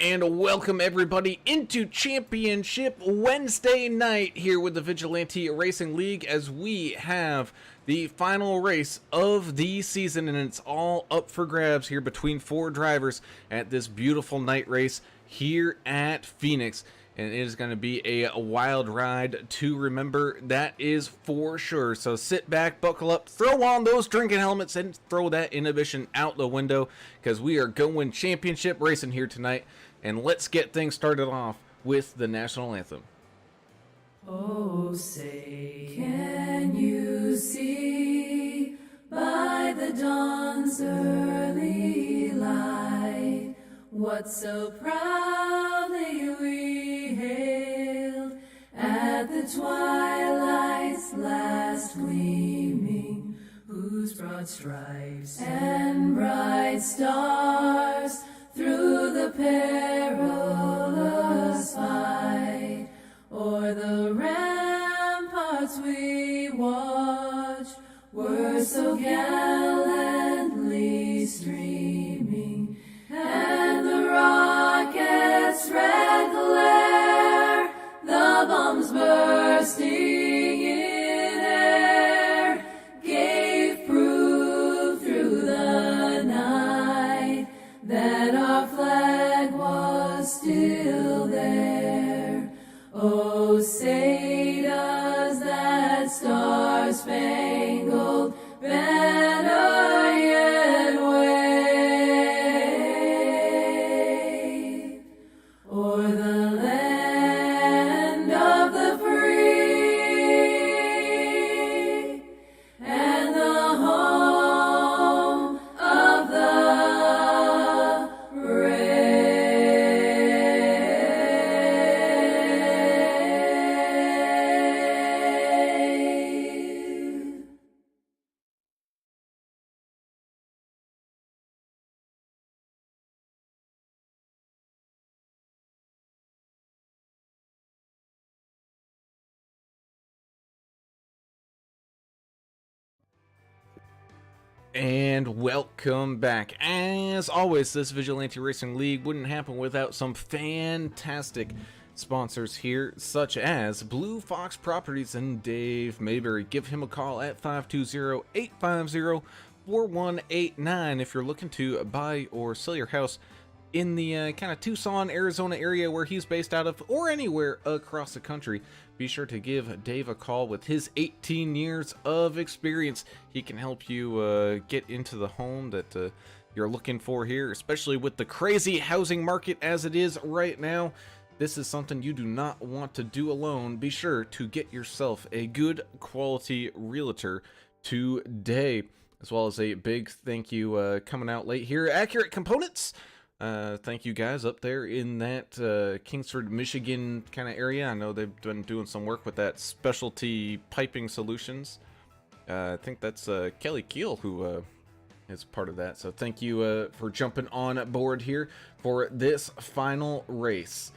and welcome everybody into Championship Wednesday night here with the Vigilante Racing League as we have the final race of the season, and it's all up for grabs here between four drivers at this beautiful night race here at Phoenix. And it is going to be a wild ride to remember, that is for sure. So sit back, buckle up, throw on those drinking helmets, and throw that inhibition out the window, because we are going championship racing here tonight. And let's get things started off with the national anthem. Oh, say, can you see by the dawn's early light what so proudly we hailed at the twilight's last gleaming, whose broad stripes and bright stars through the perilous fight o'er the ramparts we watched were so gallantly streaming, and the rocket's red glare, the bombs bursting in air, gave proof through the night that our flag was still there. Oh, say does that star-spangled banner yet wave o'er the land of the free and the home of the brave. And welcome back. As always, this Vigilante Racing League wouldn't happen without some fantastic sponsors here, such as Blue Fox Properties and Dave Mayberry. Give him a call at 520-850-4189 if you're looking to buy or sell your house in the kind of Tucson, Arizona area where he's based out of, or anywhere across the country. Be sure to give Dave a call. With his 18 years of experience, he can help you get into the home that you're looking for here, especially with the crazy housing market as it is right now. This is something you do not want to do alone. Be sure to get yourself a good quality realtor today, as well as a big thank you coming out late here, Accurate Components. Thank you guys up there in that Kingsford, Michigan kind of area. I know they've been doing some work with that specialty piping solutions. I think that's Kelly Keel who is part of that. So thank you for jumping on board here for this final race.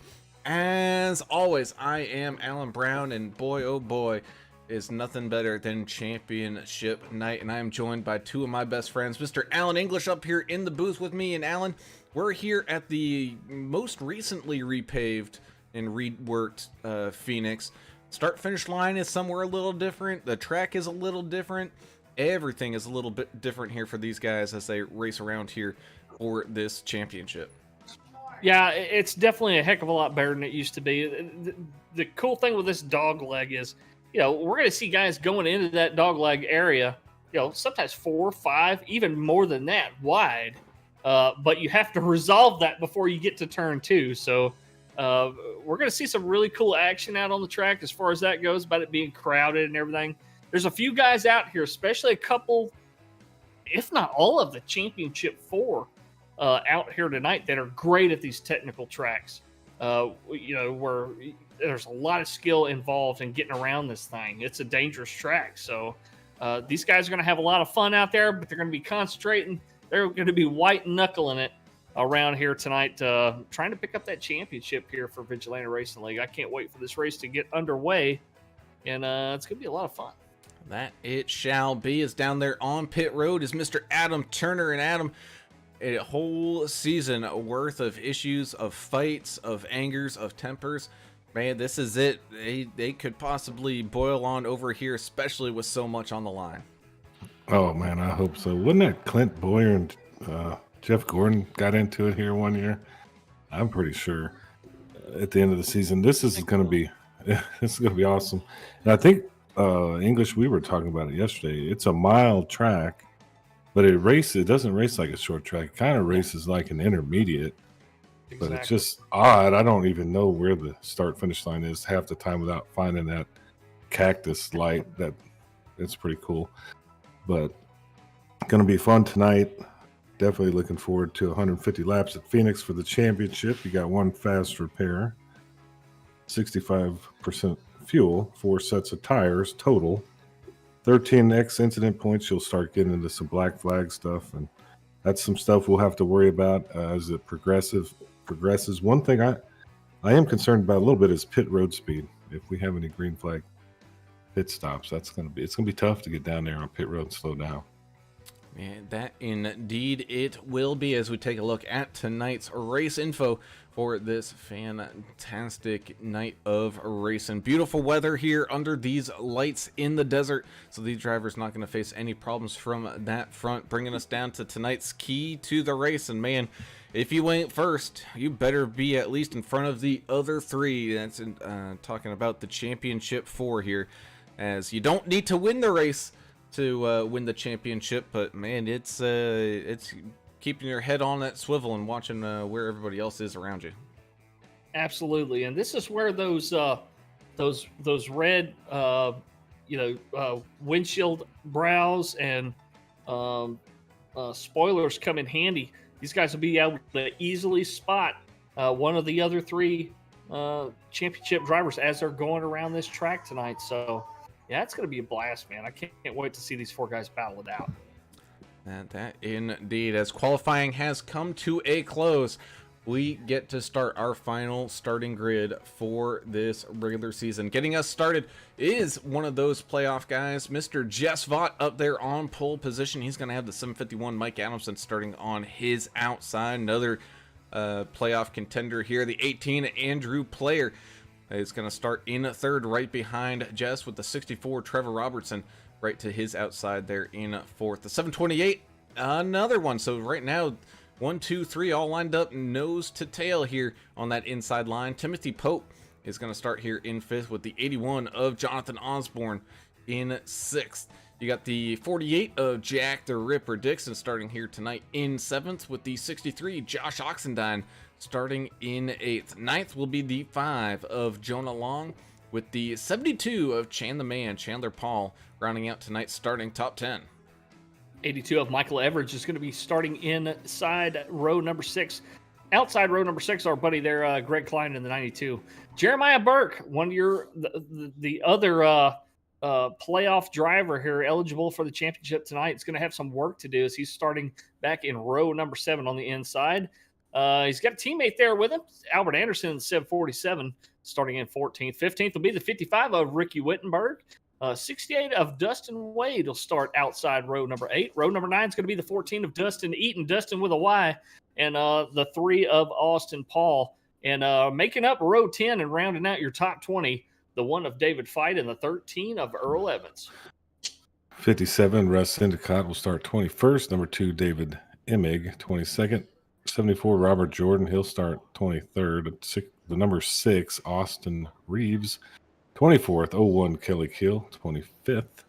As always, I am Alan Brown, and boy, oh boy, is nothing better than championship night. And I am joined by two of my best friends, Mr. Alan English up here in the booth with me. And Alan, we're here at the most recently repaved and reworked Phoenix. Start-finish line is somewhere a little different. The track is a little different. Everything is a little bit different here for these guys as they race around here for this championship. Yeah, it's definitely a heck of a lot better than it used to be. The cool thing with this dog leg is, we're going to see guys going into that dog leg area, sometimes 4, 5, even more than that wide. But you have to resolve that before you get to turn 2. So we're going to see some really cool action out on the track as far as that goes, about it being crowded and everything. There's a few guys out here, especially a couple, if not all of the Championship 4 out here tonight that are great at these technical tracks. Where there's a lot of skill involved in getting around this thing. It's a dangerous track. So these guys are going to have a lot of fun out there, but they're going to be concentrating. They're going to be white knuckling it around here tonight, trying to pick up that championship here for Vigilante Racing League. I can't wait for this race to get underway, and it's going to be a lot of fun. That it shall be. Is down there on pit road is Mr. Adam Turner. And Adam, a whole season worth of issues, of fights, of angers, of tempers. Man, this is it. They could possibly boil on over here, especially with so much on the line. Oh man, I hope so. Wasn't that Clint Boyer and Jeff Gordon got into it here one year? I'm pretty sure. At the end of the season, this is going to be this is going to be awesome. And I think English, we were talking about it yesterday. It's a mile track, but it doesn't race like a short track. It kind of races like an intermediate. But it's just odd. I don't even know where the start finish line is half the time without finding that cactus light. It's pretty cool. But going to be fun tonight. Definitely looking forward to 150 laps at Phoenix for the championship. You got one fast repair, 65% fuel, 4 sets of tires total, 13 X incident points. You'll start getting into some black flag stuff, and that's some stuff we'll have to worry about as it progresses. One thing I am concerned about a little bit is pit road speed. If we have any green flag pit stops, it's gonna be tough to get down there on pit road and slow down. And that indeed it will be, as we take a look at tonight's race info for this fantastic night of racing. Beautiful weather here under these lights in the desert, so these drivers not going to face any problems from that front, bringing us down to tonight's key to the race. And man, if you ain't first, you better be at least in front of the other three. That's talking about the championship 4 here, as you don't need to win the race to win the championship, but man, it's keeping your head on that swivel and watching where everybody else is around you. Absolutely, and this is where those red windshield brows and spoilers come in handy. These guys will be able to easily spot one of the other 3 championship drivers as they're going around this track tonight. So yeah, it's going to be a blast, man. I can't wait to see these 4 guys battle it out. And that indeed, as qualifying has come to a close, we get to start our final starting grid for this regular season. Getting us started is one of those playoff guys, Mr. Jess Vaught, up there on pole position. He's going to have the 751 Mike Adamson starting on his outside. Another playoff contender here, the 18 Andrew Player is going to start in third, right behind Jess, with the 64 Trevor Robertson right to his outside there in fourth. The 728, another one. So right now, 1, 2, 3 all lined up nose to tail here on that inside line. Timothy Pope is going to start here in fifth, with the 81 of Jonathan Osborne in sixth. You got the 48 of Jack the Ripper Dixon starting here tonight in seventh, with the 63 Josh Oxendine starting in eighth. Ninth will be the 5 of Jonah Long, with the 72 of Chandler Paul, rounding out tonight's starting top 10. 82 of Michael Everidge is going to be starting inside row number 6. Outside row number 6, our buddy there, Greg Klein in the 92. Jeremiah Burke, one of the other playoff driver here, eligible for the championship tonight. It's going to have some work to do as he's starting back in row number 7 on the inside. He's got a teammate there with him, Albert Anderson in the 747, starting in 14th. 15th will be the 55 of Ricky Wittenberg. 68 of Dustin Wade will start outside row number 8. Row number 9 is going to be the 14 of Dustin Eaton, Dustin with a Y, and the 3 of Austin Paul. And making up row 10 and rounding out your top 20, the 1 of David Fight and the 13 of Earl Evans. 57, Russ Endicott will start 21st. Number 2, David Emig, 22nd. 74, Robert Jordan, he'll start 23rd. The number 6, Austin Reeves, 24th. 01, Kelly Kill, 25th.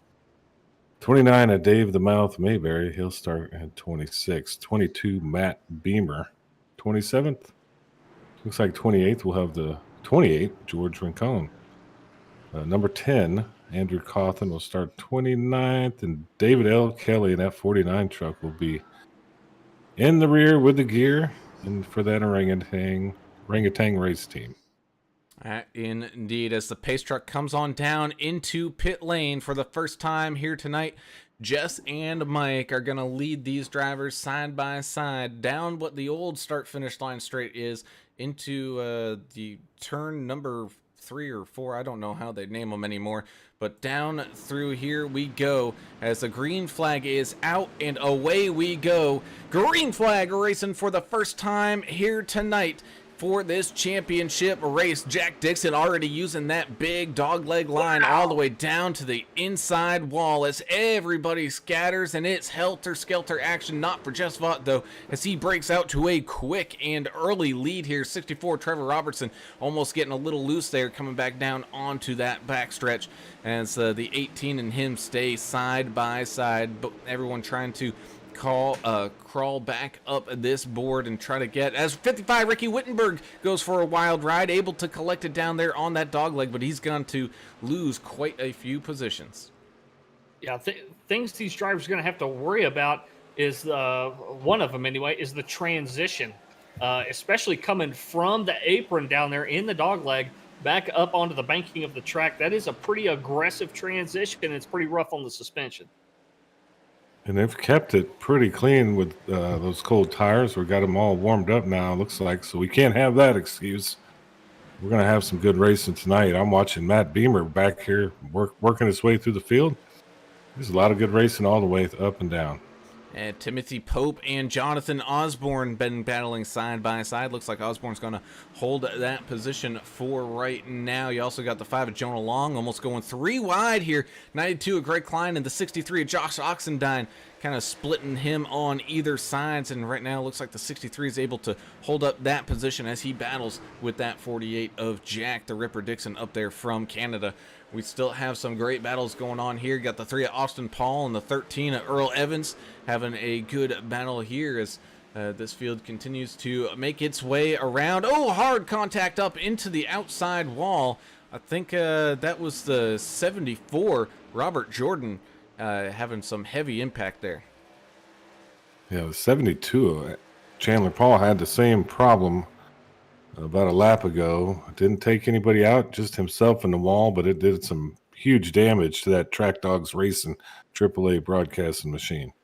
29, Dave the Mouth Mayberry, he'll start at 26th. 22, Matt Beamer, 27th. Looks like 28th, we'll have the 28, George Rincon. Number 10, Andrew Cawthon will start 29th, and David L. Kelly in that 49 truck will be in the rear with the gear and for that orangutan race team. Indeed, as the pace truck comes on down into pit lane for the first time here tonight, Jess and Mike are going to lead these drivers side by side down what the old start-finish line straight is into the turn number 3 or 4. I don't know how they name them anymore. But down through here we go as the green flag is out and away we go. Green flag racing for the first time here tonight for this championship race. Jack Dixon already using that big dogleg line all the way down to the inside wall as everybody scatters, and it's helter-skelter action, not for Jess Vaught though, as he breaks out to a quick and early lead here. 64 Trevor Robertson almost getting a little loose there, coming back down onto that backstretch as the 18 and him stay side by side, but everyone trying to crawl back up this board and try to get, as 55 Ricky Wittenberg goes for a wild ride, able to collect it down there on that dog leg, but he's going to lose quite a few positions. Yeah, things these drivers are going to have to worry about is one of them anyway is the transition, especially coming from the apron down there in the dog leg back up onto the banking of the track. That is a pretty aggressive transition. It's pretty rough on the suspension. And they've kept it pretty clean with those cold tires. We've got them all warmed up now, it looks like. So we can't have that excuse. We're going to have some good racing tonight. I'm watching Matt Beamer back here working his way through the field. There's a lot of good racing all the way up and down. And Timothy Pope and Jonathan Osborne been battling side by side. Looks like Osborne's going to hold that position for right now. You also got the 5 of Jonah Long almost going 3 wide here. 92 of Greg Klein and the 63 of Josh Oxendine kind of splitting him on either sides. And right now it looks like the 63 is able to hold up that position as he battles with that 48 of Jack the Ripper Dixon up there from Canada. We still have some great battles going on here. You got the 3 of Austin Paul and the 13 of Earl Evans having a good battle here as this field continues to make its way around. Oh, hard contact up into the outside wall. I think that was the 74, Robert Jordan, having some heavy impact there. Yeah, the 72, Chandler Paul had the same problem about a lap ago. Didn't take anybody out, just himself in the wall, but it did some huge damage to that Track Dogs Racing AAA broadcasting machine.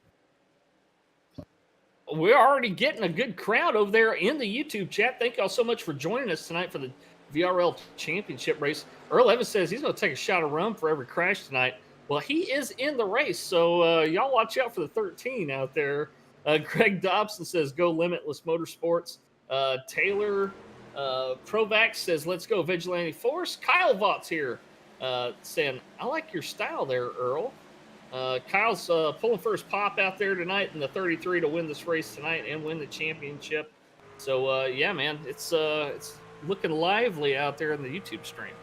We're already getting a good crowd over there in the YouTube chat. Thank y'all so much for joining us tonight for the VRL Championship race. Earl Evans says he's going to take a shot of rum for every crash tonight. Well, he is in the race, so y'all watch out for the 13 out there. Greg Dobson says, go Limitless Motorsports. Taylor Provax says, let's go Vigilante Force. Kyle Vaught's here saying, I like your style there, Earl. Kyle's pulling for his pop out there tonight in the 33 to win this race tonight and win the championship. So, yeah, man, it's looking lively out there in the YouTube stream.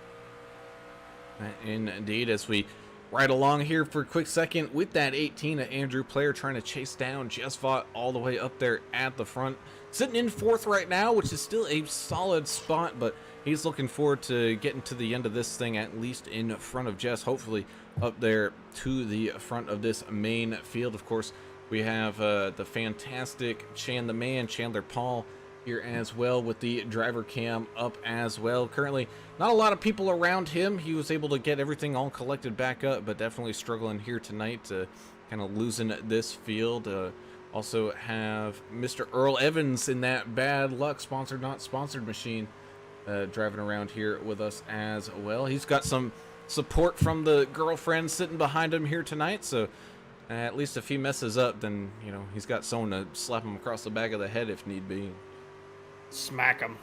Indeed, as we ride along here for a quick second with that 18 of Andrew Player trying to chase down Jess Vaught all the way up there at the front. Sitting in 4th right now, which is still a solid spot, but he's looking forward to getting to the end of this thing at least in front of Jess, hopefully up there to the front of this main field. Of course, we have the fantastic Chandler Paul here as well with the driver cam up as well. Currently, not a lot of people around him. He was able to get everything all collected back up, but definitely struggling here tonight, kind of losing this field. Also have Mr. Earl Evans in that bad luck sponsored not sponsored machine driving around here with us as well. He's got some support from the girlfriend sitting behind him here tonight, so at least if he messes up, then he's got someone to slap him across the back of the head if need be. Smack him.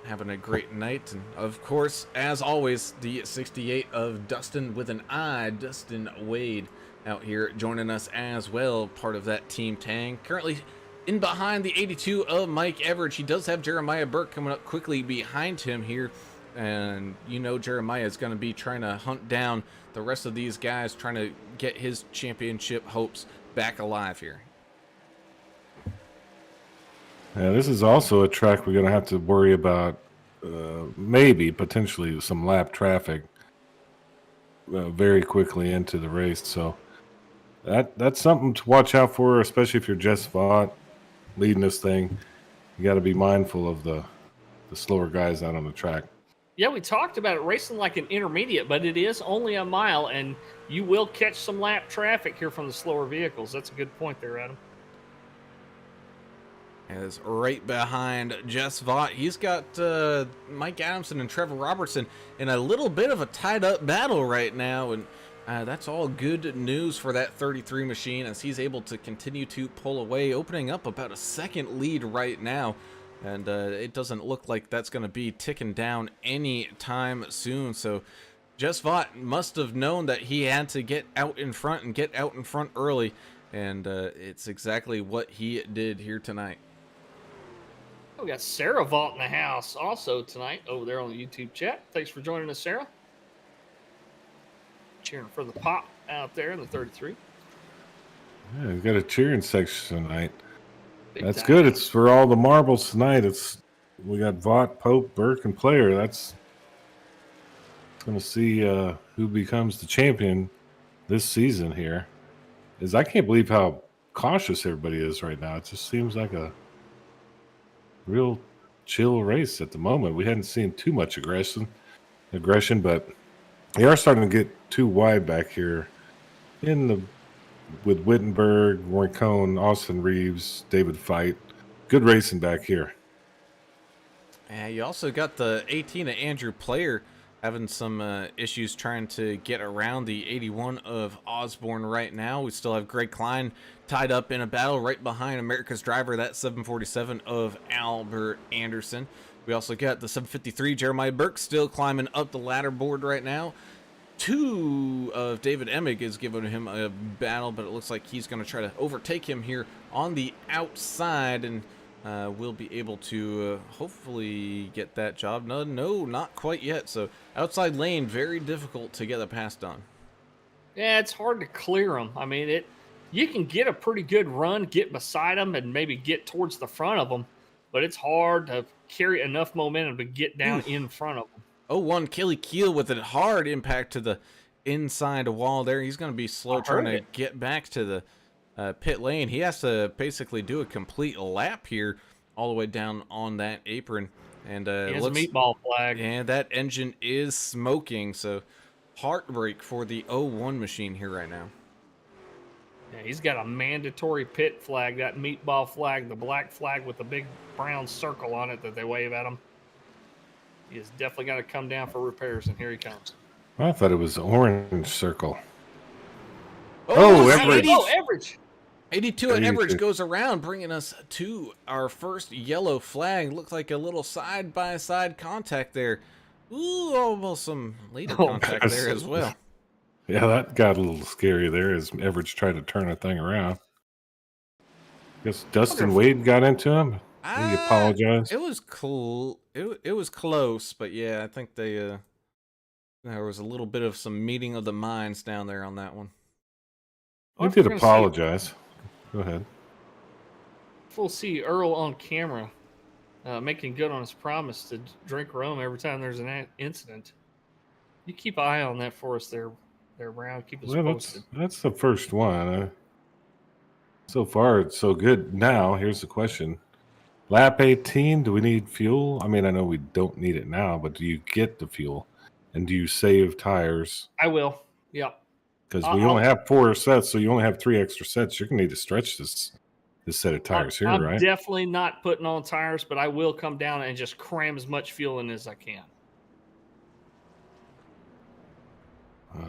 Having a great night. And of course, as always, the 68 of Dustin with an I, Dustin Wade, out here joining us as well, part of that Team Tang. Currently in behind the 82 of Mike Everidge. He does have Jeremiah Burke coming up quickly behind him here, and Jeremiah is going to be trying to hunt down the rest of these guys, trying to get his championship hopes back alive here. Yeah, this is also a track we're going to have to worry about, maybe potentially some lap traffic very quickly into the race. So that's something to watch out for, especially if you're Jess Vaught leading this thing. You got to be mindful of the slower guys out on the track. Yeah, we talked about it racing like an intermediate, but it is only a mile, and you will catch some lap traffic here from the slower vehicles. That's a good point there, Adam. is right behind Jess Vaught. He's got Mike Adamson and Trevor Robertson in a little bit of a tied up battle right now, and that's all good news for that 33 machine as he's able to continue to pull away, opening up about a second lead right now. And it doesn't look like that's going to be ticking down any time soon. So Jess Vaught must have known that he had to get out in front and get out in front early. And it's exactly what he did here tonight. We got Sarah Vaught in the house also tonight over there on the YouTube chat. Thanks for joining us, Sarah. Cheering for the pop out there in the 33. Yeah, we've got a cheering section tonight. Big That's time. good. It's for all the marbles tonight. We got Vaught, Pope, Burke, and Player. That's going to see who becomes the champion this season here. I can't believe how cautious everybody is right now. It just seems like a real chill race at the moment. We hadn't seen too much aggression, but they are starting to get too wide back here with Wittenberg, Roy Cohn, Austin Reeves, David Feit. Good racing back here. And you also got the 18 of Andrew Player having some issues trying to get around the 81 of Osborne right now. We still have Greg Klein tied up in a battle right behind America's Driver, that 747 of Albert Anderson. We also got the 753 Jeremiah Burke still climbing up the ladder board right now. 2 of David Emig is giving him a battle, but it looks like he's going to try to overtake him here on the outside, and we'll be able to hopefully get that job. No, not quite yet. So outside lane, very difficult to get the pass done. Yeah, it's hard to clear them. I mean, you can get a pretty good run, get beside them, and maybe get towards the front of them, but it's hard to carry enough momentum to get down in front of them. 0-1 Kelly Keel with a hard impact to the inside wall there. He's going to be slow trying to get back to the pit lane. He has to basically do a complete lap here all the way down on that apron. And he has a meatball flag. And that engine is smoking, so heartbreak for the 0-1 machine here right now. Yeah, he's got a mandatory pit flag, that meatball flag, the black flag with the big brown circle on it that they wave at him. He is definitely got to come down for repairs, and here he comes. I thought it was the orange circle. Everidge. 82 at Everidge goes around, bringing us to our first yellow flag. Looks like a little side-by-side contact there. Ooh, almost some later contact there as well. Yeah, that got a little scary there as Everidge tried to turn the thing around. Guess Dustin Wade got into him. He apologized. It was cool. It was close, but yeah, I think there was a little bit of some meeting of the minds down there on that one. He did apologize. Go ahead. We'll see Earl on camera making good on his promise to drink rum every time there's an incident. You keep an eye on that for us there, Brown. Keep us posted. That's the first one. So far, it's so good. Now, here's the question. Lap 18, do we need fuel? I mean, I know we don't need it now, but do you get the fuel? And do you save tires? I will. Yep. Because we only have 4 sets, so you only have 3 extra sets. You're going to need to stretch this set of tires I'm right? Definitely not putting on tires, but I will come down and just cram as much fuel in as I can.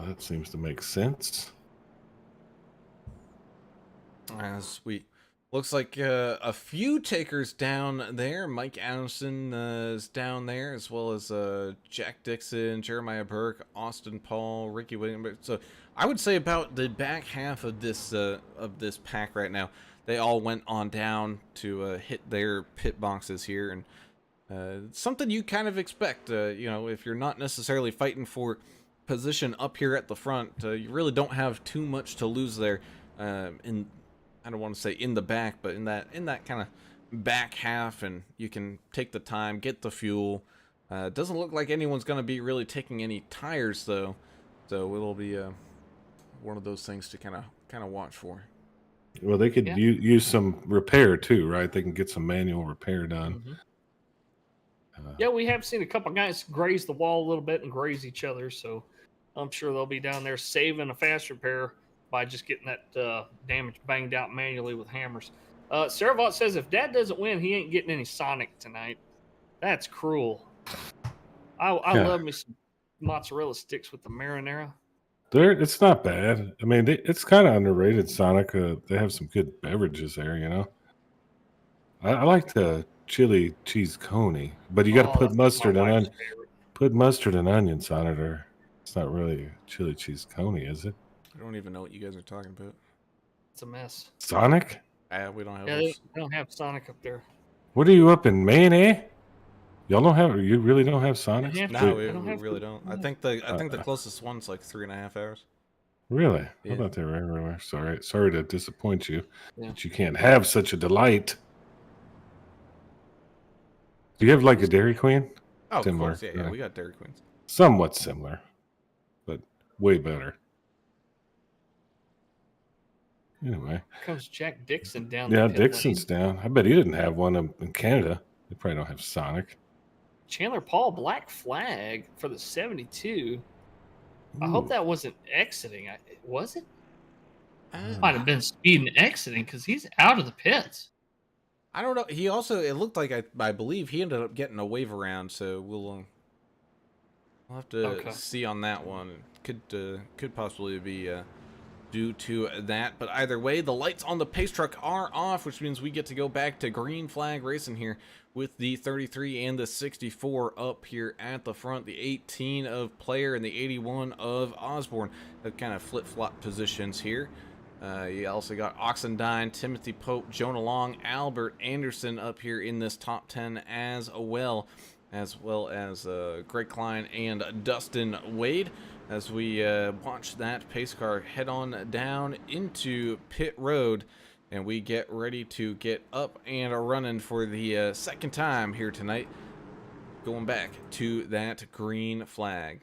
That seems to make sense. Sweet. Looks like a few takers down there. Mike Adamson is down there, as well as Jack Dixon, Jeremiah Burke, Austin Paul, Ricky Williams. So I would say about the back half of this pack right now, they all went on down to hit their pit boxes here, and something you kind of expect. If you're not necessarily fighting for position up here at the front, you really don't have too much to lose there. I don't want to say in the back, but in that kind of back half, and you can take the time, get the fuel. It doesn't look like anyone's going to be really taking any tires though, so it'll be one of those things to kind of watch for. Well, they could use some repair too, right? They can get some manual repair done. Mm-hmm. We have seen a couple guys graze the wall a little bit and graze each other, so I'm sure they'll be down there saving a fast repair by just getting that damage banged out manually with hammers. Sarah Vaught says if Dad doesn't win, he ain't getting any Sonic tonight. That's cruel. I Yeah. love me some mozzarella sticks with the marinara. It's not bad. I mean, it's kind of underrated. Sonic. They have some good beverages there. You know, I like the chili cheese coney, but you got to Oh, put that's my mustard wife's and favorite. put mustard and onions on it, or it's not really a chili cheese coney, is it? I don't even know what you guys are talking about. It's a mess. Sonic? We don't have Yeah, those. they don't have Sonic up there. What are you up in Maine, eh? Y'all don't have? You really don't have Sonics? have No, Wait. we really don't. I think the closest one's like 3.5 hours. Really? Yeah. How about that everywhere? Sorry to disappoint you, Yeah. but you can't have such a delight. Do you have like a Dairy Queen? Oh, Similar, of course, yeah, we got Dairy Queens. Somewhat similar, but way better. Anyway, Here comes Jack Dixon down. yeah, the pit Dixon's lane. down. I bet he didn't have one in Canada. They probably don't have Sonic. Chandler Paul black flag for the 72. I hope Ooh. that wasn't exiting. Was it? Uh, Might have been speeding exiting because he's out of the pits. I don't know. He also, it looked like I believe he ended up getting a wave around, so we'll have to see on that one. Could possibly be due to that, but either way, the lights on the pace truck are off, which means we get to go back to green flag racing here with the 33 and the 64 up here at the front, the 18 of Player and the 81 of Osborne. That kind of flip-flop positions here. You also got Oxendine, Timothy Pope, Jonah Long, Albert Anderson up here in this top 10 as well as Greg Klein and Dustin Wade, as we watch that pace car head on down into pit road, and we get ready to get up and running for the second time here tonight, going back to that green flag.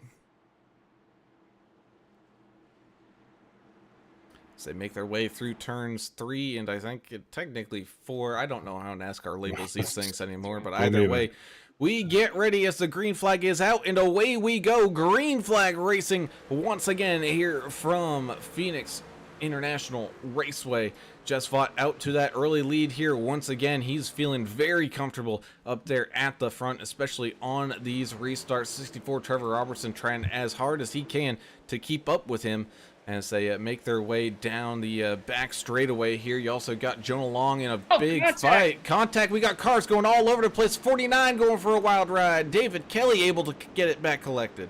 So they make their way through turns 3 and I think technically 4. I don't know how NASCAR labels these things anymore, but either way, we get ready as the green flag is out and away we go. Green flag racing once again here from Phoenix International Raceway. Just fought out to that early lead here once again. He's feeling very comfortable up there at the front, especially on these restarts. 64 Trevor Robertson trying as hard as he can to keep up with him as they make their way down the back straightaway here. You also got Jonah Long in a big fight. Contact. We got cars going all over the place. 49 going for a wild ride. David Kelly able to get it back collected.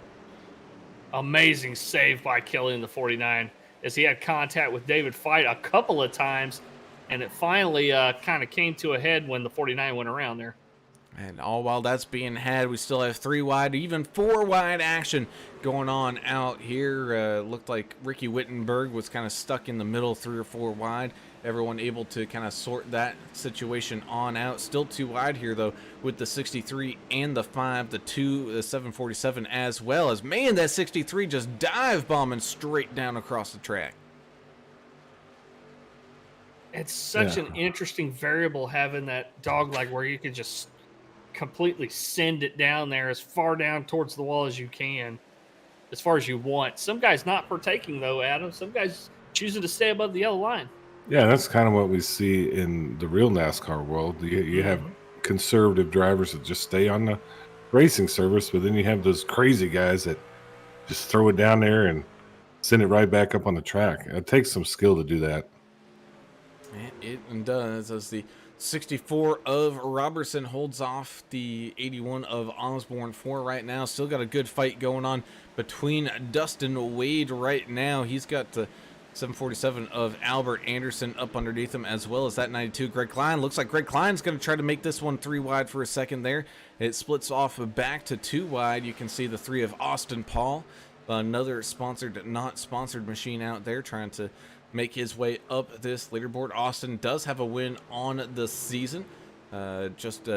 Amazing save by Kelly in the 49 as he had contact with David Fight a couple of times, and it finally kind of came to a head when the 49 went around there. And all while that's being had, we still have 3 wide, even 4 wide action going on out here. Looked like Ricky Wittenberg was kind of stuck in the middle, 3 or 4 wide. Everyone able to kind of sort that situation on out. Still 2 wide here, though, with the 63 and the 5, the 2, the 747 as well. As, man, that 63 just dive bombing straight down across the track. It's such an interesting variable having that dog leg where you can just completely send it down there as far down towards the wall as you can, as far as you want. Some guys not partaking though, Adam. Some guys choosing to stay above the yellow line. Yeah, that's kind of what we see in the real NASCAR world. You have conservative drivers that just stay on the racing service, but then you have those crazy guys that just throw it down there and send it right back up on the track. It takes some skill to do that. It does, as the 64 of Robertson holds off the 81 of Osborne for right now. Still got a good fight going on between Dustin Wade right now. He's got the 747 of Albert Anderson up underneath him, as well as that 92 Greg Klein. Looks like Greg Klein's going to try to make this one 3 wide for a second there. It splits off back to 2 wide. You can see the 3 of Austin Paul, another sponsored, not sponsored machine out there trying to make his way up this leaderboard. Austin does have a win on the season, just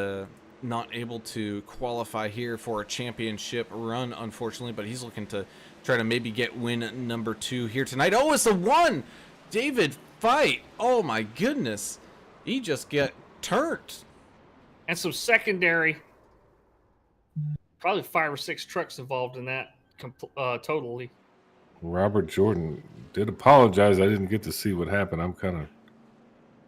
not able to qualify here for a championship run, unfortunately, but he's looking to try to maybe get win number 2 here tonight. Oh, it's the 1! David Fight. Oh my goodness. He just get turned. And some secondary, probably 5 or 6 trucks involved in that totally. Robert Jordan did apologize. I didn't get to see what happened. I'm kind of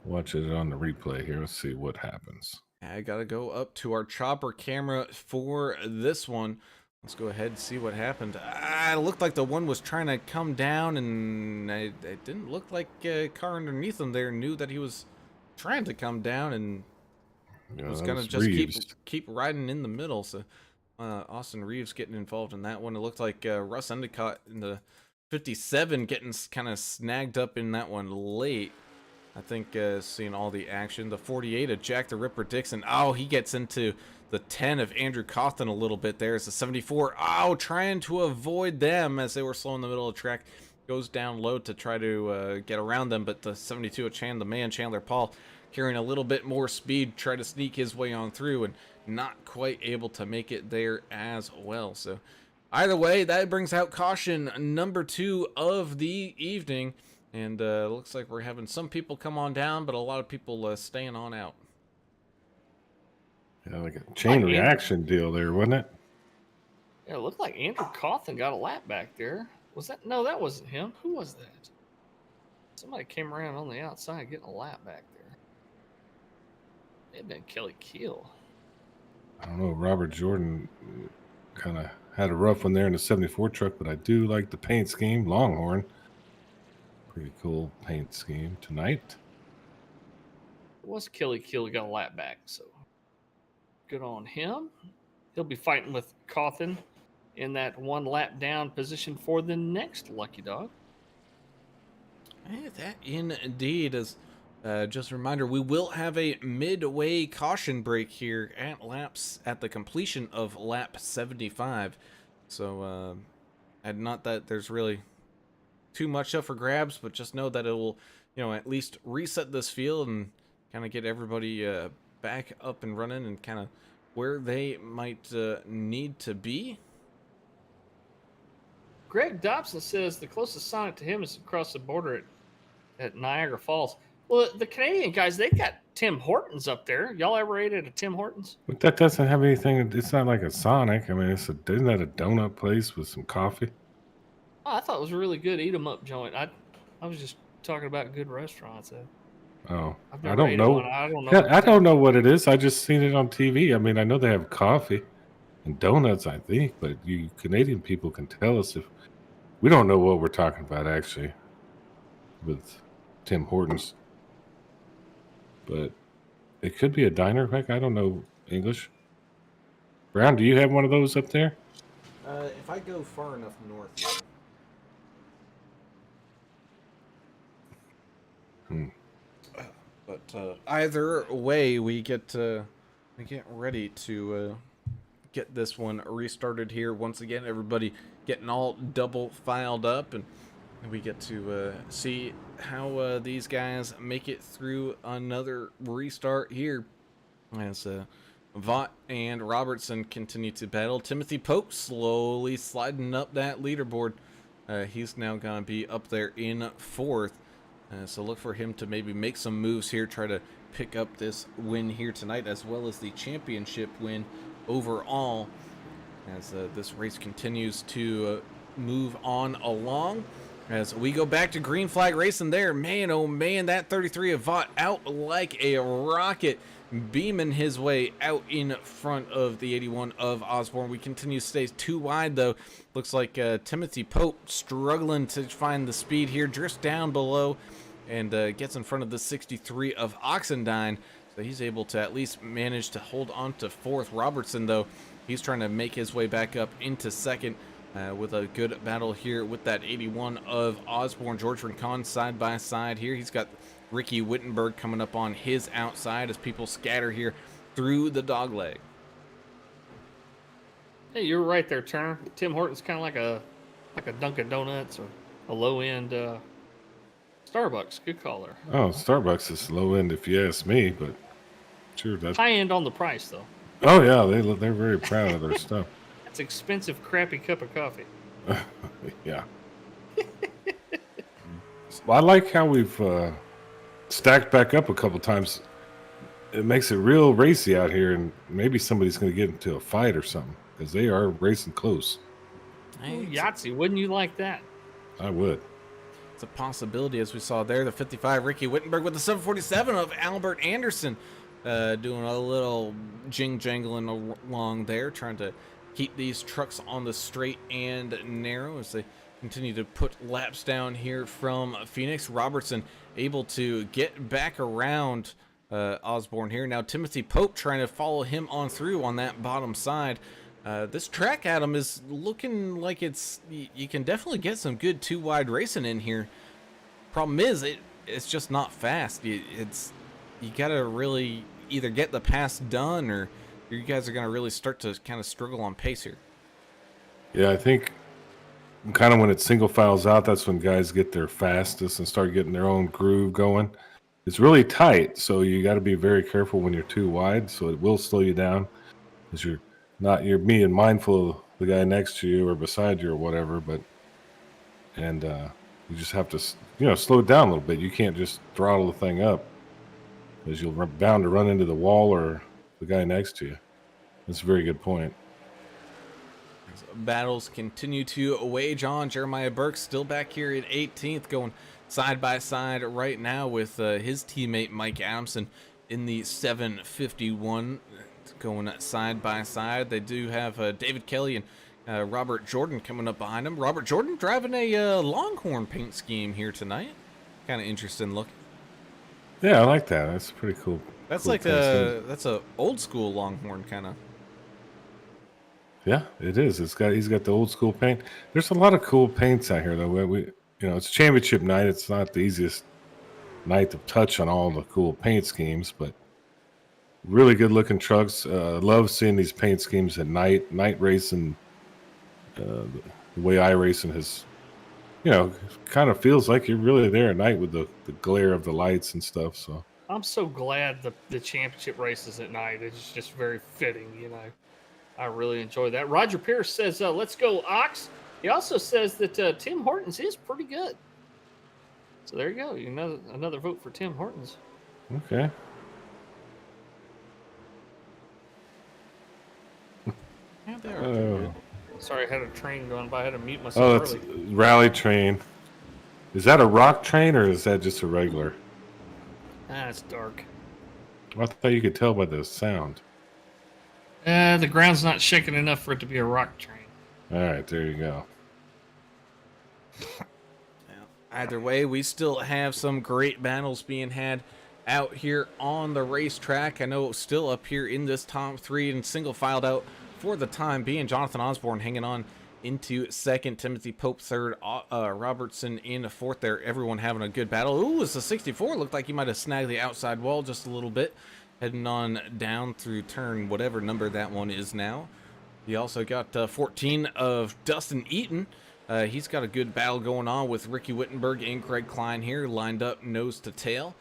Watch it on the replay here. Let's see what happens. I gotta go up to our chopper camera for this one. Let's go ahead and see what happened. It looked like the one was trying to come down, and it didn't look like a car underneath him there knew that he was trying to come down and was gonna just keep riding in the middle. So Austin Reeves getting involved in that one. It looked like Russ Endicott in the 57 getting kind of snagged up in that one late. I think seeing all the action. The 48 of Jack the Ripper Dixon. Oh, he gets into the 10 of Andrew Cawthon a little bit there. It's the 74. Oh, trying to avoid them as they were slow in the middle of the track. Goes down low to try to get around them, but the 72 of Chandler Paul, carrying a little bit more speed, try to sneak his way on through and not quite able to make it there as well. So either way, that brings out caution number 2 of the evening. And looks like we're having some people come on down, but a lot of people staying on out. Yeah, like a chain reaction deal there, wasn't it? Yeah, it looked like Andrew Cawthon got a lap back there. Was that? No, that wasn't him. Who was that? Somebody came around on the outside getting a lap back there. It had been Kelly Keel. I don't know. Robert Jordan kind of had a rough one there in the 74 truck, but I do like the paint scheme. Longhorn. Pretty cool paint scheme tonight. It was Kelly Keel who got a lap back, so good on him. He'll be fighting with Cawthon in that 1 lap down position for the next Lucky Dog. That indeed is just a reminder, we will have a midway caution break here at the completion of lap 75. So and not that there's really too much up for grabs, but just know that it will, at least reset this field and kind of get everybody back up and running and kind of where they might need to be. Greg Dobson says the closest Sonic to him is across the border at Niagara Falls. Well, the Canadian guys, they got Tim Hortons up there. Y'all ever ate at a Tim Hortons? But that doesn't have anything. It's not like a Sonic. I mean, isn't that a donut place with some coffee? Oh, I thought it was a really good eat-em-up joint. I was just talking about good restaurants. Oh, I don't know. I don't know what it is. I just seen it on TV. I mean, I know they have coffee and donuts, I think, but you Canadian people can tell us if we don't know what we're talking about actually with Tim Hortons. But it could be a diner. Heck, I don't know English. Brown, do you have one of those up there? If I go far enough north. But either way, we get ready to get this one restarted here once again. Everybody getting all double filed up, and we get to see how these guys make it through another restart here as Vaught and Robertson continue to battle. Timothy Pope slowly sliding up that leaderboard. He's now going to be up there in 4th. So look for him to maybe make some moves here, try to pick up this win here tonight, as well as the championship win overall, as this race continues to move on along. As we go back to green flag racing there, man, oh man, that 33 of Vaught out like a rocket, beaming his way out in front of the 81 of Osborne. We continue to stay too wide, though. Looks like Timothy Pope struggling to find the speed here, drifts down below, and gets in front of the 63 of Oxendine. So he's able to at least manage to hold on to 4th. Robertson, though, he's trying to make his way back up into 2nd. With a good battle here with that 81 of Osborne. George Rincon side by side here. He's got Ricky Wittenberg coming up on his outside as people scatter here through the dogleg. Hey, you're right there, Turner. Tim Hortons kind of like a Dunkin' Donuts or a low-end Starbucks. Good call there. Oh, Starbucks is low end if you ask me, but sure that's high end on the price though. Oh yeah, they're very proud of their stuff. It's expensive, crappy cup of coffee. Yeah. Well, I like how we've stacked back up a couple times. It makes it real racy out here, and maybe somebody's going to get into a fight or something because they are racing close. Hey, Yahtzee, wouldn't you like that? I would. It's a possibility, as we saw there. The 55, Ricky Wittenberg, with the 747 of Albert Anderson, doing a little jangling along there, trying to keep these trucks on the straight and narrow as they continue to put laps down here from Phoenix. Robertson able to get back around Osborne here. Now Timothy Pope trying to follow him on through on that bottom side. This track, Adam, is looking like you can definitely get some good two-wide racing in here. Problem is, it's just not fast. You gotta really either get the pass done, or you guys are gonna really start to kind of struggle on pace here. Yeah, I think kind of when it single files out, that's when guys get their fastest and start getting their own groove going. It's really tight, so you got to be very careful when you're too wide. So it will slow you down because you're being mindful of the guy next to you or beside you or whatever. And you just have to slow it down a little bit. You can't just throttle the thing up because you'll bound to run into the wall or the guy next to you. That's a very good point. Battles continue to wage on. Jeremiah Burke still back here at 18th, going side by side right now with his teammate Mike Adamson in the 751, going side by side. They do have David Kelly and Robert Jordan coming up behind him. Robert Jordan driving a Longhorn paint scheme here tonight. Kind of interesting look. Yeah, I like that. That's pretty cool. That's cool like that's a old school Longhorn kind of. Yeah, it is. He's got the old school paint. There's a lot of cool paints out here, though. It's championship night. It's not the easiest night to touch on all the cool paint schemes, but really good looking trucks. Love seeing these paint schemes at night. Night racing, the way I racing has, kind of feels like you're really there at night with the glare of the lights and stuff. So I'm so glad the championship races at night. It's just very fitting, I really enjoy that. Roger Pierce says, let's go, Ox. He also says that Tim Hortons is pretty good. So there you go. Another vote for Tim Hortons. okay. Yeah, they are good. Sorry, I had a train going by. I had to mute Oh, myself that's early. rally train. Is that a rock train or is that just a regular? It's dark. I thought you could tell by the sound. The ground's not shaking enough for it to be a rock train. All right, there you go. Either way, we still have some great battles being had out here on the racetrack. I know still up here in this top three and single filed out for the time being. Jonathan Osborne hanging on into second, Timothy Pope third, Robertson in fourth there. Everyone having a good battle. Ooh, it's a 64. Looked like he might have snagged the outside wall just a little bit. Heading on down through turn, whatever number that one is now. You also got 14 of Dustin Eaton. He's got a good battle going on with Ricky Wittenberg and Greg Klein here, lined up nose to tail.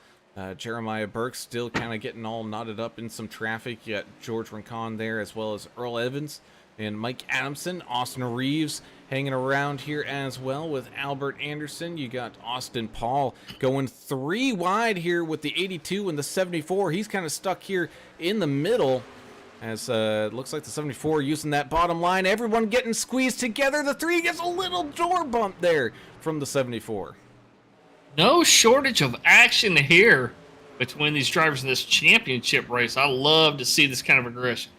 Jeremiah Burke still kind of getting all knotted up in some traffic. You got George Rincon there, as well as Earl Evans and Mike Adamson. Austin Reeves hanging around here as well with Albert Anderson. You got Austin Paul going three wide here with the 82 and the 74. He's kind of stuck here in the middle, as looks like the 74 using that bottom line. Everyone getting squeezed together. The 3 gets a little door bump there from the 74. No shortage of action here between these drivers in this championship race. I love to see this kind of aggression.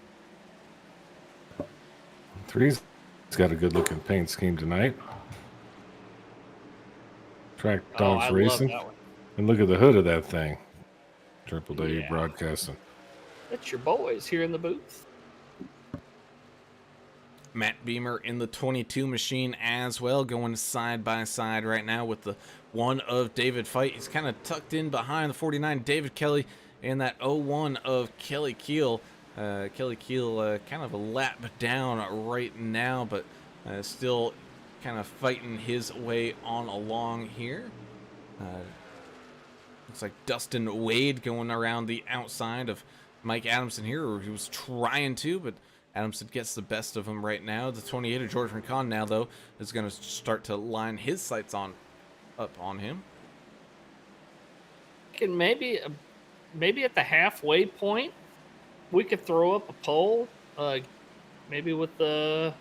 3's got a good looking paint scheme tonight. Track Dogs I Racing. love that one. And look at the hood of that thing. Triple W Yeah. Broadcasting. That's your boys here in the booth. Matt Beamer in the 22 machine as well, going side by side right now with the one of David Fight. He's kind of tucked in behind the 49 David Kelly and that 01 of Kelly Keel. Kelly Keel kind of a lap down right now, but still kind of fighting his way on along here. Looks like Dustin Wade going around the outside of Mike Adamson here, or he was trying to, but Adamson gets the best of him right now. The 28 of George Rincon now, though, is going to start to line his sights up on him. Can maybe at the halfway point, we could throw up a poll, maybe with the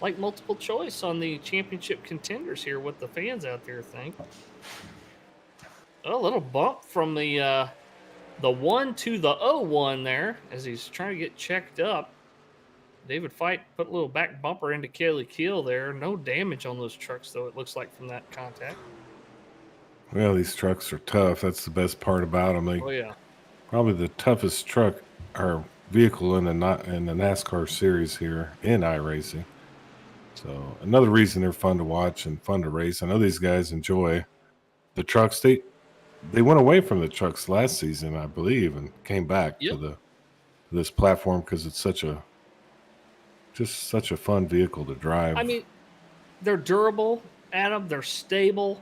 like multiple choice on the championship contenders here, what the fans out there think. A little bump from the 1 to the 0-1 there as he's trying to get checked up. David Fight put a little back bumper into Kelly Keel there. No damage on those trucks, though, it looks like, from that contact. Well, these trucks are tough. That's the best part about them. Oh, yeah. Probably the toughest truck or vehicle in the NASCAR series here in iRacing. So another reason they're fun to watch and fun to race. I know these guys enjoy the trucks. They went away from the trucks last season, I believe, and came back to this platform because it's such a fun vehicle to drive. I mean, they're durable, Adam. They're stable.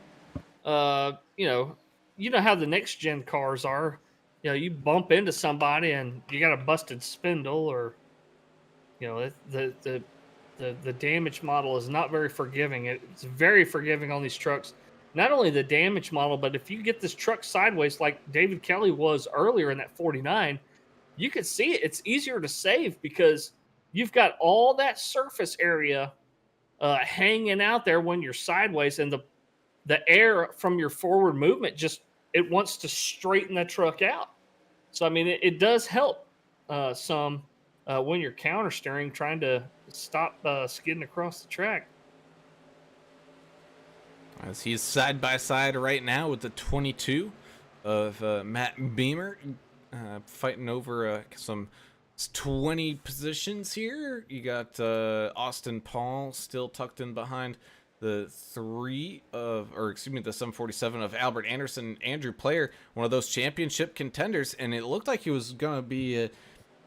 You know how the next gen cars are. You know, you bump into somebody and you got a busted spindle, or the damage model is not very forgiving. It's very forgiving on these trucks. Not only the damage model, but if you get this truck sideways like David Kelly was earlier in that 49, you could see it. It's easier to save because you've got all that surface area hanging out there when you're sideways, and the air from your forward movement it wants to straighten that truck out. So I mean, it does help some when you're counter steering, trying to stop skidding across the track. As he's side by side right now with the 22 of Matt Beamer, fighting over some 20 positions here. You got Austin Paul still tucked in behind the 747 of Albert Anderson, Andrew Player, one of those championship contenders, and it looked like he was gonna be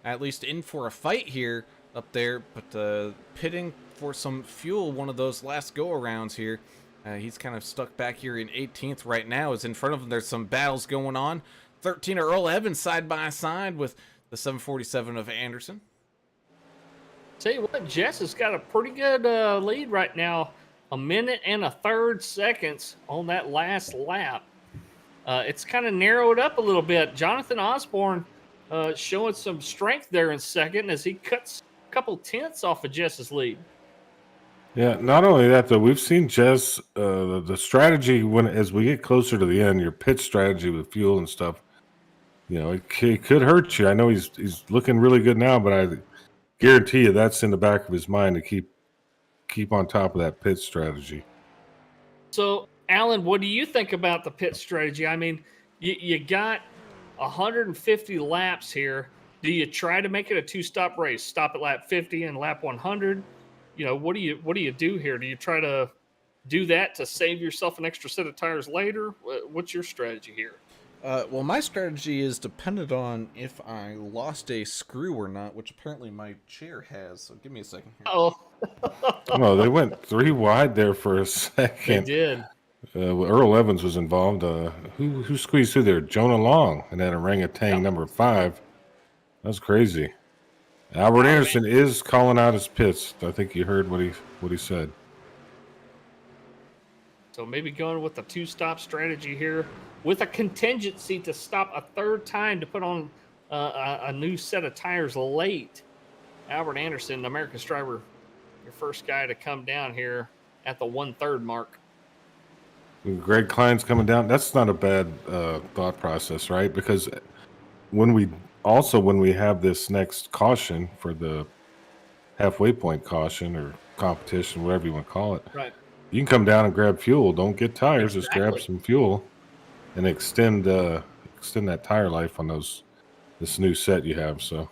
at least in for a fight here up there, but pitting for some fuel one of those last go-arounds here. He's kind of stuck back here in 18th right now. As in front of him, there's some battles going on. 13 Earl Evans side by side with the 747 of Anderson. Tell you what, Jess has got a pretty good lead right now. 1 minute and 1/3 seconds on that last lap. It's kind of narrowed up a little bit. Jonathan Osborne showing some strength there in second as he cuts a couple tenths off of Jess's lead. Yeah, not only that though, we've seen Jess the strategy as we get closer to the end, your pit strategy with fuel and stuff. You know, it could hurt you. I know he's looking really good now, but I guarantee you that's in the back of his mind to keep on top of that pit strategy. So, Alan, what do you think about the pit strategy? I mean, you got 150 laps here. Do you try to make it a two-stop race? Stop at lap 50 and lap 100? You know, what do you do here? Do you try to do that to save yourself an extra set of tires later? What's your strategy here? Well, my strategy is dependent on if I lost a screw or not, which apparently my chair has. So give me a second here. Oh, Well, they went 3 wide there for a they second. did. Earl Evans was involved. Who squeezed through there? Jonah Long and that orangutan number 5. That was crazy. Albert Anderson is calling out his pits. I think you heard what he said. So maybe going with the two-stop strategy here with a contingency to stop a third time to put on a new set of tires late. Albert Anderson, America's driver, your first guy to come down here at the 1/3 mark. Greg Klein's coming down. That's not a bad thought process, right? Because when we have this next caution for the halfway point caution or competition, whatever you want to call it, Right. you can come down and grab fuel. Don't get tires. Just grab Exactly. some fuel and extend that tire life on this new set you have. So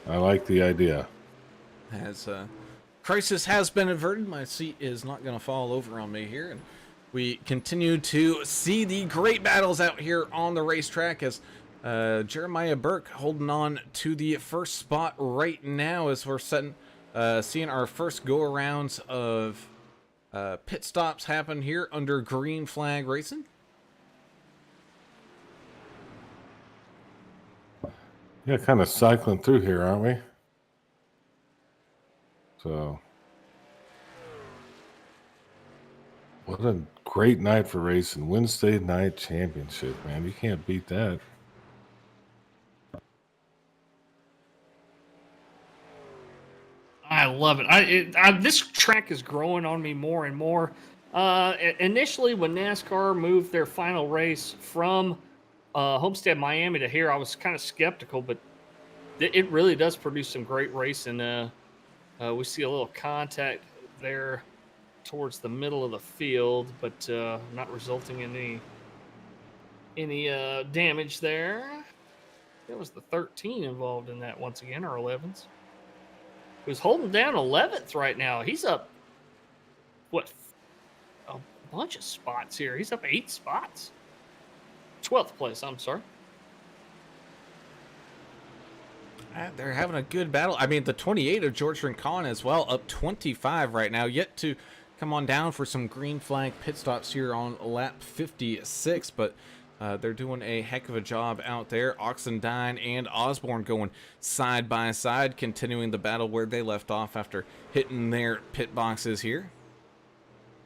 I like the idea. As crisis has been averted, my seat is not going to fall over on me here, and we continue to see the great battles out here on the racetrack as Jeremiah Burke holding on to the first spot right now as we're seeing our first go-arounds of pit stops happen here under green flag racing. Yeah, kind of cycling through here, aren't we? So, what a great night for racing. Wednesday night championship, man. You can't beat that. love it. This track is growing on me more and more. Initially, when NASCAR moved their final race from Homestead, Miami to here, I was kind of skeptical, but it really does produce some great racing. We see a little contact there towards the middle of the field, but not resulting in any damage there. There was the 13 involved in that once again, or 11s. Who's holding down 11th right now. He's up, what, a bunch of spots here. He's up 8 spots. 12th place, I'm sorry. They're having a good battle. I mean, the 28 of George Rincon as well, up 25 right now, yet to come on down for some green flag pit stops here on lap 56, but they're doing a heck of a job out there. Oxendine and Osborne going side by side, continuing the battle where they left off after hitting their pit boxes here.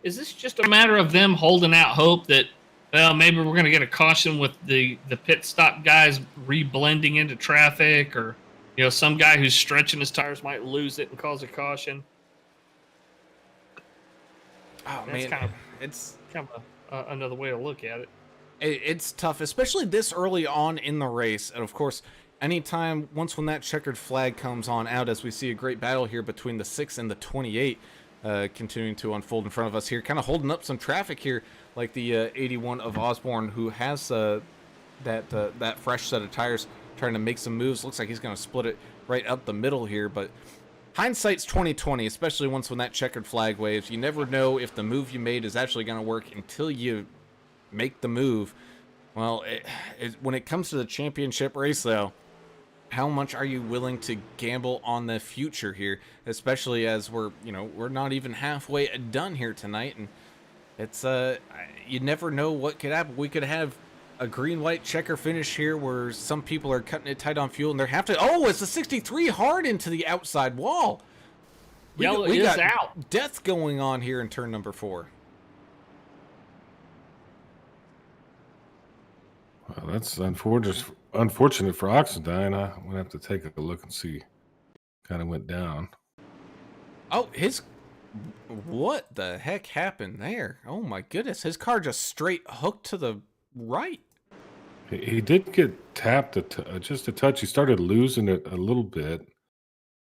Is this just a matter of them holding out hope that, well, maybe we're going to get a caution with the pit stop guys reblending into traffic, or some guy who's stretching his tires might lose it and cause a caution? Oh, That's man, it's kind of another way to look at it. It's tough, especially this early on in the race. And of course, anytime, when that checkered flag comes on out, as we see a great battle here between the 6 and the 28, continuing to unfold in front of us here, kind of holding up some traffic here, like the 81 of Osborne, who has that fresh set of tires, trying to make some moves. Looks like he's going to split it right up the middle here, but hindsight's 20/20, especially when that checkered flag waves. You never know if the move you made is actually going to work until you make the move. Well, when it comes to the championship race, though, how much are you willing to gamble on the future here, especially as we're not even halfway done here tonight, and it's you never know what could happen. We could have a green-white checker finish here where some people are cutting it tight on fuel, and they have to. Oh, it's a 63 hard into the outside wall. We got out. Death going on here in turn number 4. Well, that's unfortunate for Oxendine. I'm gonna have to take a look and see. Kind of went down. Oh, what the heck happened there? Oh my goodness, his car just straight hooked to the right. He did get tapped just a touch. He started losing it a little bit,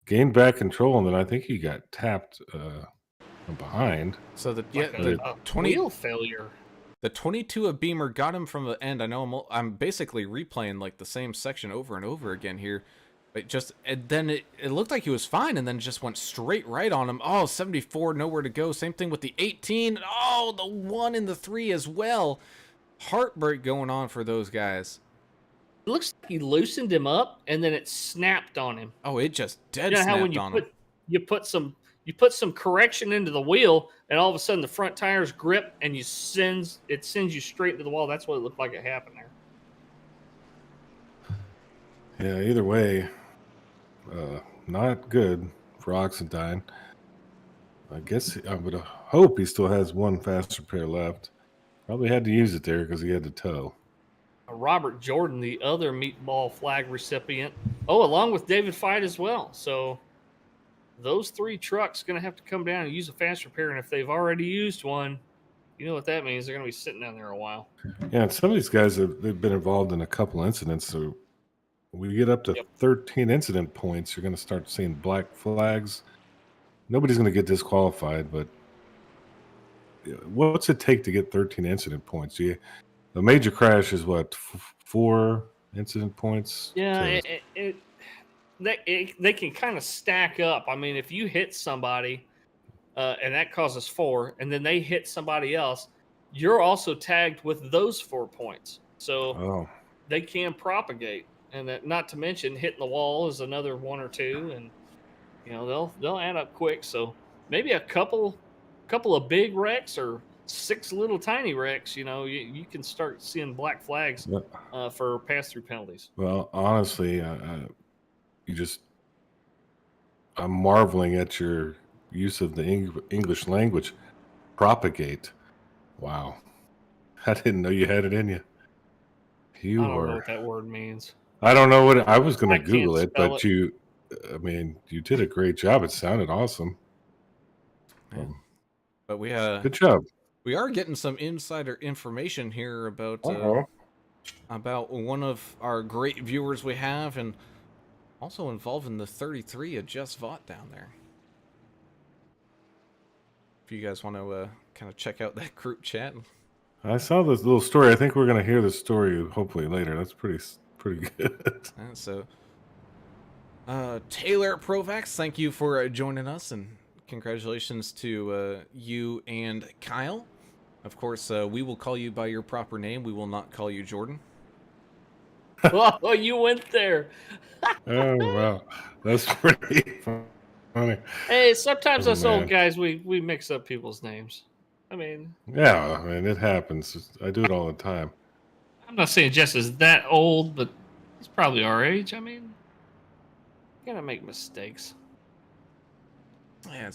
gained back control, and then I think he got tapped from behind. So the 20 wheel failure. The 22 of Beamer got him from the end. I know I'm basically replaying like the same section over and over again here. And then it looked like he was fine, and then just went straight right on him. Oh, 74, nowhere to go. Same thing with the 18. Oh, the 1 and the 3 as well. Heartbreak going on for those guys. It looks like he loosened him up, and then it snapped on him. Oh, it just dead snapped snapped on him. You put some correction into the wheel, and all of a sudden the front tires grip, and it sends you straight into the wall. That's what it looked like it happened there. Yeah, either way, not good for Oxendine. I guess I would hope he still has one fast repair left. Probably had to use it there because he had to tow. Robert Jordan, the other meatball flag recipient. Oh, along with David Fight as well. So those 3 trucks going to have to come down and use a fast repair. And if they've already used one, you know what that means. They're going to be sitting down there a while. Yeah, and some of these guys, they've been involved in a couple incidents. So when we get up to 13 incident points, you're going to start seeing black flags. Nobody's going to get disqualified, but what's it take to get 13 incident points? A major crash is what, 4 incident points? Yeah, they can kind of stack up. I mean, if you hit somebody and that causes 4, and then they hit somebody else, you're also tagged with those 4 points. So they can propagate, and that, not to mention hitting the wall is another 1 or 2, and they'll add up quick. So maybe a couple of big wrecks or 6 little tiny wrecks, you can start seeing black flags for pass-through penalties. Well, honestly, I'm marveling at your use of the English language. Propagate. Wow. I didn't know you had it in you. I don't know what that word means. I don't know what I was going to Google it, but I mean, you did a great job. It sounded awesome. Yeah. Um, But good job. we are getting some insider information here about one of our great viewers we have, and also involving the 33 of Just Vought down there. If you guys want to kind of check out that group chat. I saw this little story. I think we're gonna hear the story hopefully later. That's pretty good. So, Taylor Provax, thank you for joining us, and congratulations to you and Kyle. Of course, we will call you by your proper name. We will not call you Jordan. Oh, you went there. Oh wow, that's pretty funny. Hey, sometimes Oh, us old man. guys we mix up people's names. I mean, Yeah, I mean it happens. I do it all the time. I'm not saying Jess is that old, but he's probably our age. I mean, you gotta make mistakes. Yeah,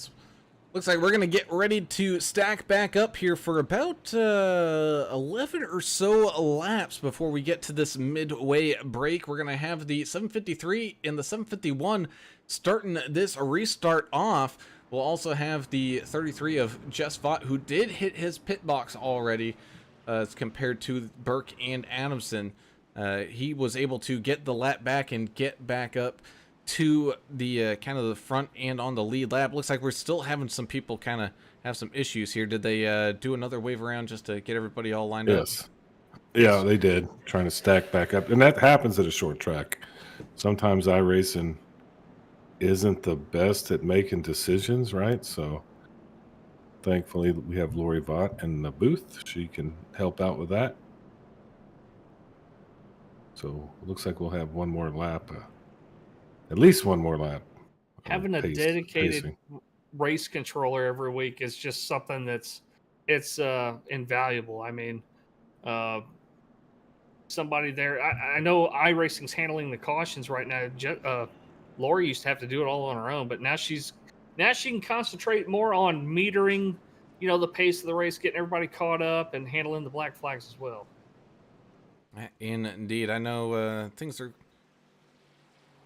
looks like we're going to get ready to stack back up here for about 11 or so laps before we get to this midway break. We're going to have the 753 and the 751 starting this restart off. We'll also have the 33 of Just Vought, who did hit his pit box already as compared to Burke and Adamson. He was able to get the lap back and get back up to the kind of the front and on the lead lap. Looks like we're still having some people kind of have some issues here. Did they do another wave around just to get everybody all lined up? Yes. Yeah, they did. Trying to stack back up. And that happens at a short track. Sometimes iRacing isn't the best at making decisions, right? So thankfully we have Lori Vaught in the booth. She can help out with that. So it looks like we'll have one more lap. At least one more lap. Having a dedicated race controller every week is just something it's invaluable. I mean, somebody there. I know iRacing's handling the cautions right now. Lori used to have to do it all on her own, but now she can concentrate more on metering, the pace of the race, getting everybody caught up, and handling the black flags as well. Indeed, I know things are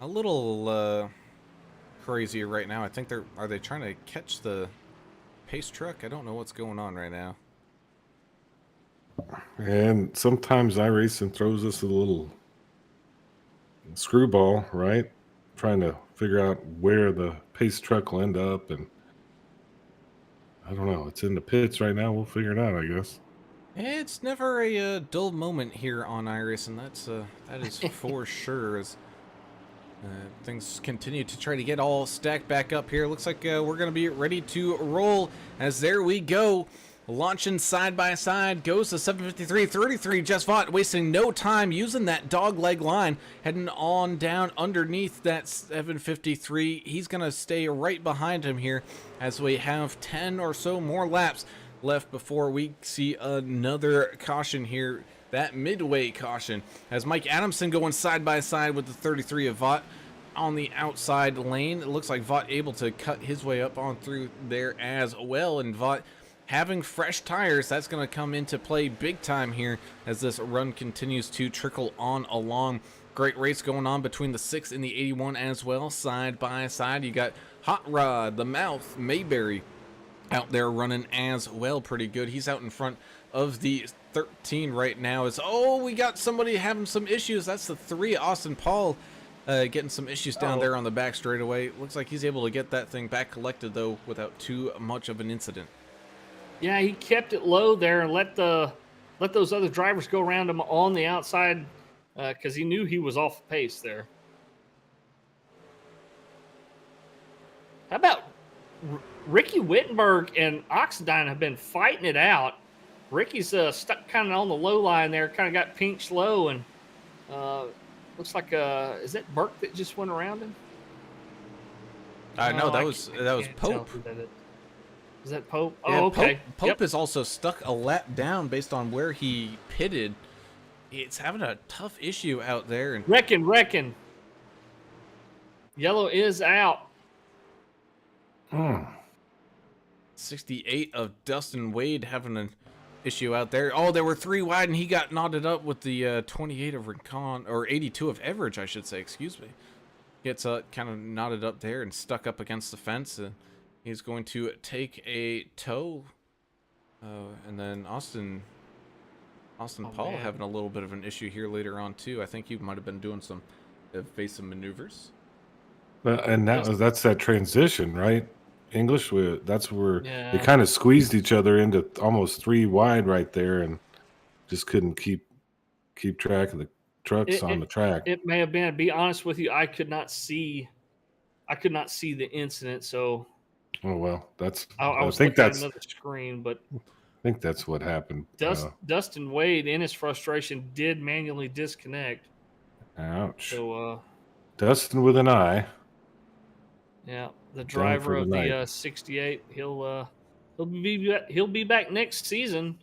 a little crazy right now. I think are they trying to catch the pace truck? I don't know what's going on right now. And sometimes iRacing throws us a little screwball, right? Trying to figure out where the pace truck will end up, and I don't know. It's in the pits right now. We'll figure it out, I guess. It's never a dull moment here on iRacing. That is for sure. As things continue to try to get all stacked back up here. Looks like we're going to be ready to roll. As there we go. Launching side by side goes the 753-33. Just Vought wasting no time using that dog leg line. Heading on down underneath that 753. He's going to stay right behind him here as we have 10 or so more laps left before we see another caution here. That midway caution as Mike Adamson going side by side with the 33 of Vought on the outside lane. It looks like Vought able to cut his way up on through there as well, and Vought having fresh tires, that's going to come into play big time here as this run continues to trickle on along. Great race going on between the 6 and the 81 as well, side by side. You got Hot Rod, the Mouth, Mayberry out there running as well, pretty good. He's out in front of the 13 right now. We got somebody having some issues. That's the 3, Austin Paul, getting some issues down there on the back straightaway. Looks like he's able to get that thing back collected though without too much of an incident. Yeah, he kept it low there and let those other drivers go around him on the outside because he knew he was off pace there. How about Ricky Wittenberg and Oxidine have been fighting it out. Ricky's stuck kind of on the low line there, kind of got pinched low, and looks like is that Burke that just went around him? No, that was Pope. Is that Pope? Yeah, oh, okay. Pope is also stuck a lap down based on where he pitted. It's having a tough issue out there. And Reckon. Yellow is out. 68 of Dustin Wade having an issue out there. Oh, there were 3 wide, and he got knotted up with the 28 of Rincon, or 82 of Everidge, I should say. Excuse me. gets kind of knotted up there and stuck up against the fence. He's going to take a toe. And then Austin Paul man. having a little bit of an issue here later on too. I think he might have been doing some evasive maneuvers. And now that's that transition, right? English, that's where they Yeah. kind of squeezed each other into almost 3 wide right there, and just couldn't keep track of the trucks on the track. It may have been. To be honest with you, I could not see the incident, so Oh well, that's I was think looking at that's another screen. But I think that's what happened. Dustin Wade, in his frustration, did manually disconnect. Ouch. So Dustin with an eye. yeah, the Down driver for the of night. the 68, he'll be back next season.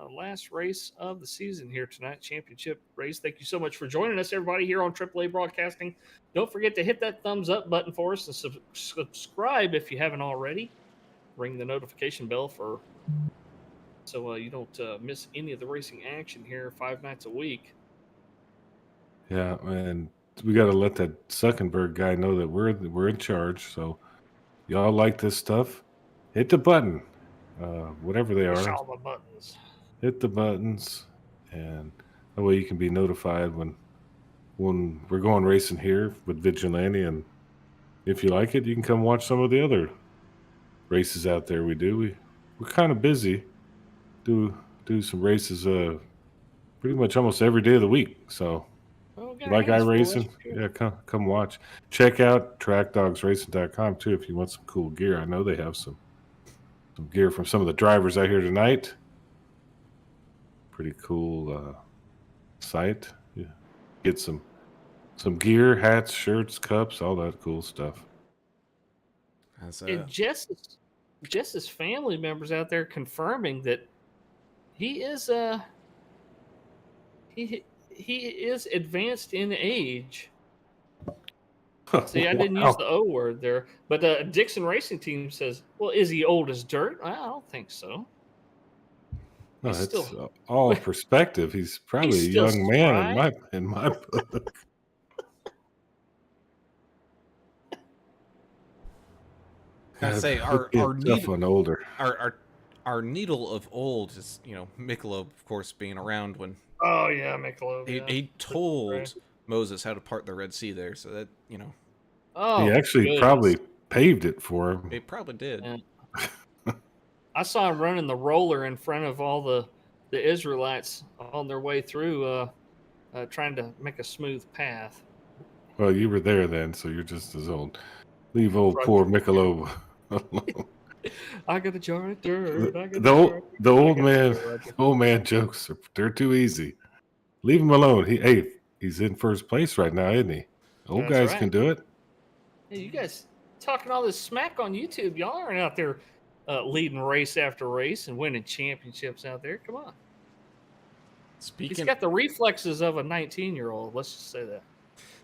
Last race of the season here tonight, championship race. Thank you so much for joining us, everybody, here on AAA Broadcasting. Don't forget to hit that thumbs up button for us and subscribe if you haven't already. Ring the notification bell so you don't miss any of the racing action here 5 nights a week. Yeah, and we got to let that Zuckerberg guy know that we're in charge. So y'all like this stuff, hit the button, whatever they Push are. all the buttons. Hit the buttons, and that way you can be notified when we're going racing here with Vigilante. And if you like it, you can come watch some of the other races out there we do. We're kind of busy. Do some races pretty much almost every day of the week. So Oh, if you like iRacing, yeah, come watch. Check out trackdogsracing.com too if you want some cool gear. I know they have some gear from some of the drivers out here tonight. Pretty cool site. Yeah. Get some gear, hats, shirts, cups, all that cool stuff. And Jess's family members out there confirming that he is he is advanced in age. See, I didn't use the O word there, but the Dixon Racing Team says, "Well, is he old as dirt?" I don't think so. No, He's it's still- all perspective. He's probably He's a still young man spry. in my book. I say our tough on older. our needle of old is Michelob, of course, being around when Oh yeah, Michelob. he told Moses how to part the Red Sea there, so that Oh, He actually goodness. probably paved it for him. it probably did. Yeah. I saw him running the roller in front of all the Israelites on their way through, trying to make a smooth path. Well, you were there then, so you're just as old. Leave old poor Michelob alone. I got a jar of dirt. The old man jokes they're too easy. Leave him alone. He's in first place right now, isn't he? Old That's guys right. can do it. Hey, you guys talking all this smack on YouTube. Y'all aren't out there leading race after race and winning championships out there. Come on. He's got the reflexes of a 19-year-old. Let's just say that.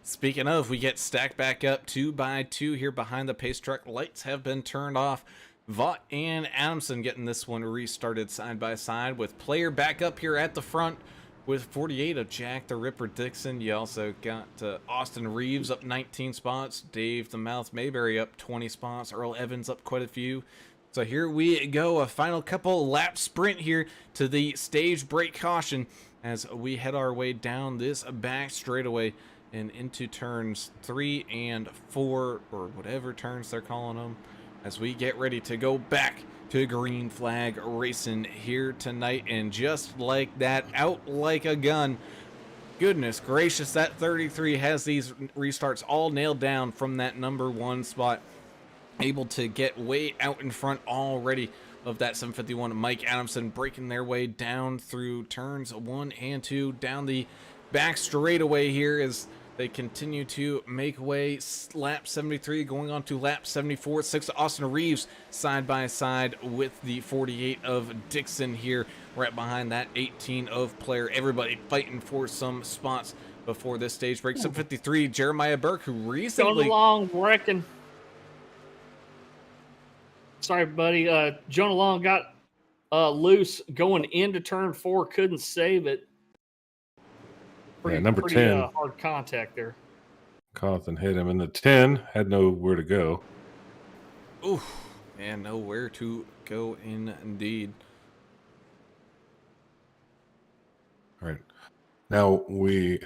Speaking of, we get stacked back up 2 by 2 here behind the pace truck. Lights have been turned off. Vaught and Adamson getting this one restarted side by side with player back up here at the front with 48 of Jack the Ripper Dixon. You also got Austin Reeves up 19 spots. Dave the Mouth Mayberry up 20 spots. Earl Evans up quite a few. So here we go, a final couple lap sprint here to the stage break caution as we head our way down this back straightaway and into turns 3 and 4, or whatever turns they're calling them, as we get ready to go back to green flag racing here tonight. And just like that, out like a gun, goodness gracious, that 33 has these restarts all nailed down from that number 1 spot, able to get way out in front already of that 751. Mike Adamson breaking their way down through turns 1 and 2 down the back straightaway here as they continue to make way. Lap 73 going on to lap 74. 6 Austin Reeves side by side with the 48 of Dixon here, right behind that 18 of Player. Everybody fighting for some spots before this stage break. 753 Jeremiah Burke, who recently Jonah Long wrecking. Sorry, buddy. Jonah Long got loose going into turn 4, couldn't save it. Number 10 hard contact there. Cawthon hit him, and the 10 had nowhere to go. Ooh, and nowhere to go indeed. All right. Now we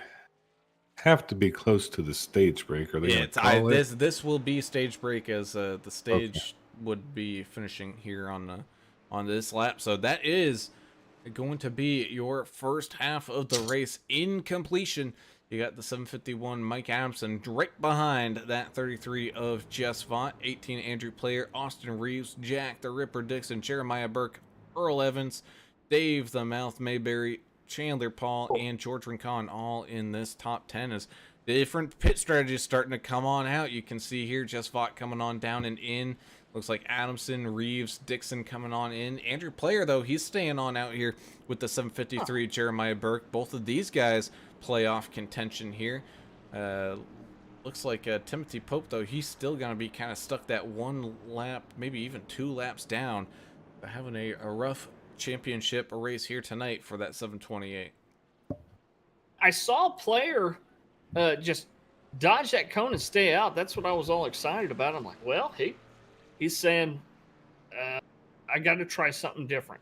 have to be close to the stage break. Are they going to call it? This will be stage break, as the stage would be finishing here on this lap. So that is going to be your first half of the race in completion. You got the 751 Mike Adamson right behind that 33 of Jess Vaught, 18 Andrew Player, Austin Reeves, Jack the Ripper Dixon, Jeremiah Burke, Earl Evans, Dave the Mouth Mayberry, Chandler Paul, and George Rincon all in this top 10 as the different pit strategies starting to come on out. You can see here Jess Vaught coming on down and in. Looks like Adamson, Reeves, Dixon coming on in. Andrew Player, though, he's staying on out here with the 753 Jeremiah Burke. Both of these guys playoff contention here. Looks like Timothy Pope, though, he's still going to be kind of stuck that one lap, maybe even 2 laps down. Having a rough championship race here tonight for that 728. I saw a player just dodge that cone and stay out. That's what I was all excited about. I'm like, well, he's saying, I got to try something different.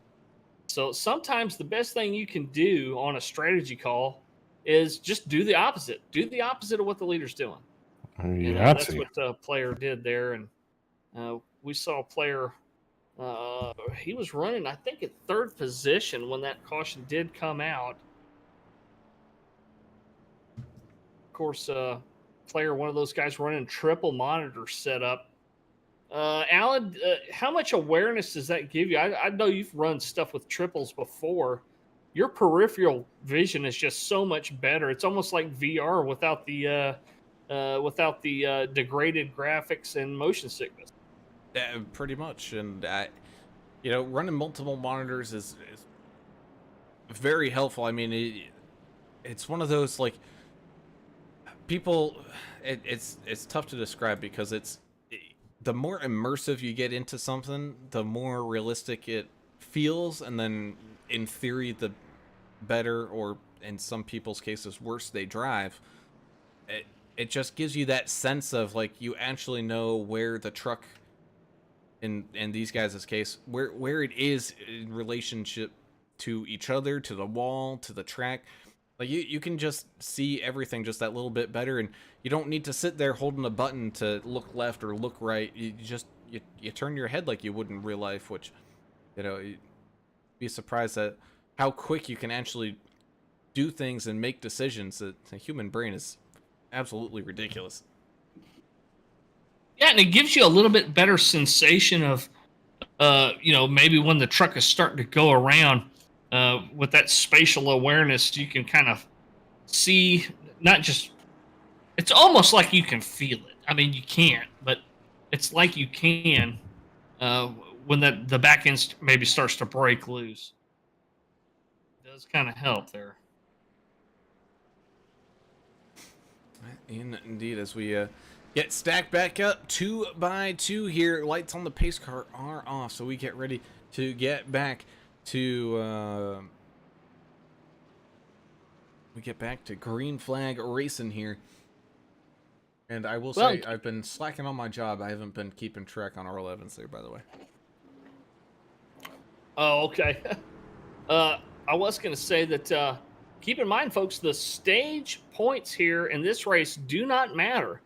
So sometimes the best thing you can do on a strategy call is just do the opposite. Do the opposite of what the leader's doing. That's what the player did there. And we saw a player, he was running, I think, at 3rd position when that caution did come out. Of course, player, one of those guys running triple monitor setup. Alan, how much awareness does that give you? I know you've run stuff with triples before. Your peripheral vision is just so much better. It's almost like VR without the degraded graphics and motion sickness. Yeah, pretty much. And running multiple monitors is very helpful. I mean, it's one of those, like, people. It's tough to describe because the more immersive you get into something, the more realistic it feels, and then in theory, the better, or in some people's cases worse, they drive. It just gives you that sense of, like, you actually know where the truck, in these guys' case, where it is in relationship to each other, to the wall, to the track. Like, you can just see everything just that little bit better, and you don't need to sit there holding a button to look left or look right. You just you turn your head like you would in real life, which, you'd be surprised at how quick you can actually do things and make decisions. The human brain is absolutely ridiculous. Yeah, and it gives you a little bit better sensation of, maybe when the truck is starting to go around. With that spatial awareness, you can kind of see, not just, it's almost like you can feel it. I mean, you can't, but it's like you can when the back end maybe starts to break loose. It does kind of help there. Indeed, as we get stacked back up 2 by 2 here, lights on the pace car are off, so we get ready to get back to green flag racing here. And I will say, I've been slacking on my job. I haven't been keeping track on Earl Evans there, by the way. Oh, okay. I was going to say that keep in mind, folks, the stage points here in this race do not matter.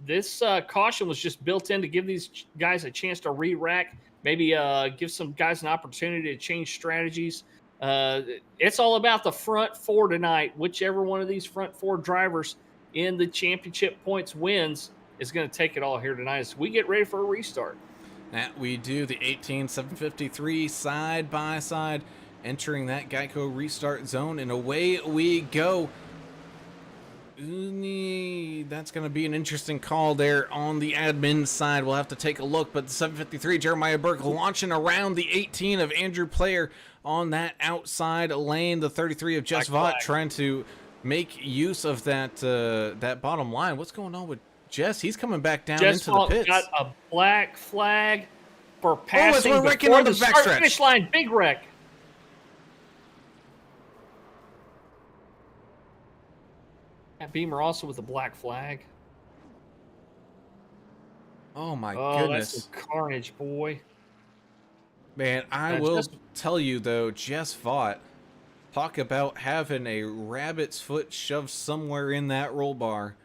This caution was just built in to give these guys a chance to re-rack, maybe give some guys an opportunity to change strategies. It's all about the front 4 tonight. Whichever one of these front 4 drivers in the championship points wins is going to take it all here tonight as we get ready for a restart. That we do. The 18-753 side by side entering that Geico restart zone, and away we go. That's going to be an interesting call there on the admin side. We'll have to take a look, but the 753 Jeremiah Burke launching around the 18 of Andrew Player on that outside lane. The 33 of Jess Vaught trying to make use of that bottom line. What's going on with Jess? He's coming back down into the pits. Got a black flag for passing we're wrecking on the start-finish line. Big wreck. That Beamer also with the black flag. Oh my Oh, that's some goodness. carnage, boy. Man, I will tell you though, Jess Vaught, talk about having a rabbit's foot shoved somewhere in that roll bar.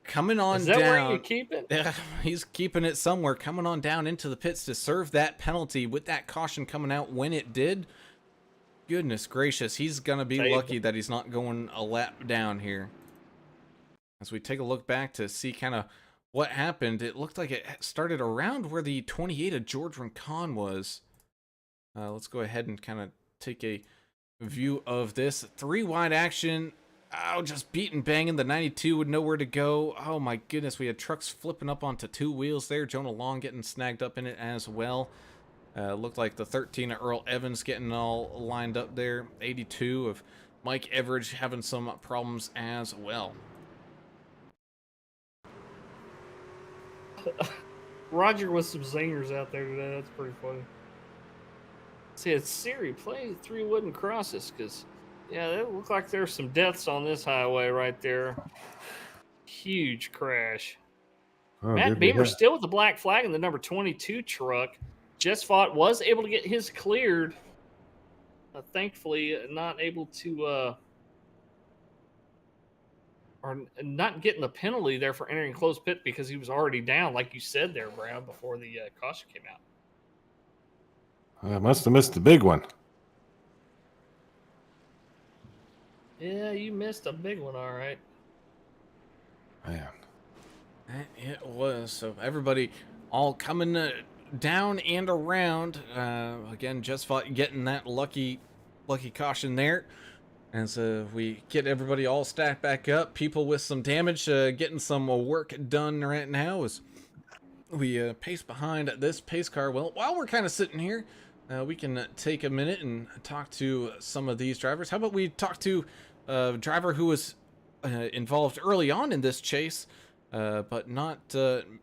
Coming Is on that where you down. keep it? Yeah, he's keeping it somewhere. Coming on down into the pits to serve that penalty with that caution coming out when it did. Goodness gracious, he's going to be lucky that he's not going a lap down here. As we take a look back to see kind of what happened, it looked like it started around where the 28 of George Rincon was. Let's go ahead and kind of take a view of this. 3 wide action. Oh, just beating banging. The 92 with nowhere to go. Oh my goodness, we had trucks flipping up onto 2 wheels there. Jonah Long getting snagged up in it as well. Looked like the 13 of Earl Evans getting all lined up there. 82 of Mike Everidge having some problems as well. Roger with some zingers out there today. That's pretty funny. Said Siri, play 3 wooden crosses, because yeah, it looked like there's some deaths on this highway right there. Huge crash. Oh, Matt Beamer still with the black flag in the number 22 truck. Jess Vaught was able to get his cleared. Thankfully, not able to, or not getting the penalty there for entering closed pit because he was already down, like you said there, Brown, before the caution came out. I must have missed the big one. Yeah, you missed a big one, all right. Man. It was. So everybody all coming down and around. Again, just fought getting that lucky caution there. As we get everybody all stacked back up. People with some damage getting some work done right now as we pace behind this pace car. Well, while we're kind of sitting here, we can take a minute and talk to some of these drivers. How about we talk to a driver who was involved early on in this chase, but not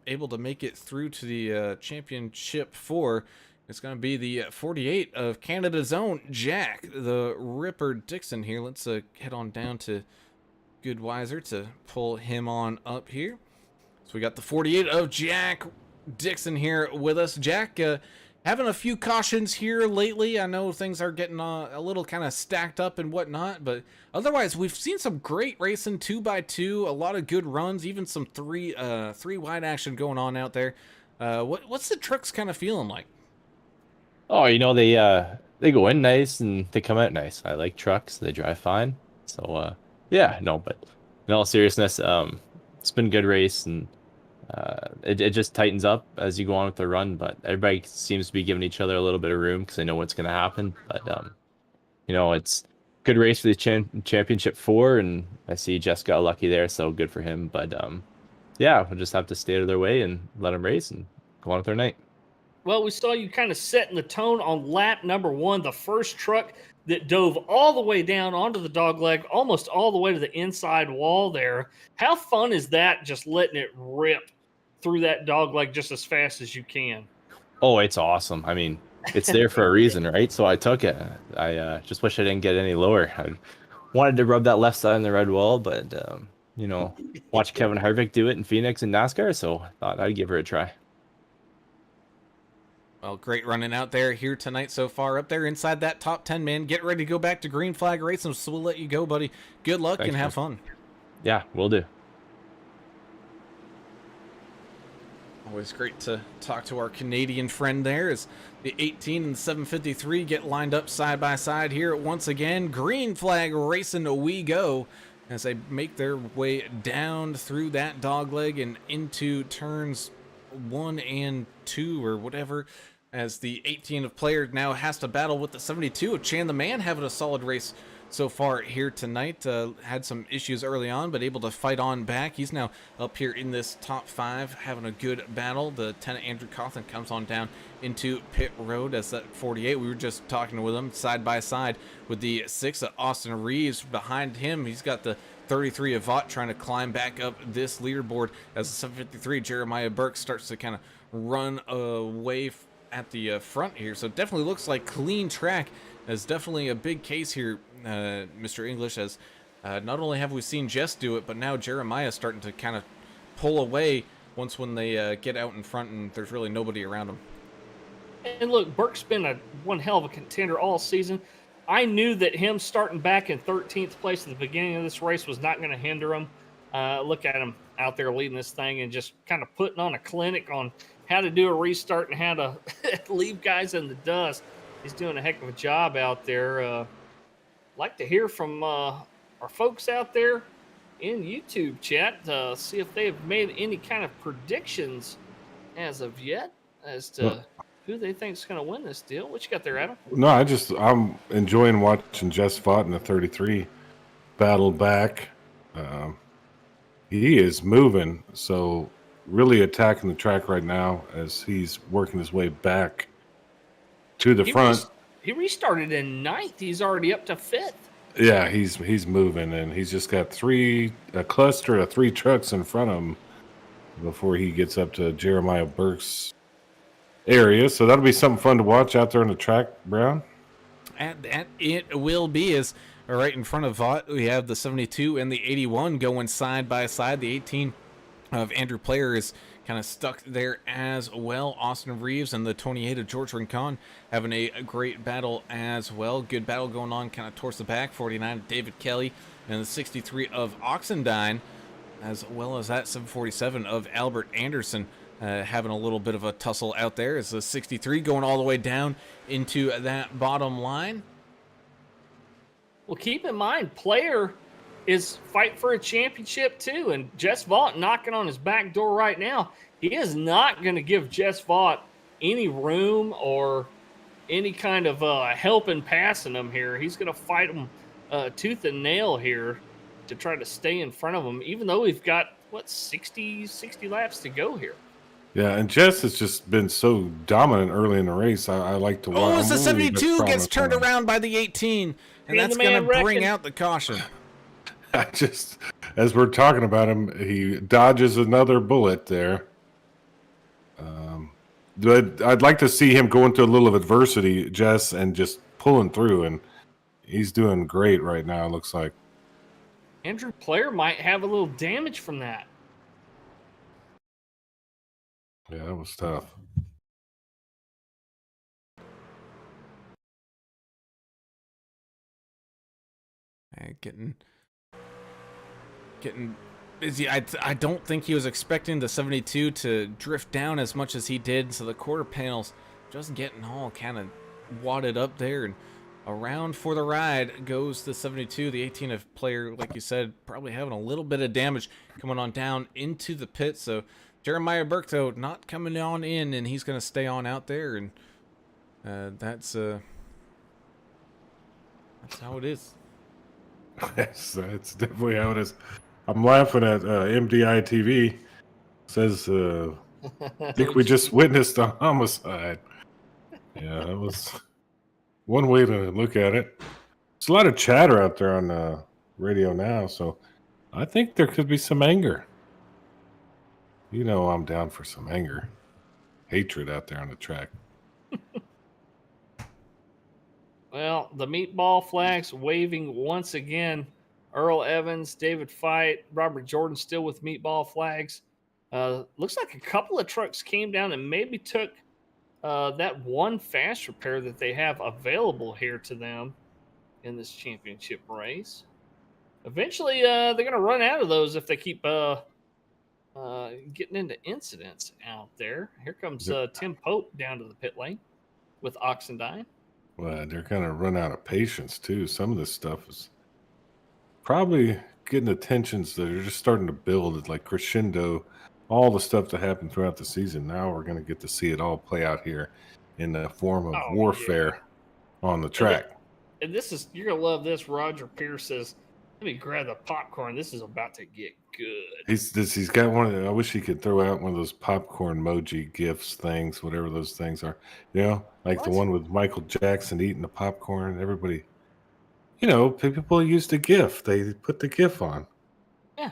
able to make it through to the championship 4. It's going to be the 48 of Canada's own Jack, the Ripper Dixon here. Let's head on down to Goodweiser to pull him on up here. So we got the 48 of Jack Dixon here with us. Jack, having a few cautions here lately. I know things are getting a little kind of stacked up and whatnot, but otherwise we've seen some great racing 2x2, a lot of good runs, even some three wide action going on out there. What's the trucks kind of feeling like? Oh, they go in nice and they come out nice. I like trucks; they drive fine. So yeah, no, but in all seriousness, it's been a good race and it just tightens up as you go on with the run. But everybody seems to be giving each other a little bit of room because they know what's going to happen. But it's good race for the championship 4, and I see Jess got lucky there, so good for him. But yeah, we'll just have to stay out of their way and let them race and go on with their night. Well, we saw you kind of setting the tone on lap number 1, the first truck that dove all the way down onto the dogleg, almost all the way to the inside wall there. How fun is that, just letting it rip through that dogleg just as fast as you can? Oh, it's awesome. I mean, it's there for a reason, right? So I took it. I just wish I didn't get any lower. I wanted to rub that left side on the red wall, but, watch Kevin Harvick do it in Phoenix and NASCAR, so I thought I'd give her a try. Well, great running out there here tonight so far. Up there inside that top 10, man. Get ready to go back to green flag racing, so we'll let you go, buddy. Good luck. Thanks, and have fun. Yeah, will do. Always great to talk to our Canadian friend there as the 18 and 753 get lined up side by side here once again. Green flag racing we go as they make their way down through that dogleg and into turns 1 and 2 or whatever, as the 18 of Player now has to battle with the 72 of Chan the Man, having a solid race so far here tonight. Had some issues early on, but able to fight on back. He's now up here in this top 5, having a good battle. The 10 of Andrew Cawthon comes on down into pit road as that 48. We were just talking with him side by side with the 6 of Austin Reeves behind him. He's got the 33 of Vaught trying to climb back up this leaderboard as the 753 Jeremiah Burke starts to kind of run away at the front here. So it definitely looks like clean track. There's definitely a big case here, Mr. English, as Not only have we seen Jess do it, but now Jeremiah starting to kind of pull away when they get out in front and there's really nobody around them. And look, Burke's been one hell of a contender all season. I knew that him starting back in 13th place at the beginning of this race was not going to hinder him. Look at him out there leading this thing and just kind of putting on a clinic on how to do a restart and how to leave guys in the dust. He's doing a heck of a job out there. Like to hear from our folks out there in YouTube chat, see if they've made any kind of predictions as of yet as to who they think is going to win this deal. What you got there, Adam? No, I'm enjoying watching Jess Vaught in the 33 battle back. He is moving, so really attacking the track right now as he's working his way back to the front. He restarted in 9th. He's already up to 5th. Yeah, he's moving, and he's just got a cluster of 3 trucks in front of him before he gets up to Jeremiah Burke's area. So that'll be something fun to watch out there on the track, Brown. And it will be, as right in front of Vaught, we have the 72 and the 81 going side by side. The 18 of Andrew Player is kind of stuck there as well. Austin Reeves and the 28 of George Rincon having a great battle as well. Good battle going on kind of towards the back. 49 of David Kelly and the 63 of Oxendine, as well as that 747 of Albert Anderson. Having a little bit of a tussle out there as the 63 going all the way down into that bottom line. Well, keep in mind, Player is fighting for a championship too, and Jess Vaught knocking on his back door right now. He is not going to give Jess Vaught any room or any kind of help in passing him here. He's going to fight him tooth and nail here to try to stay in front of him, even though we've got, 60 laps to go here. Yeah, and Jess has just been so dominant early in the race. I like to watch. Oh, as the 72 gets turned around by the 18, and that's going to bring out the caution. As we're talking about him, he dodges another bullet there. But I'd like to see him go into a little of adversity, Jess, and just pulling through, and he's doing great right now, it looks like. Andrew Player might have a little damage from that. Yeah, that was tough. Getting busy. I don't think he was expecting the 72 to drift down as much as he did, so the quarter panels just getting all kind of wadded up there, and around for the ride goes the 72. The 18 of Player, like you said, probably having a little bit of damage coming on down into the pit. So Jeremiah Burke, though, not coming on in, and he's going to stay on out there, and that's how it is. Yes, that's definitely how it is. I'm laughing at MDI TV. Says, I think we just witnessed a homicide. Yeah, that was one way to look at it. There's a lot of chatter out there on the radio now, so I think there could be some anger. You know, I'm down for some anger. Hatred out there on the track. Well, the meatball flags waving once again. Earl Evans, David Fight, Robert Jordan still with meatball flags. Looks like a couple of trucks came down and maybe took that one fast repair that they have available here to them in this championship race. Eventually, they're going to run out of those if they keep getting into incidents out there. Here comes Tim Pope down to the pit lane with Oxendine. Well, they're going to run out of patience, too. Some of this stuff is probably getting attentions that are just starting to build, like crescendo, all the stuff that happened throughout the season. Now we're going to get to see it all play out here in the form of warfare on the track. And this is, you're going to love this. Roger Pierce says, let me grab the popcorn. This is about to get good. He's got one of the, I wish he could throw out one of those popcorn emoji gifs things, whatever those things are. You know, like the one with Michael Jackson eating the popcorn. Everybody, you know, people use the GIF. They put the GIF on. Yeah.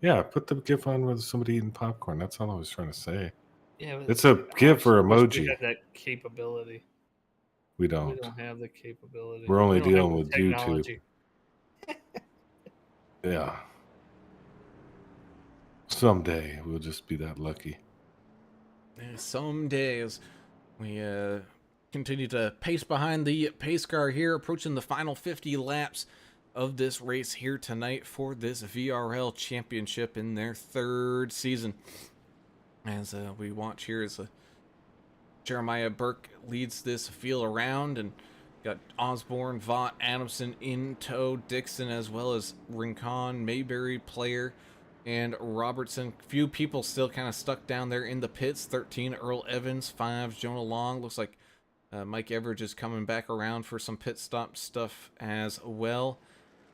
Yeah, put the GIF on with somebody eating popcorn. That's all I was trying to say. Yeah, it's a GIF or emoji. We have that capability. We don't. We don't have the capability. We're only dealing with YouTube. Yeah. Someday we'll just be that lucky. Some days we continue to pace behind the pace car here, approaching the final 50 laps of this race here tonight for this VRL championship in their third season. As we watch here as Jeremiah Burke leads this field around, and got Osborne, Vaught, Adamson in tow, Dixon, as well as Rincon, Mayberry, Player, and Robertson. Few people still kind of stuck down there in the pits. 13, Earl Evans. 5, Jonah Long. Looks like Mike Everidge is coming back around for some pit stop stuff as well.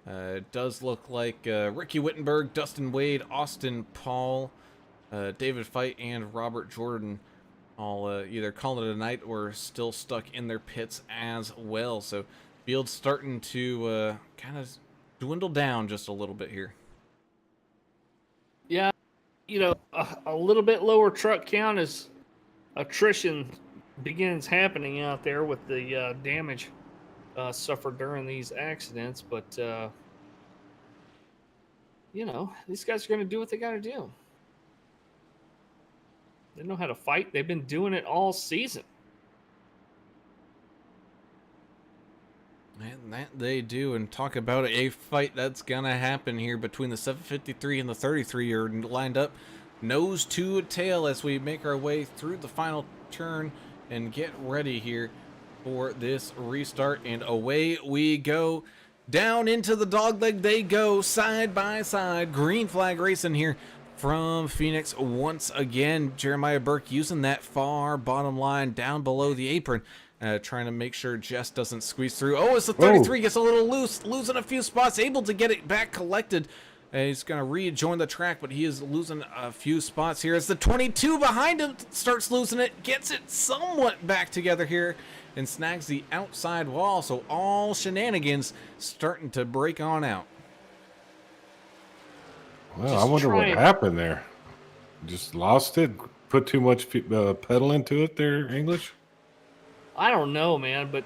It does look like Ricky Wittenberg, Dustin Wade, Austin Paul, David Fite, and Robert Jordan all either calling it a night or still stuck in their pits as well. So field's starting to kind of dwindle down just a little bit here. Yeah, a little bit lower truck count as attrition begins happening out there with the damage suffered during these accidents. But, these guys are going to do what they got to do. They know how to fight. They've been doing it all season. And that they do. And talk about a fight that's going to happen here between the 753 and the 33 are lined up nose to tail as we make our way through the final turn and get ready here for this restart. And away we go. Down into the dogleg they go, side by side. Green flag racing here from Phoenix once again. Jeremiah Burke using that far bottom line down below the apron, trying to make sure Jess doesn't squeeze through. Oh, as the 33 gets a little loose, losing a few spots, able to get it back collected. He's going to rejoin the track, but he is losing a few spots here as the 22 behind him starts losing it, gets it somewhat back together here, and snags the outside wall. So all shenanigans starting to break on out. Well, I wonder what happened there. Just lost it? Put too much pedal into it there, English? I don't know, man, but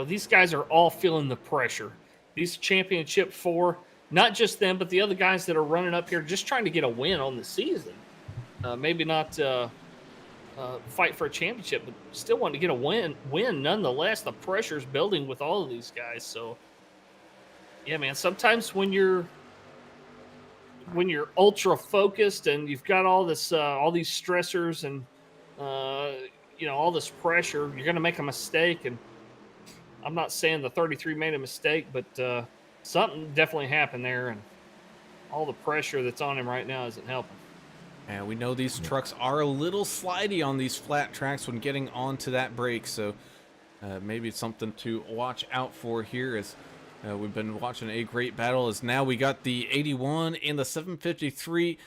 these guys are all feeling the pressure. These championship 4, not just them, but the other guys that are running up here just trying to get a win on the season. Maybe not fight for a championship, but still want to get a win nonetheless. The pressure's building with all of these guys. So, yeah, man, sometimes when you're ultra focused and you've got all this, all these stressors and, all this pressure, you're going to make a mistake. And I'm not saying the 33 made a mistake, but something definitely happened there. And all the pressure that's on him right now isn't helping. And we know these trucks are a little slidey on these flat tracks when getting onto that brake. So maybe it's something to watch out for here as we've been watching a great battle. As now we got the 81 and the 753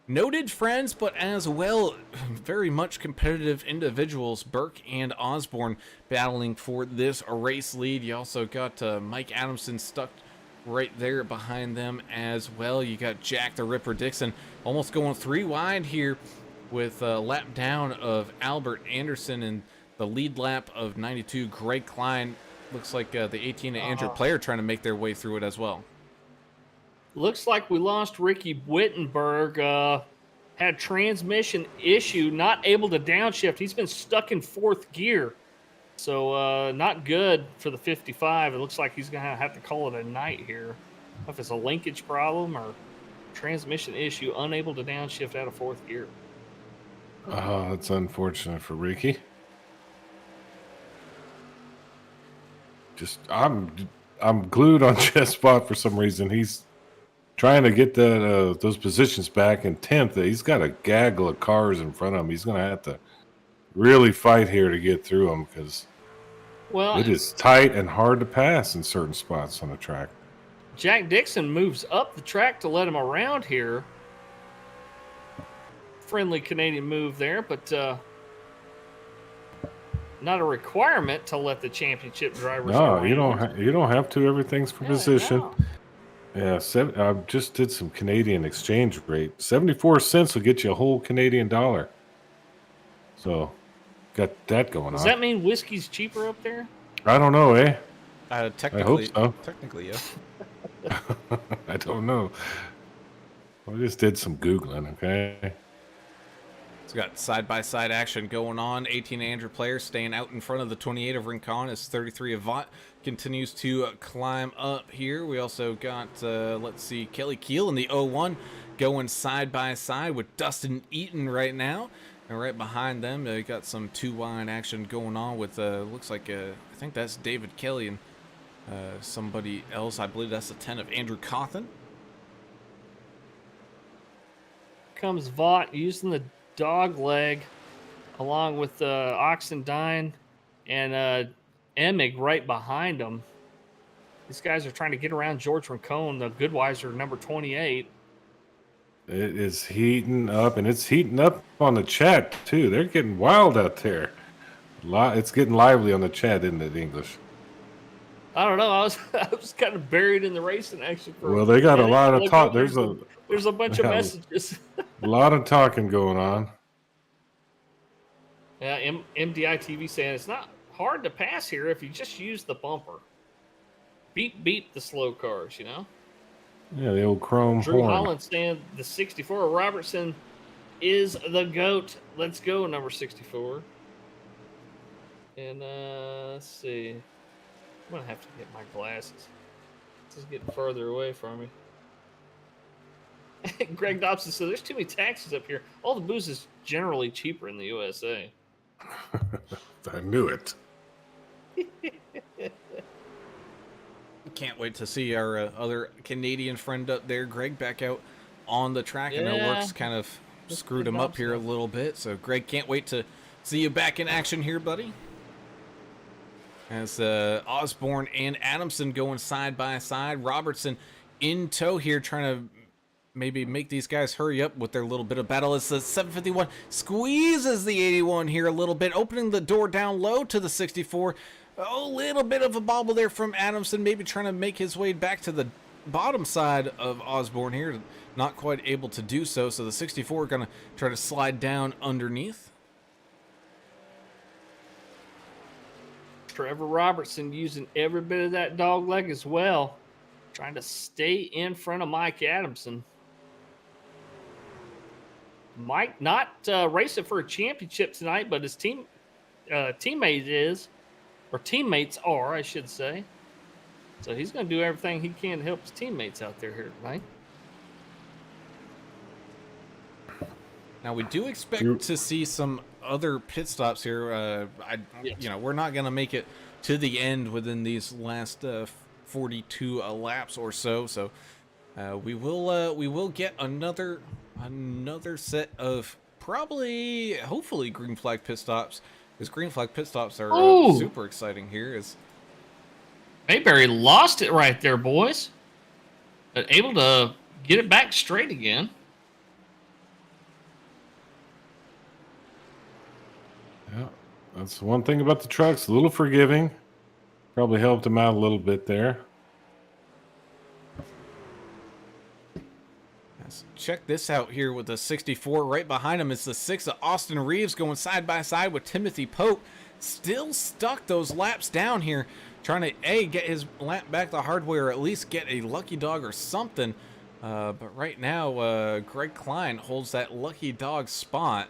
noted friends, but as well very much competitive individuals. Burke and Osborne battling for this race lead. You also got Mike Adamson stuck right there behind them as well. You got Jack the Ripper Dixon almost going 3 wide here with a lap down of Albert Anderson and the lead lap of 92 Greg Klein. Looks like the 18 and Andrew Player trying to make their way through it as well. Looks like we lost Ricky Wittenberg. Had transmission issue, not able to downshift. He's been stuck in 4th gear. So not good for the 55. It looks like he's going to have to call it a night here. I don't know if it's a linkage problem or transmission issue, unable to downshift out of 4th gear. Oh, that's unfortunate for Ricky. I'm glued on Jess Spot for some reason. He's trying to get those positions back in 10th. He's got a gaggle of cars in front of him. He's going to have to really fight here to get through them because it is tight and hard to pass in certain spots on the track. Jack Dixon moves up the track to let him around here. Friendly Canadian move there, but not a requirement to let the championship drivers around. You don't have to. Everything's for position. No. Yeah, I just did some Canadian exchange rate. 74 cents will get you a whole Canadian dollar. So, got that going on. Does that mean whiskey's cheaper up there? I don't know, eh? Technically, I hope so. Technically, yes. I don't know. I just did some Googling, okay? It's got side-by-side action going on. 18 Andrew player staying out in front of the 28 of Rincon as 33 Avant continues to climb up here. We also got, let's see, Kelly Keel in the 01 going side-by-side with Dustin Eaton right now. And right behind them, you got some two-wide action going on with, looks like, I think that's David Kelly and somebody else. I believe that's the 10 of Andrew Cawthon. Comes Vaught using the dog leg along with Oxendine and Emig right behind him. These guys are trying to get around George Rincon, the Goodweiser number 28. It is heating up, and it's heating up on the chat, too. They're getting wild out there. It's getting lively on the chat, isn't it, English? I don't know. I was kind of buried in the racing action. Well, they got a lot of talk. There's a bunch of messages. A lot of talking going on. Yeah, MDI TV saying it's not hard to pass here if you just use the bumper. Beep beep the slow cars, you know. Yeah, the old chrome Drew horn. Holland saying the 64 Robertson is the GOAT. Let's go, number 64. And let's see. I'm gonna have to get my glasses. This is getting further away from me. Greg Dobson said there's too many taxes up here. All the booze is generally cheaper in the USA. I knew it. Can't wait to see our other Canadian friend up there, Greg, back out on the track. And their work's kind of screwed him up here a little bit. So, Greg, can't wait to see you back in action here, buddy. As Osborne and Adamson going side by side. Robertson in tow here, trying to maybe make these guys hurry up with their little bit of battle. It's the 751 squeezes the 81 here a little bit, opening the door down low to the 64. A little bit of a bobble there from Adamson, maybe trying to make his way back to the bottom side of Osborne here. Not quite able to do so, so the 64 going to try to slide down underneath. Trevor Robertson using every bit of that dog leg as well, trying to stay in front of Mike Adamson. Mike not racing for a championship tonight, but his teammates are, I should say. So he's going to do everything he can to help his teammates out there here tonight. Now we do expect to see some other pit stops here. You know, we're not going to make it to the end within these last 42 laps or so. So we will get another set of hopefully green flag pit stops. Because green flag pit stops are super exciting here. Mayberry lost it right there, boys. But able to get it back straight again. Yeah, that's one thing about the trucks. A little forgiving. Probably helped him out a little bit there. Let's check this out here with the 64. Right behind him is the 6 of Austin Reeves going side by side with Timothy Pope. Still stuck those laps down here. Trying to, get his lap back the hard way or at least get a lucky dog or something. But right now, Greg Klein holds that lucky dog spot.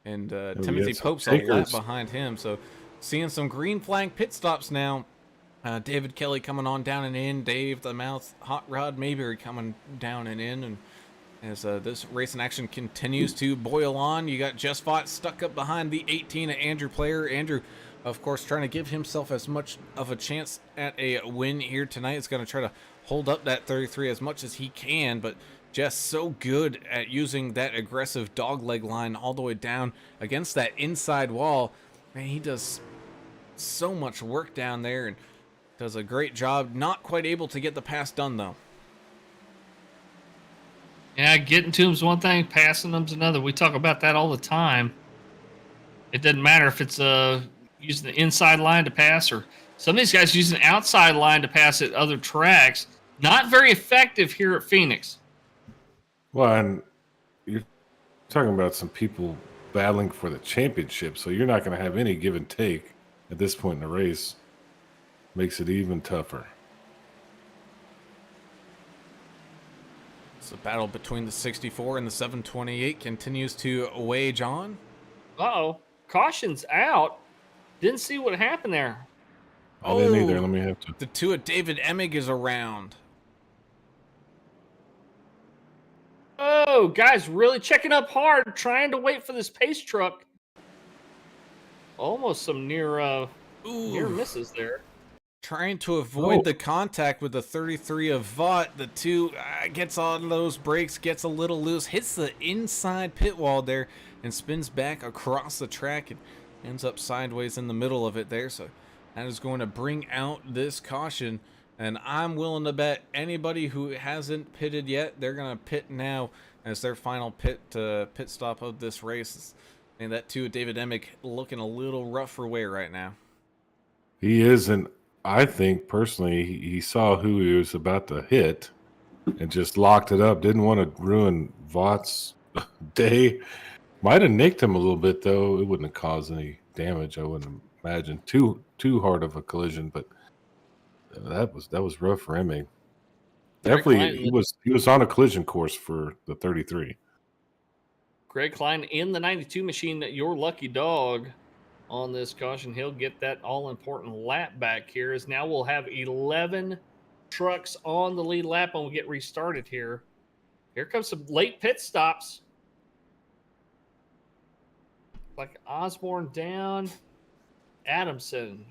And Timothy Pope's a lap behind him. So seeing some green flag pit stops now. David Kelly coming on down and in. Dave the Mouth Hot Rod Mayberry coming down and in. And as this racing action continues to boil on, you got Jess Vaught stuck up behind the 18 of Andrew Player. Andrew, of course, trying to give himself as much of a chance at a win here tonight. It's going to try to hold up that 33 as much as he can, but Jess so good at using that aggressive dog leg line all the way down against that inside wall. Man, he does so much work down there and does a great job. Not quite able to get the pass done, though. Yeah, getting to him's one thing, passing them's another. We talk about that all the time. It doesn't matter if it's using the inside line to pass or some of these guys using the outside line to pass at other tracks. Not very effective here at Phoenix. Well, and you're talking about some people battling for the championship, so you're not going to have any give and take at this point in the race makes it even tougher. So the battle between the 64 and the 728 continues to wage on. Uh-oh. Caution's out. Didn't see what happened there. I didn't either. Let me have to. The two of David Emig is around. Oh, guys, really checking up hard, trying to wait for this pace truck. Almost some near misses there. Trying to avoid the contact with the 33 of Vought. The two gets on those brakes, gets a little loose, hits the inside pit wall there, and spins back across the track and ends up sideways in the middle of it there. So that is going to bring out this caution. And I'm willing to bet anybody who hasn't pitted yet, they're going to pit now as their final pit stop of this race. And that too, David Emig looking a little rough for wear right now. He is, and I think personally he saw who he was about to hit and just locked it up. Didn't want to ruin Vaught's day. Might have nicked him a little bit though. It wouldn't have caused any damage, I wouldn't imagine. Too hard of a collision, but that was rough for Emig. Definitely, he was on a collision course for the 33. Greg Klein in the 92 machine, your lucky dog on this caution. He'll get that all-important lap back here, as now we'll have 11 trucks on the lead lap when we get restarted here. Here comes some late pit stops. Like Osborne down, Adamson,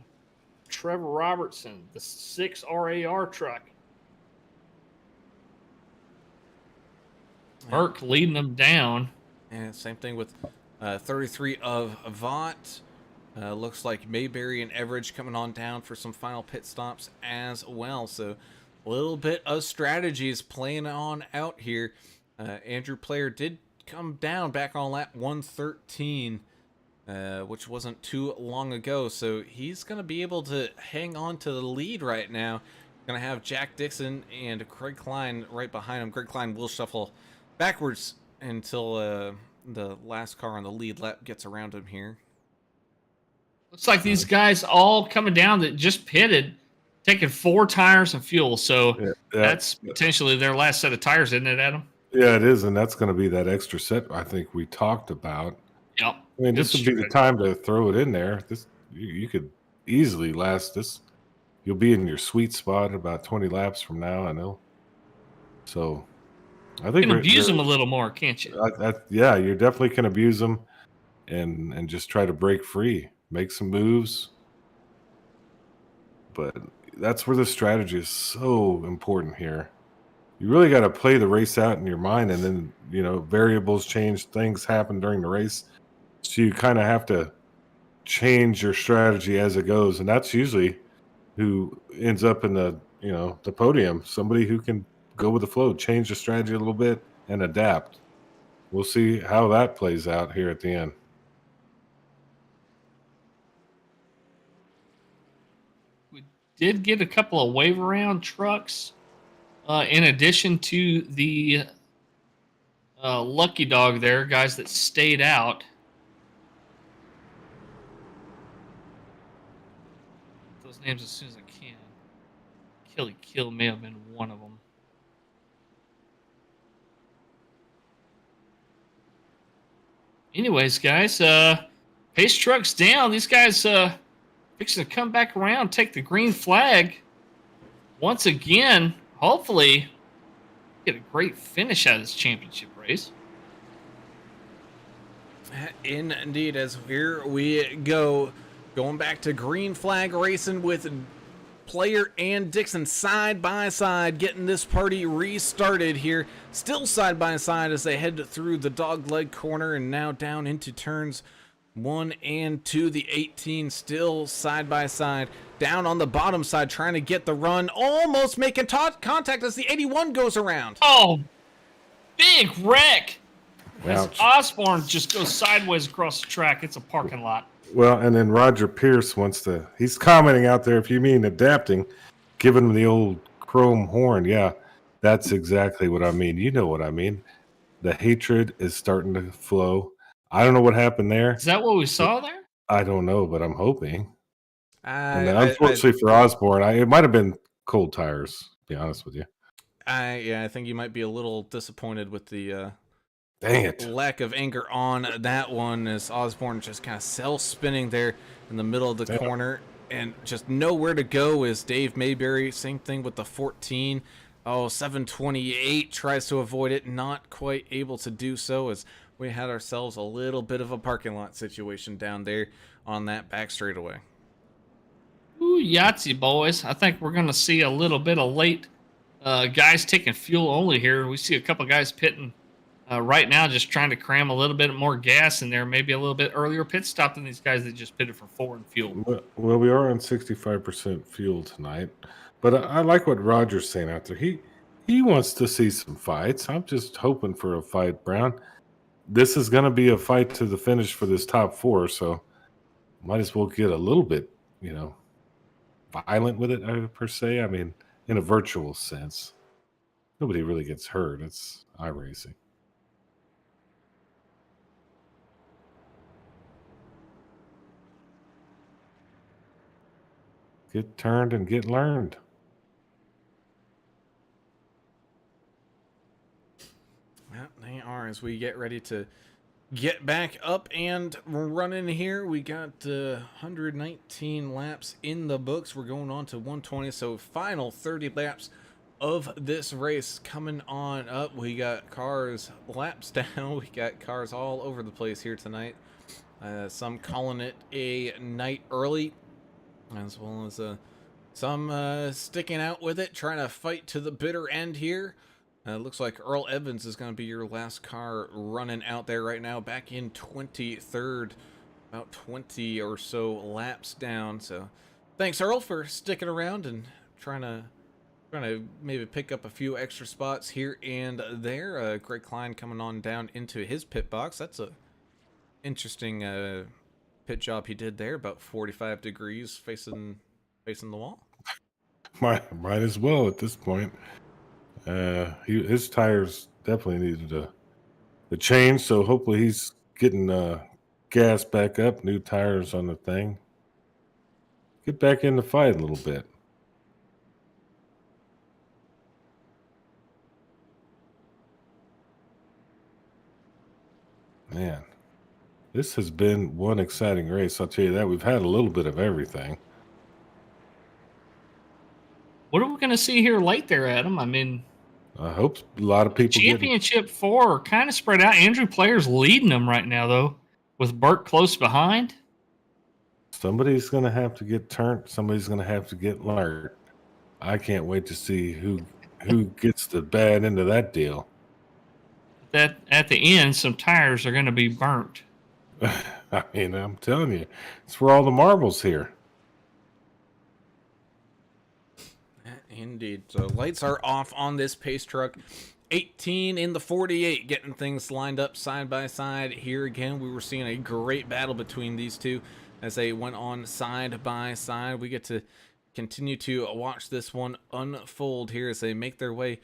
Trevor Robertson, the 6 RAR truck. Burke leading them down. And same thing with 33 of Vought. Looks like Mayberry and Everidge coming on down for some final pit stops as well. So a little bit of strategies playing on out here. Andrew Player did come down back on lap 113, which wasn't too long ago. So he's going to be able to hang on to the lead right now. Going to have Jack Dixon and Greg Klein right behind him. Greg Klein will shuffle backwards until the last car on the lead lap gets around him here. Looks like these guys all coming down that just pitted, taking 4 tires of fuel. So that's potentially their last set of tires, isn't it, Adam? Yeah, it is, and that's going to be that extra set I think we talked about. Yep. I mean, this would be the time to throw it in there. This you could easily last this. You'll be in your sweet spot about 20 laps from now, I know. So I think you can abuse them a little more, can't you? Yeah, you definitely can abuse them and just try to break free, make some moves. But that's where the strategy is so important here. You really got to play the race out in your mind, and then, variables change, things happen during the race. So you kind of have to change your strategy as it goes. And that's usually who ends up in the podium, somebody who can go with the flow, change the strategy a little bit and adapt. We'll see how that plays out here at the end. We did get a couple of wave around trucks in addition to the lucky dog there, guys that stayed out. Those names as soon as I can. Killy Kill may have been one of them. Anyways, guys, pace truck's down. These guys fixing to come back around, take the green flag once again. Hopefully, get a great finish out of this championship race. Indeed, as here we go, going back to green flag racing with Player and Dixon side by side, getting this party restarted here. Still side by side as they head through the dogleg corner and now down into turns 1 and 2. The 18 still side by side, down on the bottom side, trying to get the run, almost making contact as the 81 goes around. Oh, big wreck. As Ouch. Osborne just goes sideways across the track. It's a parking lot. Well, and then Roger Pierce he's commenting out there, if you mean adapting, giving him the old chrome horn. Yeah, that's exactly what I mean. You know what I mean. The hatred is starting to flow. I don't know what happened there. Is that what we saw there? I don't know, but I'm hoping. And unfortunately for Osborne, it might have been cold tires, to be honest with you. I think you might be a little disappointed with the Dang it. lack of anger on that one, as Osborne just kind of self-spinning there in the middle of the corner and just nowhere to go. Is Dave Mayberry, same thing with the 14. 728 tries to avoid it, not quite able to do so, as we had ourselves a little bit of a parking lot situation down there on that back straightaway. Ooh, Yahtzee, boys. I think we're going to see a little bit of late guys taking fuel only here. We see a couple guys pitting right now, just trying to cram a little bit more gas in there, maybe a little bit earlier pit stop than these guys that just pitted for 4 in fuel. Well, we are on 65% fuel tonight, but I like what Roger's saying out there. He wants to see some fights. I'm just hoping for a fight, Brown. This is going to be a fight to the finish for this top 4, so might as well get a little bit, violent with it, per se. I mean, in a virtual sense. Nobody really gets hurt. It's iRacing. Get turned and get learned. Yeah, they are, as we get ready to get back up and running here. We got 119 laps in the books. We're going on to 120, so final 30 laps of this race coming on up. We got cars laps down. We got cars all over the place here tonight. Some calling it a night early, as well as some sticking out with it, trying to fight to the bitter end here. Looks like Earl Evans is going to be your last car running out there right now, back in 23rd, about 20 or so laps down. So thanks, Earl, for sticking around and trying to maybe pick up a few extra spots here and there. Greg Klein coming on down into his pit box. That's a interesting pit job he did there, about 45 degrees facing the wall. Might as well at this point. His tires definitely needed a change, so hopefully he's getting gas back up, new tires on the thing. Get back in the fight a little bit. Man, this has been one exciting race. I'll tell you that. We've had a little bit of everything. What are we going to see here late there, Adam? I mean, I hope a lot of people Championship 4 are kind of spread out. Andrew Player's leading them right now, though, with Burt close behind. Somebody's going to have to get turned. Somebody's going to have to get learned. I can't wait to see who gets the bad end of that deal. That at the end, some tires are going to be burnt. I mean, I'm telling you, it's for all the marbles here. Indeed. So lights are off on this pace truck. 18 in the 48, getting things lined up side by side. Here again, we were seeing a great battle between these two as they went on side by side. We get to continue to watch this one unfold here as they make their way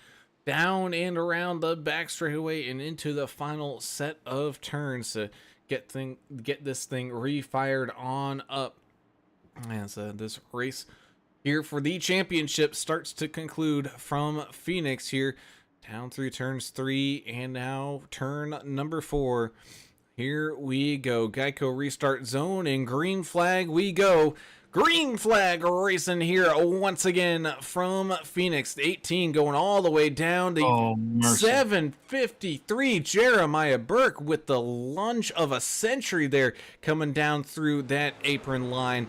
down and around the back straightaway and into the final set of turns to get this thing refired on up as this race here for the championship starts to conclude from Phoenix here down through turns 3 and now turn number 4. Here we go. Geico restart zone and green flag we go. Green flag racing here once again from Phoenix. The 18 going all the way down to 753. Jeremiah Burke with the lunge of a century there coming down through that apron line.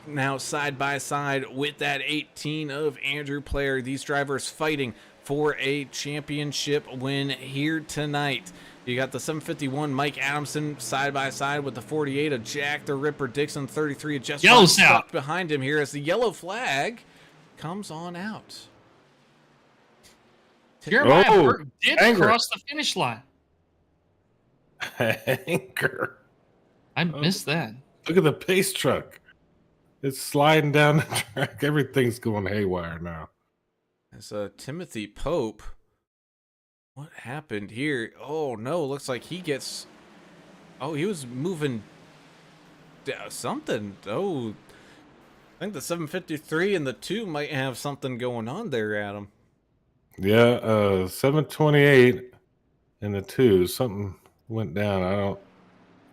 Now side by side with that 18 of Andrew Player. These drivers fighting for a championship win here tonight. You got the 751 Mike Adamson side by side with the 48 of Jack the Ripper Dixon. 33 just stuck behind him here as the yellow flag comes on out. Jeremiah Burke did cross the finish line. Anchor. I missed that. Look at the pace truck. It's sliding down the track. Everything's going haywire now. As Timothy Pope. What happened here? Oh, no. Looks like he gets... Oh, he was moving... something. Oh. I think the 753 and the 2 might have something going on there, Adam. Yeah, 728 and the 2. Something went down.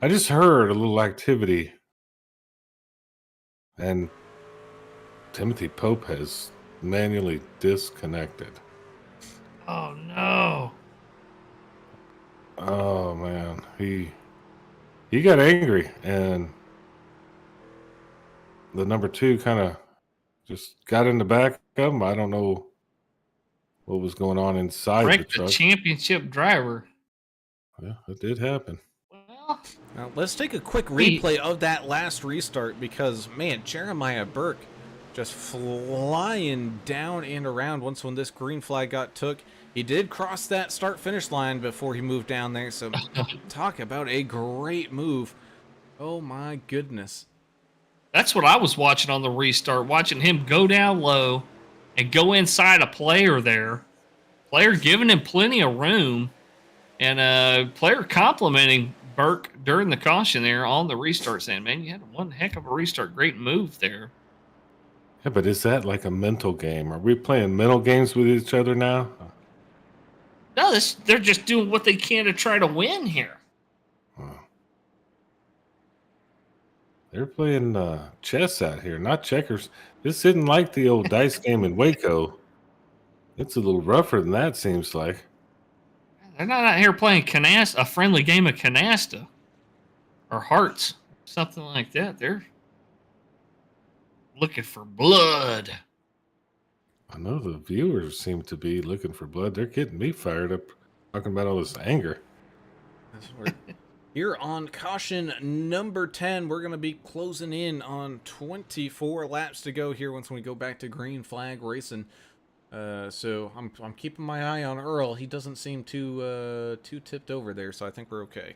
I just heard a little activity, and Timothy Pope has manually disconnected. Oh no. Oh man, he got angry, and the number 2 kind of just got in the back of him. I don't know what was going on inside the Wrecked the truck. championship driver. Yeah, it did happen. Well, Now, let's take a quick He- replay of that last restart because, man, Jeremiah Burke just flying down and around once when this green flag got took. He did cross that start-finish line before he moved down there, so talk about a great move. Oh, my goodness. that's what I was watching on the restart, watching him go down low and go inside a player there. Player giving him plenty of room, and player complimenting Burke during the caution there on the restart, saying, man, you had one heck of a restart. Great move there. Yeah, but is that like a mental game? Are we playing mental games with each other now? No, they're just doing what they can to try to win here. Wow. They're playing chess out here, not checkers. This isn't like the old dice game in Waco. It's a little rougher than that, seems like. They're not out here playing canasta, a friendly game of canasta or hearts, something like that. They're looking for blood. I know the viewers seem to be looking for blood. They're getting me fired up talking about all this anger. Here on caution number 10, we're going to be closing in on 24 laps to go here once we go back to green flag racing. So I'm keeping my eye on Earl. He doesn't seem too tipped over there, so I think we're okay.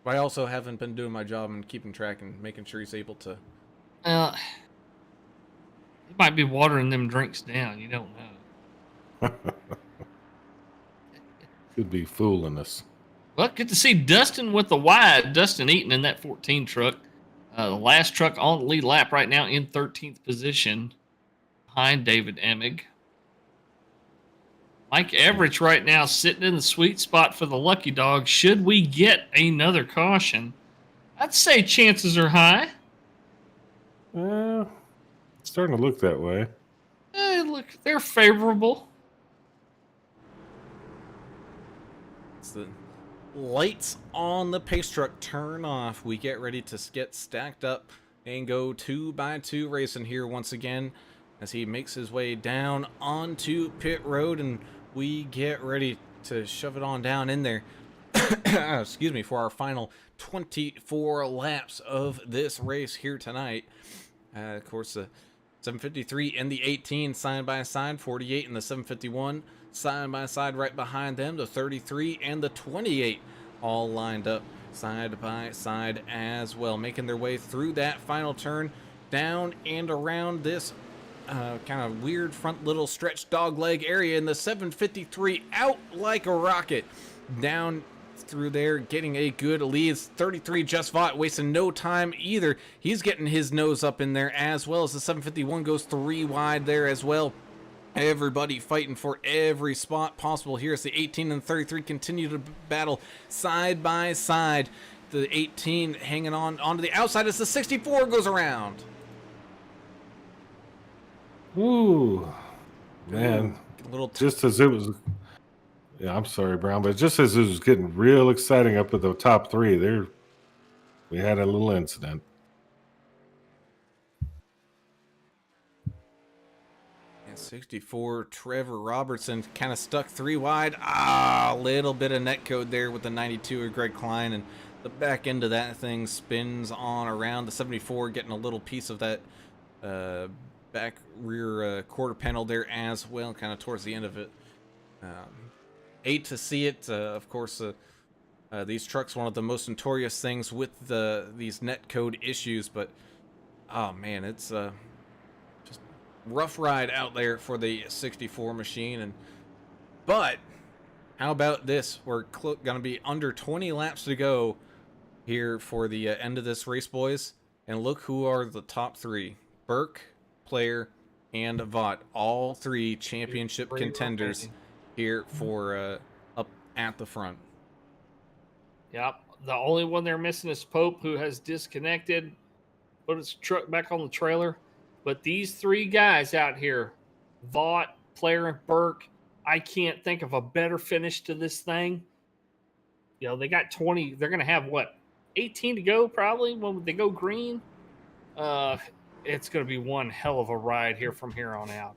But I also haven't been doing my job and keeping track and making sure he's able to. He might be watering them drinks down. You don't know. Could be fooling us. Well, good to see Dustin with the wide. Dustin Eaton in that 14 truck. The last truck on the lead lap right now in 13th position behind David Emig. Mike Everidge right now sitting in the sweet spot for the lucky dog. Should we get another caution? I'd say chances are high. It's starting to look that way. Look, they're favorable. It's the lights on the pace truck turn off. We get ready to get stacked up and go 2x2 racing here once again as he makes his way down onto pit road, and we get ready to shove it on down in there. Excuse me, for our final 24 laps of this race here tonight. Of course, the 753 and the 18 side by side, 48 and the 751 side by side right behind them, the 33 and the 28 all lined up side by side as well, making their way through that final turn down and around this kind of weird front little stretch dog leg area, in the 753 out like a rocket down through there, getting a good lead. 33 Just Vaught wasting no time either. He's getting his nose up in there, as well as the 751 goes 3 wide there as well. Everybody fighting for every spot possible here as the 18 and 33 continue to battle side by side. The 18 hanging on onto the outside as the 64 goes around. Ooh, man. A little Just as it was, yeah, I'm sorry, Brown, but just as it was getting real exciting up at the top 3, we had a little incident. And 64 Trevor Robertson kind of stuck 3 wide. A little bit of net code there with the 92 of Greg Klein, and the back end of that thing spins on around. The 74 getting a little piece of that back rear quarter panel there as well, kind of towards the end of it. Hate to see it. Of course, these trucks, one of the most notorious things with these net code issues, but oh man, it's just rough ride out there for the 64 machine. But how about this? We're going to be under 20 laps to go here for the end of this race, boys. And look who are the top three. Burke, Player, and Vaught. All three championship contenders here for up at the front. Yep. The only one they're missing is Pope, who has disconnected, put his truck back on the trailer. But these three guys out here, Vaught, Player, and Burke, I can't think of a better finish to this thing. You know, they got 20. They're going to have, 18 to go probably when they go green. It's going to be one hell of a ride here from here on out.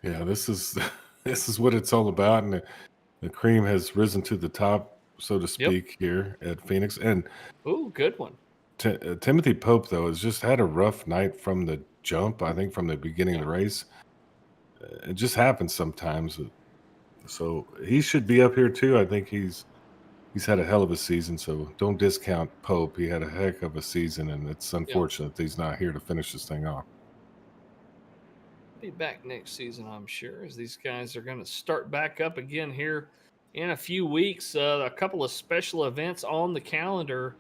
Yeah, this is what it's all about, and the cream has risen to the top, so to speak, here at Phoenix. And ooh, good one. Timothy Pope, though, has just had a rough night from the jump. I think from the beginning of the race, it just happens sometimes. So he should be up here too. I think he's had a hell of a season. So don't discount Pope. He had a heck of a season, and it's unfortunate that he's not here to finish this thing off. Be back next season, I'm sure, as these guys are going to start back up again here in a few weeks. A couple of special events on the calendar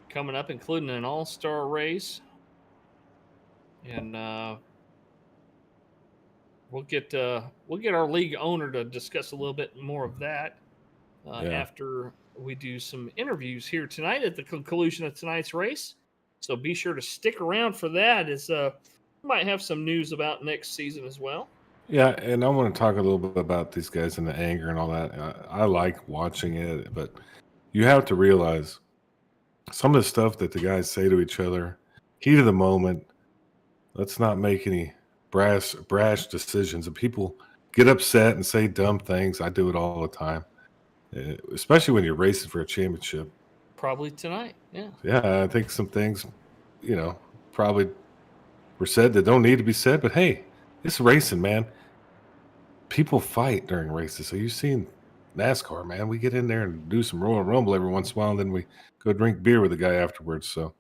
coming up, including an all-star race, and we'll get our league owner to discuss a little bit more of that after we do some interviews here tonight at the conclusion of tonight's race. So be sure to stick around for that, as we might have some news about next season as well. Yeah, and I want to talk a little bit about these guys and the anger and all that. I like watching it, but you have to realize some of the stuff that the guys say to each other, heat of the moment. Let's not make any brash decisions. And people get upset and say dumb things. I do it all the time, especially when you're racing for a championship. Probably tonight, yeah. Yeah, I think some things, probably were said that don't need to be said. But hey, it's racing, man. People fight during races. So you've seen NASCAR, man. We get in there and do some Royal Rumble every once in a while, and then we go drink beer with the guy afterwards. So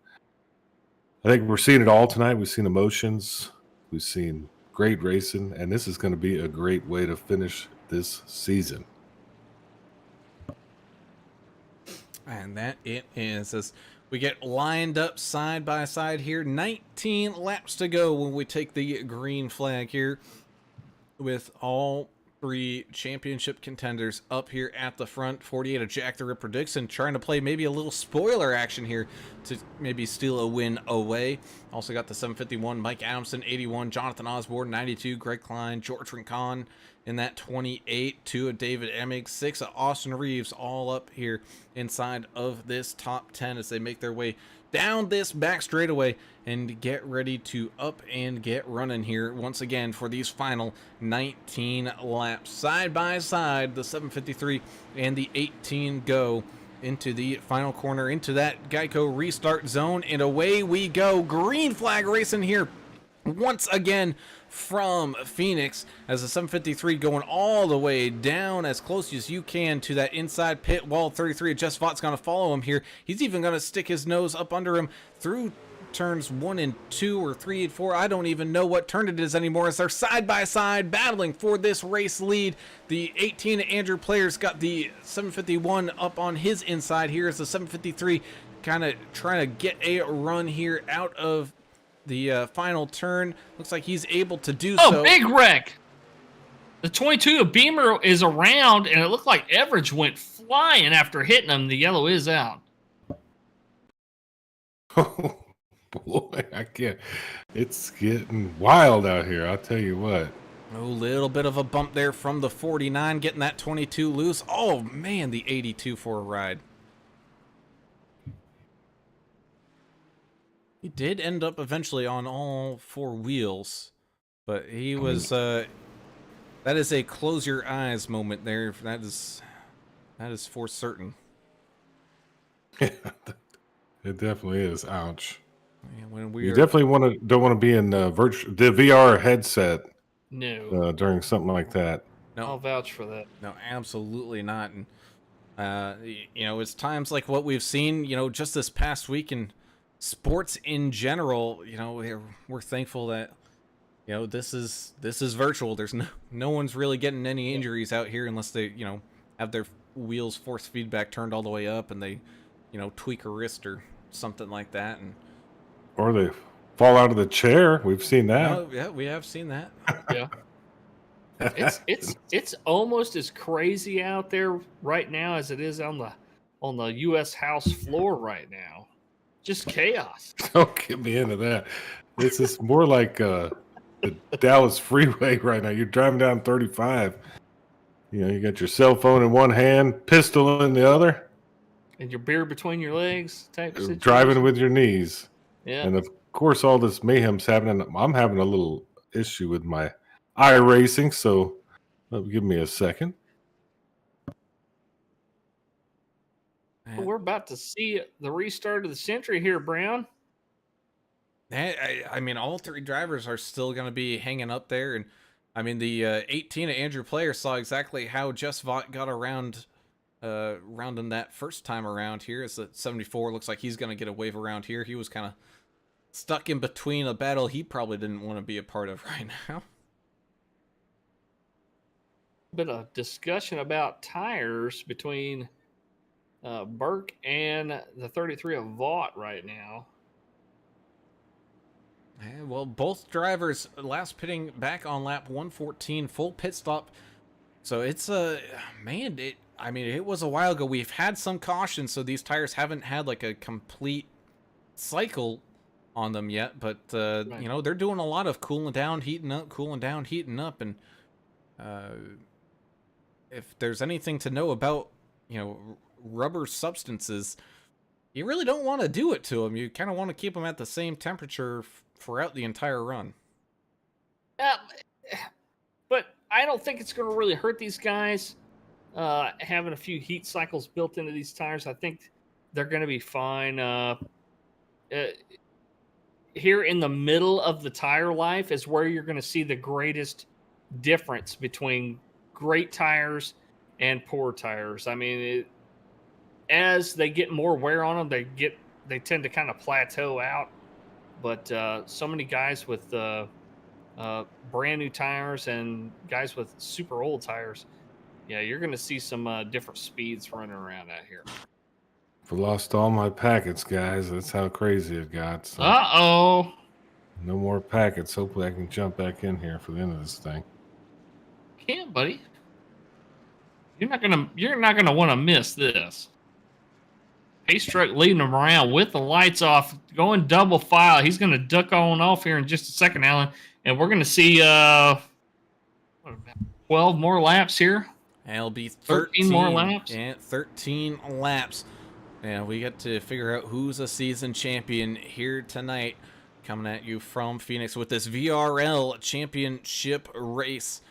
I think we're seeing it all tonight. We've seen emotions. We've seen great racing, and this is going to be a great way to finish this season. And that it is, as we get lined up side by side here. 19 laps to go when we take the green flag here, with all three championship contenders up here at the front. 48 of Jack the Ripper Dixon trying to play maybe a little spoiler action here to maybe steal a win away. Also got the 751 Mike Adamson, 81 Jonathan Osborne, 92 Greg Klein, George Rincon in that 28, 2 of David Emig, 6 of Austin Reeves, all up here inside of this top 10 as they make their way down this back straightaway and get ready to up and get running here once again for these final 19 laps. Side by side, the 753 and the 18 go into the final corner, into that Geico restart zone, and away we go. Green flag racing here once again from Phoenix, as the 753 going all the way down as close as you can to that inside pit wall. 33 of Jess Vought's going to follow him here. He's even going to stick his nose up under him through turns 1 and 2 or 3 and 4. I don't even know what turn it is anymore, as they're side by side battling for this race lead. The 18 Andrew Player's got the 751 up on his inside here, as the 753 kind of trying to get a run here out of the final turn. Looks like he's able to do so. Oh, big wreck! The 22 of Beamer is around, and it looked like Everidge went flying after hitting him. The yellow is out. Oh, boy, I can't. It's getting wild out here, I'll tell you what. A little bit of a bump there from the 49, getting that 22 loose. Oh, man, the 82 for a ride. He did end up eventually on all 4 wheels, but he was, that is a close your eyes moment there. That is for certain. Yeah, it definitely is. Ouch. Yeah, when You definitely don't want to be in the VR headset No. during something like that. No, I'll vouch for that. no, absolutely not. And, it's times like what we've seen, just this past week in sports in general. We're thankful that this is virtual. There's no one's really getting any injuries out here, unless they have their wheels force feedback turned all the way up and they tweak a wrist or something like that. And Or they fall out of the chair. We've seen that. oh, yeah, we have seen that. Yeah. It's almost as crazy out there right now as it is on the U.S. House floor right now. Just chaos. Don't get me into that. This is more like the Dallas freeway right now. You're driving down 35. You know, you got your cell phone in one hand, pistol in the other, And your beer between your legs type situation. driving with your knees. Yeah. And of course, all this mayhem's happening. I'm having a little issue with my iRacing, so give me a second. We're about to see the restart of the century here, Brown. I mean, all three drivers are still going to be hanging up there. And I mean, the 18 of Andrew Player saw exactly how Just Vaught got around him that first time around here. As the 74 looks like he's going to get a wave around here. He was kind of stuck in between a battle he probably didn't want to be a part of right now. Bit of discussion about tires between Burke and the 33 of Vaught right now. Yeah, well, both drivers last pitting back on lap 114, full pit stop. So it's man, I mean, it was a while ago. We've had some caution, so these tires haven't had like a complete cycle on them yet. But Right. you know, they're doing a lot of cooling down, heating up, cooling down, heating up, and if there's anything to know about, you know, rubber substances, you really don't want to do it to them. You kind of want to keep them at the same temperature throughout the entire run. But I don't think it's going to really hurt these guys having a few heat cycles built into these tires. I think they're going to be fine. Here in the middle of the tire life is where you're going to see the greatest difference between great tires and poor tires. I mean, as they get more wear on them, they tend to kind of plateau out. But so many guys with brand new tires and guys with super old tires, yeah, you're going to see some different speeds running around out here. I lost all my packets, guys. That's how crazy it got. So Uh-oh. no more packets. Hopefully I can jump back in here for the end of this thing. Can't, buddy. You're not gonna want to miss this. Pace truck leading him around with the lights off, going double file. He's gonna duck on off here in just a second, Alan, and we're gonna see 12 more laps here. And it'll be 13 more laps. Yeah, 13 laps. And we get to figure out who's a season champion here tonight. Coming at you from Phoenix with this VRL championship race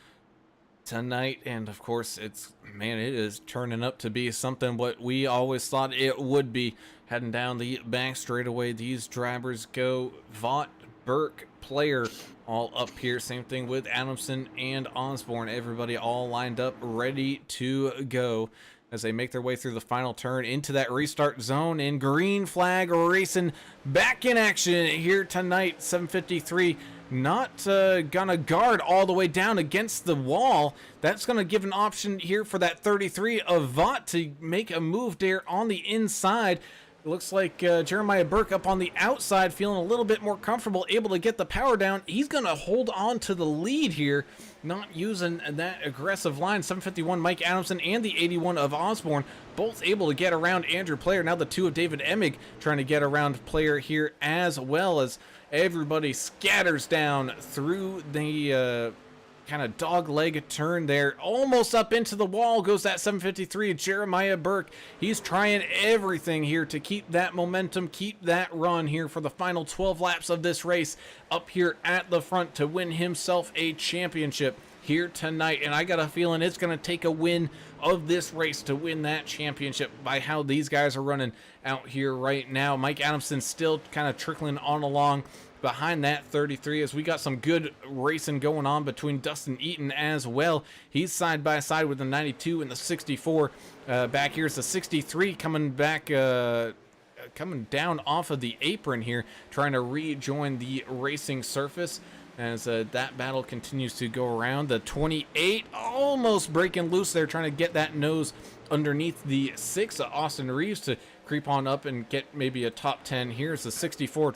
tonight. And of course, it is turning up to be something what we always thought it would be. Heading down the back straightaway, these drivers go. Vaught, Burke, Player all up here. Same thing with Adamson and Osborne. Everybody all lined up, ready to go as they make their way through the final turn into that restart zone. And green flag racing back in action here tonight. 753 not gonna guard all the way down against the wall. That's gonna give an option here for that 33 of Vaught to make a move there on the inside. It looks like Jeremiah Burke up on the outside, feeling a little bit more comfortable, able to get the power down. He's going to hold on to the lead here, not using that aggressive line. 751 Mike Adamson and the 81 of Osborne, both able to get around Andrew Player. Now the 2 of David Emig trying to get around Player here, as well as everybody scatters down through the kind of dog leg turn there. Almost up into the wall goes that 753 Jeremiah Burke. He's trying everything here to keep that momentum, keep that run here for the final 12 laps of this race, up here at the front to win himself a championship here tonight. And I got a feeling it's going to take a win of this race to win that championship by how these guys are running out here right now. Mike Adamson still kind of trickling on along behind that 33, as we got some good racing going on between Dustin Eaton as well. He's side by side with the 92 and the 64. Back here's the 63 coming back, coming down off of the apron here, trying to rejoin the racing surface as that battle continues to go around. The 28 almost breaking loose there, trying to get that nose underneath the 6 of Austin Reeves to creep on up and get maybe a top 10. Here's the 64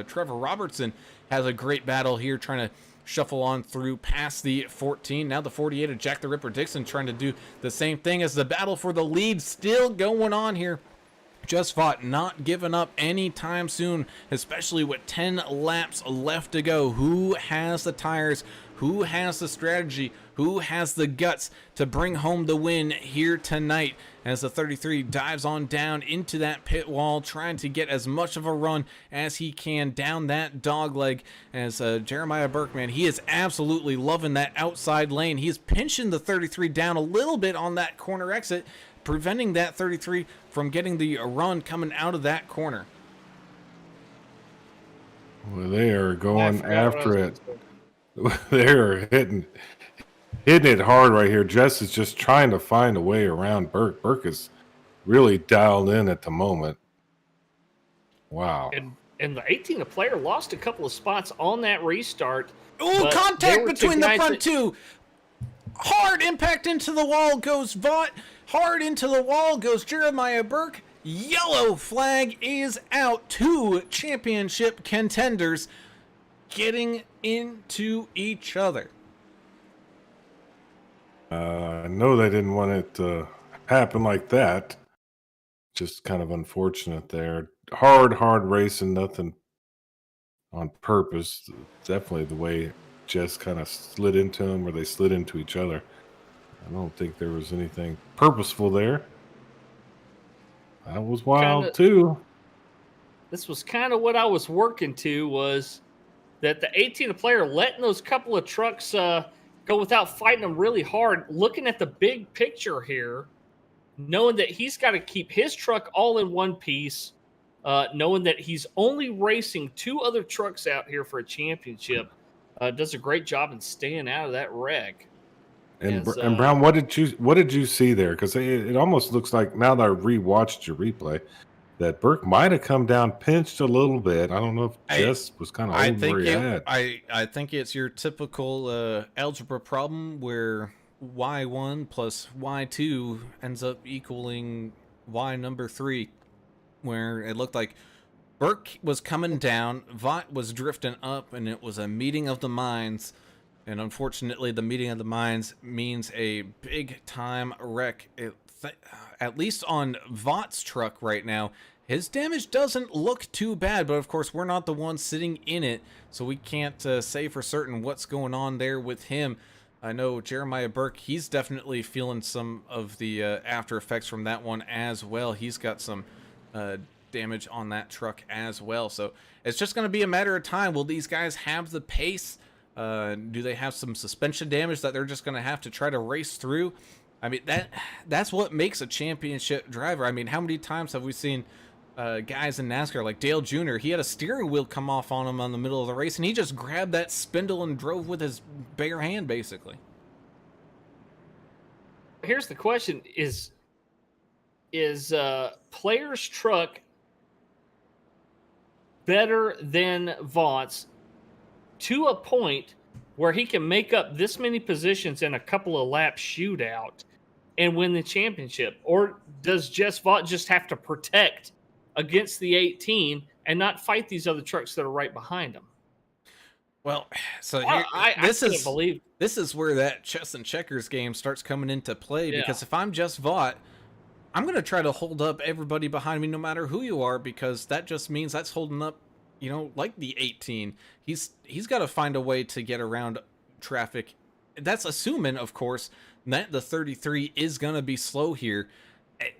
Trevor Robertson has a great battle here, trying to shuffle on through past the 14. Now the 48 of Jack the Ripper Dixon trying to do the same thing as the battle for the lead still going on here. Just Fought not giving up anytime soon, especially with 10 laps left to go. Who has the tires? Who has the strategy? Who has the guts to bring home the win here tonight? As the 33 dives on down into that pit wall, trying to get as much of a run as he can down that dog leg. As Jeremiah Burke, he is absolutely loving that outside lane. He is pinching the 33 down a little bit on that corner exit, preventing that 33 from getting the run coming out of that corner. Well, they are going after it. They are hitting it hard right here. Jess is just trying to find a way around Burke. Burke is really dialed in at the moment. Wow. And the 18 player lost a couple of spots on that restart. Ooh, contact between the front two. Hard impact into the wall goes Vaught. Hard into the wall goes Jeremiah Burke. Yellow flag is out. 2 championship contenders getting into each other. I know they didn't want it to happen like that. Just kind of unfortunate there. Hard racing, nothing on purpose. Definitely the way Jess kind of slid into him, or they slid into each other. I don't think there was anything purposeful there. That was wild too. This was kind of what I was working to, was that the 18 player letting those couple of trucks go without fighting them really hard, looking at the big picture here, knowing that he's got to keep his truck all in one piece, knowing that he's only racing 2 other trucks out here for a championship. Does a great job in staying out of that wreck. And Brown, what did you see there? Because it almost looks like, now that I rewatched your replay, that Burke might have come down pinched a little bit. I don't know if Jess was kind of holding where he had. I think it's your typical algebra problem where y1 plus y2 ends up equaling y number 3, where it looked like Burke was coming down, Vaught was drifting up, and it was a meeting of the minds. And unfortunately, the meeting of the minds means a big-time wreck. At least on Vaught's truck right now, his damage doesn't look too bad. But of course, we're not the ones sitting in it, so we can't say for certain what's going on there with him. I know Jeremiah Burke, he's definitely feeling some of the after effects from that one as well. He's got some damage on that truck as well. So it's just going to be a matter of time. Will these guys have the pace? Do they have some suspension damage that they're just going to have to try to race through? I mean, that's what makes a championship driver. I mean, how many times have we seen guys in NASCAR like Dale Jr.? He had a steering wheel come off on him on the middle of the race, and he just grabbed that spindle and drove with his bare hand, basically. Here's the question: Is Player's truck better than Vaught's to a point where he can make up this many positions in a couple of lap shootout and win the championship? Or does Jess Vaught just have to protect against the 18 and not fight these other trucks that are right behind him? Well, so here, I can't believe this is where that chess and checkers game starts coming into play. Yeah. Because if I'm Jess Vaught, I'm going to try to hold up everybody behind me no matter who you are, because that just means that's holding up, like the 18. He's got to find a way to get around traffic. That's assuming, of course, that the 33 is going to be slow here.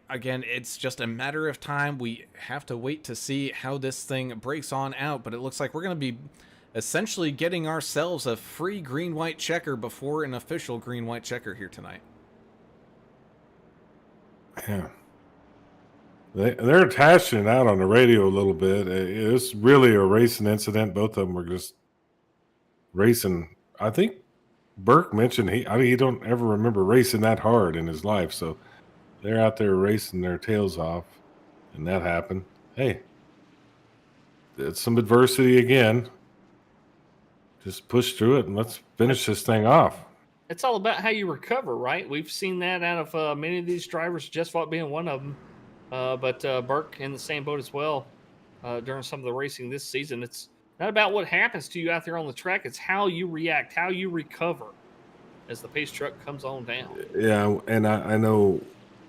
Again, it's just a matter of time. We have to wait to see how this thing breaks on out, but it looks like we're going to be essentially getting ourselves a free green-white checker before an official green-white checker here tonight. Yeah. They're attaching it out on the radio a little bit. It's really a racing incident. Both of them were just racing. I think Burke mentioned he don't ever remember racing that hard in his life. So they're out there racing their tails off, and that happened. Hey, it's some adversity again. Just push through it and let's finish this thing off. It's all about how you recover, right? We've seen that out of many of these drivers, Jess Vaught being one of them. But Burke in the same boat as well during some of the racing this season. It's not about what happens to you out there on the track. It's how you react, how you recover as the pace truck comes on down. Yeah, and I know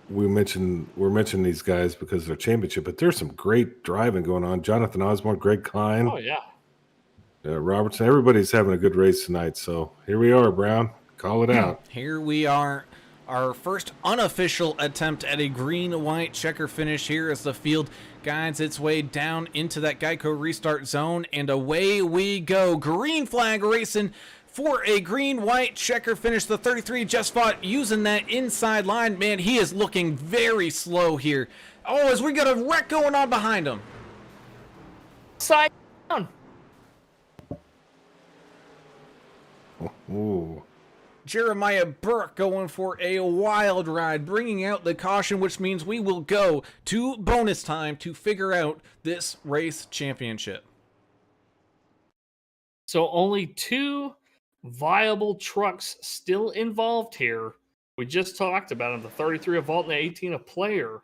we're mentioning these guys because of their championship, but there's some great driving going on. Jonathan Osborne, Greg Klein, Oh, yeah. Robertson. Everybody's having a good race tonight. So here we are, Brown. Call it out. Here we are, our first unofficial attempt at a green-white checker finish here as the field guides its way down into that Geico restart zone, and away we go. Green flag racing for a green-white checker finish. The 33 just fought using that inside line. Man, he is looking very slow here. Oh, as we got a wreck going on behind him. Side down. Ooh. Jeremiah Burke going for a wild ride, bringing out the caution, which means we will go to bonus time to figure out this race championship. So only 2 viable trucks still involved here. We just talked about them, the 33 a vault and the 18 a player.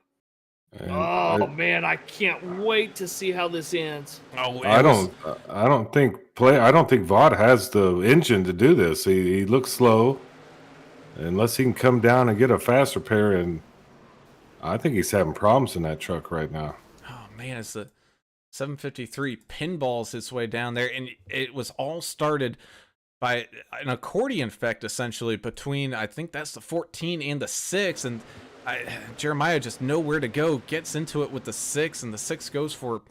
And Man, I can't wait to see how this ends. Oh, I don't think Vaught has the engine to do this. He looks slow, unless he can come down and get a fast repair. And I think he's having problems in that truck right now. Oh man, it's the 753 pinballs its way down there, and it was all started by an accordion effect essentially between, I think that's the 14 and the 6, and Jeremiah just nowhere to go, gets into it with the 6, and the 6 goes for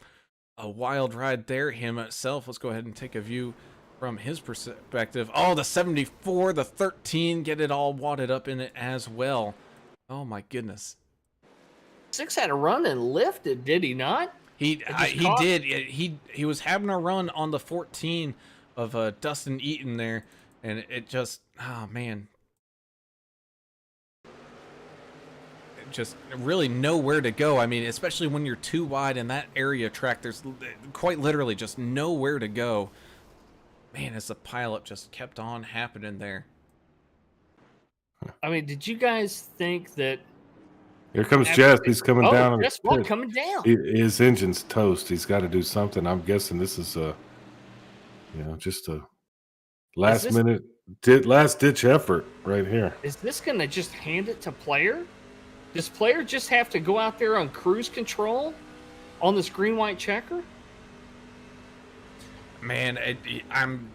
a wild ride there himself. Let's go ahead and take a view from his perspective. Oh, the 74, the 13, get it all wadded up in it as well. Oh my goodness. 6 had a run and lifted, did he not? He did. He was having a run on the 14 of Dustin Eaton there, and it just, oh man, just really nowhere to go. I mean, especially when you're too wide in that area track, there's quite literally just nowhere to go. Man, as the pileup just kept on happening there. I mean, did you guys think that? Here comes Jess. He's coming down. Jess Wall coming down. His engine's toast. He's got to do something. I'm guessing this is just a last ditch effort right here. Is this going to just hand it to Player? Does Player just have to go out there on cruise control on this green-white checker? Man, I'm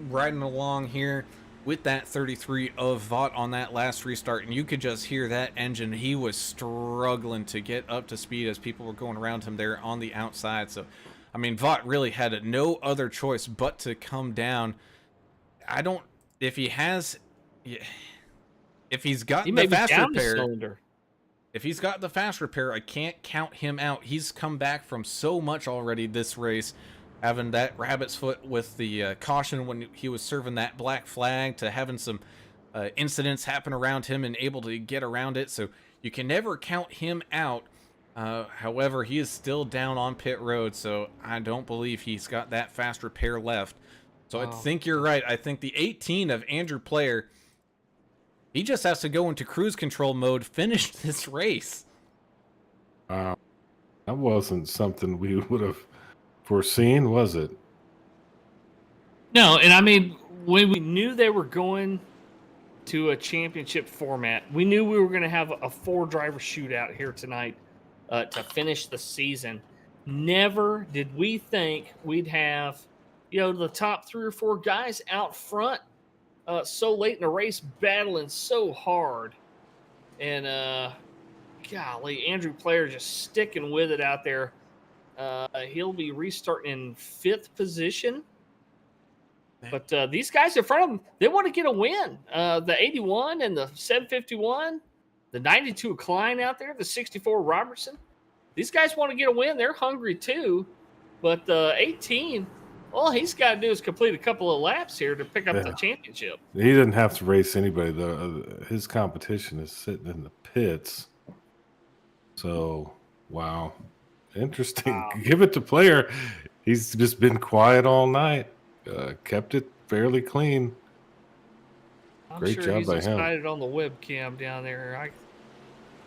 riding along here with that 33 of Vaught on that last restart, and you could just hear that engine. He was struggling to get up to speed as people were going around him there on the outside. So, I mean, Vaught really had no other choice but to come down. If he's got the fast repair, if he's got the fast repair, I can't count him out. He's come back from so much already this race, having that rabbit's foot with the caution when he was serving that black flag, to having some incidents happen around him and able to get around it. So you can never count him out. However, he is still down on pit road, so I don't believe he's got that fast repair left. So I think you're right. I think the 18 of Andrew Player, he just has to go into cruise control mode, finish this race. That wasn't something we would have foreseen, was it? No, and I mean, when we knew they were going to a championship format, we knew we were going to have a 4-driver shootout here tonight to finish the season. Never did we think we'd have, the top 3 or 4 guys out front so late in the race, battling so hard. And golly, Andrew Player just sticking with it out there. He'll be restarting in 5th position. But these guys in front of him, they want to get a win. The 81 and the 751, the 92 Klein out there, the 64 Robertson. These guys want to get a win. They're hungry too. But the 18, all he's got to do is complete a couple of laps here to pick up the championship. He doesn't have to race anybody. His competition is sitting in the pits. So, wow. Interesting. Wow. Give it to Player. He's just been quiet all night. Kept it fairly clean. I'm Great sure job he's by him. excited on the webcam down there.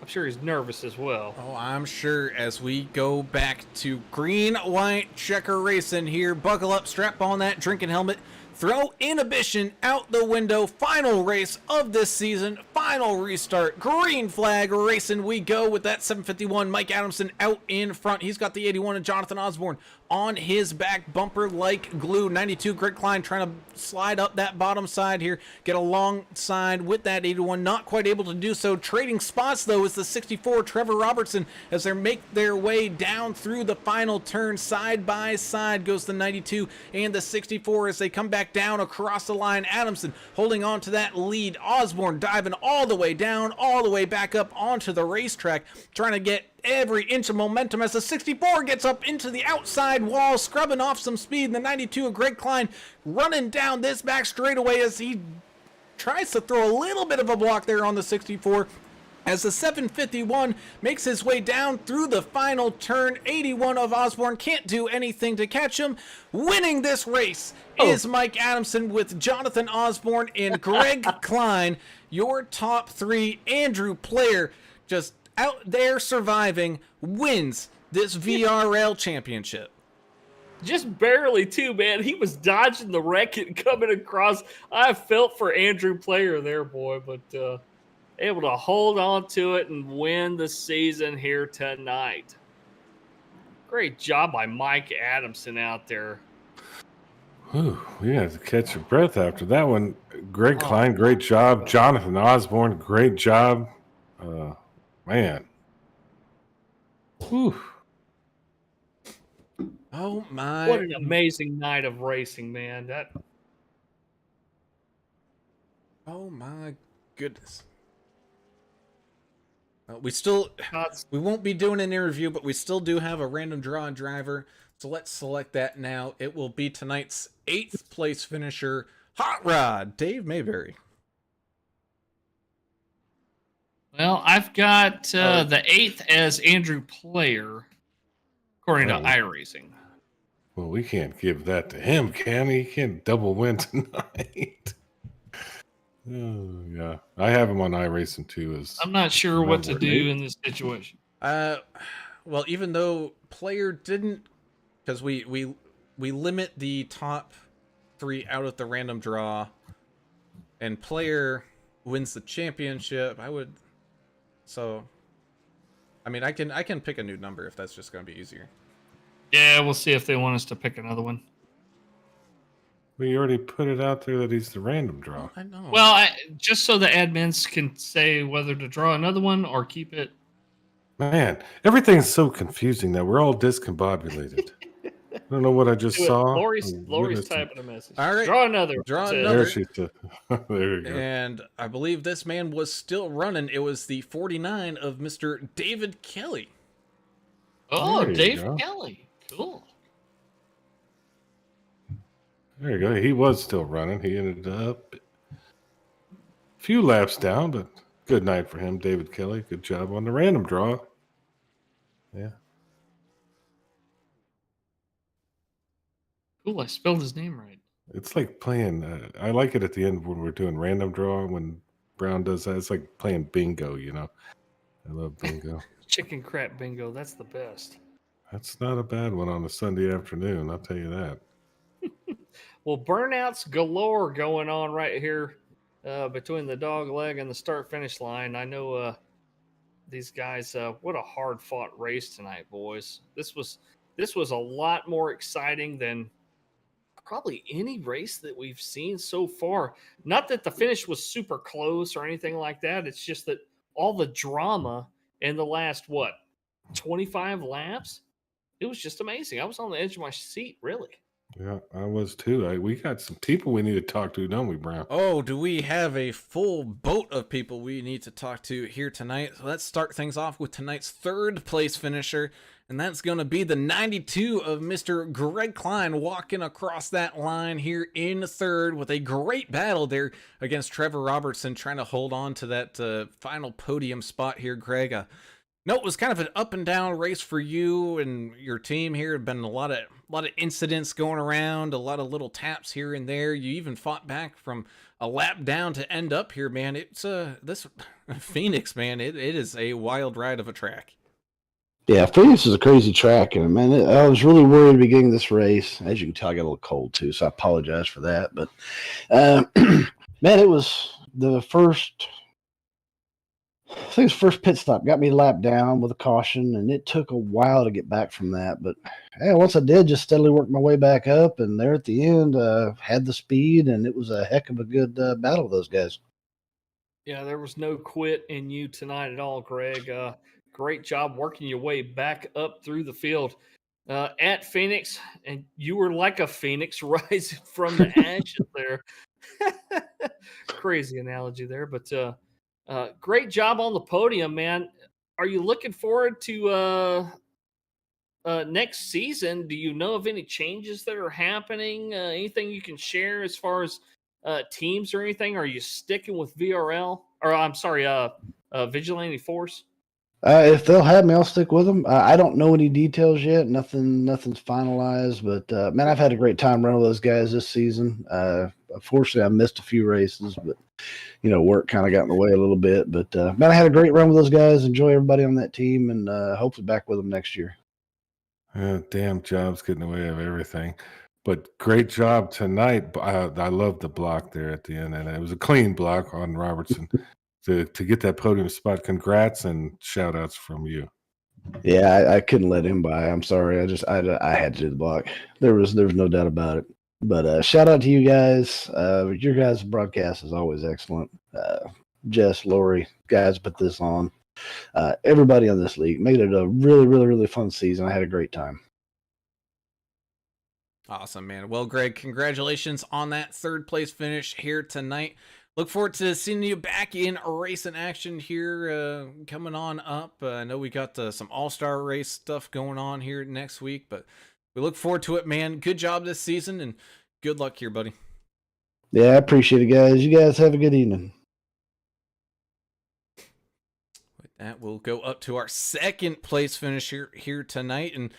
I'm sure he's nervous as well. Oh, I'm sure as we go back to green, white, checker racing here. Buckle up, strap on that drinking helmet, throw inhibition out the window. Final race of this season, final restart. Green flag racing we go with that 751. Mike Adamson out in front. He's got the 81 of Jonathan Osborne on his back, bumper like glue. 92 Greg Klein trying to slide up that bottom side here, get alongside with that 81, not quite able to do so. Trading spots though is the 64 Trevor Robertson as they make their way down through the final turn. Side by side goes the 92 and the 64 as they come back down across the line. Adamson holding on to that lead. Osborne diving all the way down, all the way back up onto the racetrack, trying to get every inch of momentum as the 64 gets up into the outside wall, scrubbing off some speed. The 92 of Greg Klein running down this back straightaway as he tries to throw a little bit of a block there on the 64. As the 751 makes his way down through the final turn, 81 of Osborne can't do anything to catch him. Winning this race is Mike Adamson with Jonathan Osborne and Greg Klein. Your top three. Andrew Player just out there surviving, wins this VRL championship. Just barely too, man. He was dodging the wreck and coming across. I felt for Andrew Player there, boy, but able to hold on to it and win the season here tonight. Great job by Mike Adamson out there. Whew, we had to catch your breath after that one. Greg Klein, great job. Jonathan Osborne, great job. Man. Whew. Oh my. What an amazing night of racing, man. Oh my goodness. We won't be doing an interview, but we still do have a random draw driver. So let's select that now. It will be tonight's 8th place finisher, Hot Rod, Dave Mayberry. Well, I've got the 8th as Andrew Player, according to iRacing. Well, we can't give that to him, can we? He can't double win tonight. Oh, yeah. I have him on iRacing too. I'm not sure what to do in this situation. Well, even though Player didn't, because we limit the top 3 out of the random draw, and Player wins the championship, I can pick a new number if that's just going to be easier. Yeah, we'll see if they want us to pick another one. We already put it out there that he's the random draw. I know. Well, just so the admins can say whether to draw another one or keep it. Man, everything's so confusing that we're all discombobulated. I don't know what I just saw. Lori's typing a message. All right. Draw another. There she said. There you go. And I believe this man was still running. It was the 49 of Mr. David Kelly. Oh, There you Dave go. Kelly. Cool. There you go. He was still running. He ended up a few laps down, but good night for him, David Kelly. Good job on the random draw. Yeah. Cool. I spelled his name right. It's like playing, I like it at the end when we're doing random draw, when Brown does that. It's like playing bingo, you know. I love bingo. Chicken crap bingo. That's the best. That's not a bad one on a Sunday afternoon, I'll tell you that. Well, burnouts galore going on right here between the dog leg and the start-finish line. I know these guys, what a hard-fought race tonight, boys. This was a lot more exciting than probably any race that we've seen so far. Not that the finish was super close or anything like that. It's just that all the drama in the last, 25 laps? It was just amazing. I was on the edge of my seat, really. Yeah, I was too. We got some people we need to talk to, don't we, Brown? Oh, do we have a full boat of people we need to talk to here tonight? So let's start things off with tonight's 3rd place finisher, and that's going to be the 92 of Mr. Greg Klein walking across that line here in 3rd with a great battle there against Trevor Robertson, trying to hold on to that final podium spot here, Greg. No, it was kind of an up and down race for you and your team here. Had been a lot of incidents going around, a lot of little taps here and there. You even fought back from a lap down to end up here, man. It's this Phoenix, man. It is a wild ride of a track. Yeah, Phoenix is a crazy track, and man, I was really worried at the beginning of this race. As you can tell, I got a little cold too, so I apologize for that. But man, it was the first. I think his first pit stop got me lapped down with a caution, and it took a while to get back from that. But hey, once I did, just steadily worked my way back up, and there at the end, had the speed, and it was a heck of a good battle of those guys. Yeah, there was no quit in you tonight at all, Greg. Great job working your way back up through the field at Phoenix, and you were like a phoenix rising from the ashes there. Crazy analogy there, but great job on the podium, man. Are you looking forward to next season? Do you know of any changes that are happening? Anything you can share as far as teams or anything? Are you sticking with VRL or I'm sorry, Vigilante Force? If they'll have me, I'll stick with them. I don't know any details yet. Nothing's finalized. But man, I've had a great time running with those guys this season. Unfortunately, I missed a few races, but work kind of got in the way a little bit. But man, I had a great run with those guys. Enjoy everybody on that team, and hopefully back with them next year. Damn jobs getting in the way of everything. But great job tonight. I love the block there at the end, and it was a clean block on Robertson to get that podium spot. Congrats and shout outs from you. Yeah, I couldn't let him by. I'm sorry. I had to do the block. There was no doubt about it. But shout out to you guys. Your guys' broadcast is always excellent. Jess, Lori, guys put this on. Everybody on this league made it a really, really, really fun season. I had a great time. Awesome, man. Well, Greg, congratulations on that third place finish here tonight. Look forward to seeing you back in racing action here coming on up. I know we got some all-star race stuff going on here next week, but we look forward to it, man. Good job this season, and good luck here, buddy. Yeah, I appreciate it, guys. You guys have a good evening. With that, we'll go up to our second place finish here tonight, and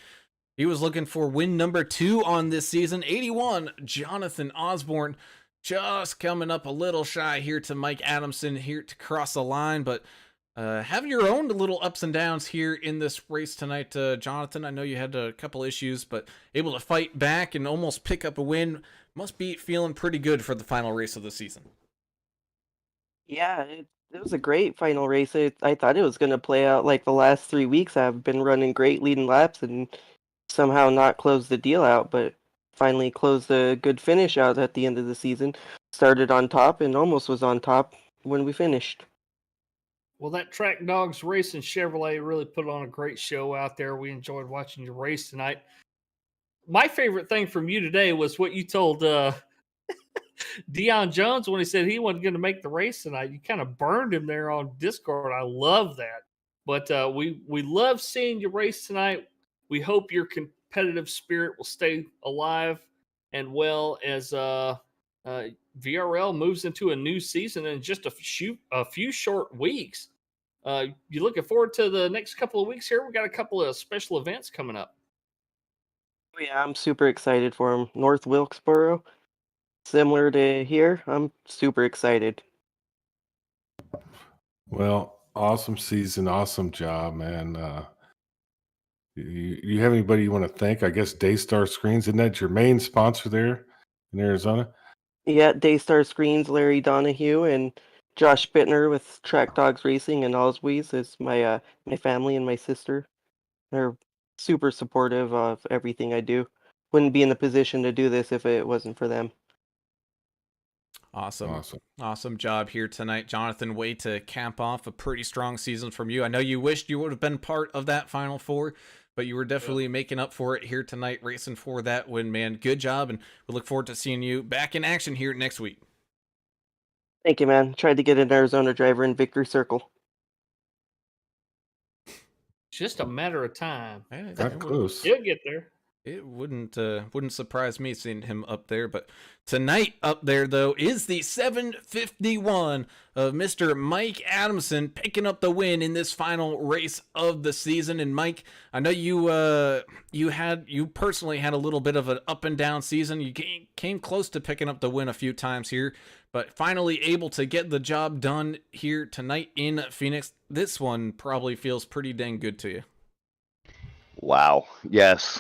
he was looking for win number 2 on this season. 81, Jonathan Osborne, just coming up a little shy here to Mike Adamson here to cross the line, but having your own little ups and downs here in this race tonight, Jonathan. I know you had a couple issues, but able to fight back and almost pick up a win. Must be feeling pretty good for the final race of the season. Yeah, it was a great final race. I thought it was going to play out like the last 3 weeks. I've been running great leading laps and somehow not close the deal out, but finally closed a good finish out at the end of the season. Started on top and almost was on top when we finished. Well, that Track Dogs Racing Chevrolet really put on a great show out there. We enjoyed watching you race tonight. My favorite thing from you today was what you told Deion Jones when he said he wasn't going to make the race tonight. You kind of burned him there on Discord. I love that. But we love seeing you race tonight. We hope your competitive spirit will stay alive and well as VRL moves into a new season in just a few short weeks. You looking forward to the next couple of weeks here? We got a couple of special events coming up. Oh, yeah, I'm super excited for him. North Wilkesboro, similar to here. I'm super excited. Well, awesome season, awesome job, man. You have anybody you want to thank? I guess Daystar Screens, isn't that your main sponsor there in Arizona? Yeah, Daystar Screens, Larry Donahue, and Josh Bittner with Track Dogs Racing and Oswees is my family and my sister. They're super supportive of everything I do. Wouldn't be in the position to do this if it wasn't for them. Awesome job here tonight, Jonathan. Way to cap off a pretty strong season from you. I know you wished you would have been part of that Final Four, but you were definitely making up for it here tonight, racing for that win, man. Good job, and we look forward to seeing you back in action here next week. Thank you, man. Tried to get an Arizona driver in Victory Circle. Just a matter of time. Hey, Got close. He'll get there. It wouldn't surprise me seeing him up there, but tonight up there though is the 751 of Mr. Mike Adamson picking up the win in this final race of the season. And Mike, I know you personally had a little bit of an up and down season. You came close to picking up the win a few times here, but finally able to get the job done here tonight in Phoenix. This one probably feels pretty dang good to you. Wow. Yes.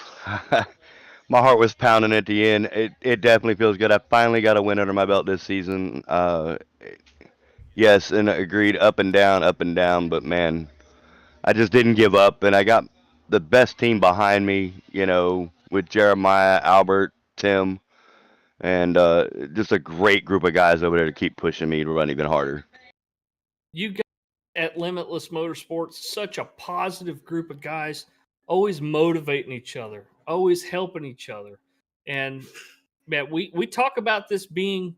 My heart was pounding at the end. It definitely feels good. I finally got a win under my belt this season. Yes, and agreed, up and down, but man, I just didn't give up, and I got the best team behind me, with Jeremiah, Albert, Tim, and just a great group of guys over there to keep pushing me to run even harder. You guys at Limitless Motorsports, such a positive group of guys, always motivating each other, always helping each other. And man, we talk about this being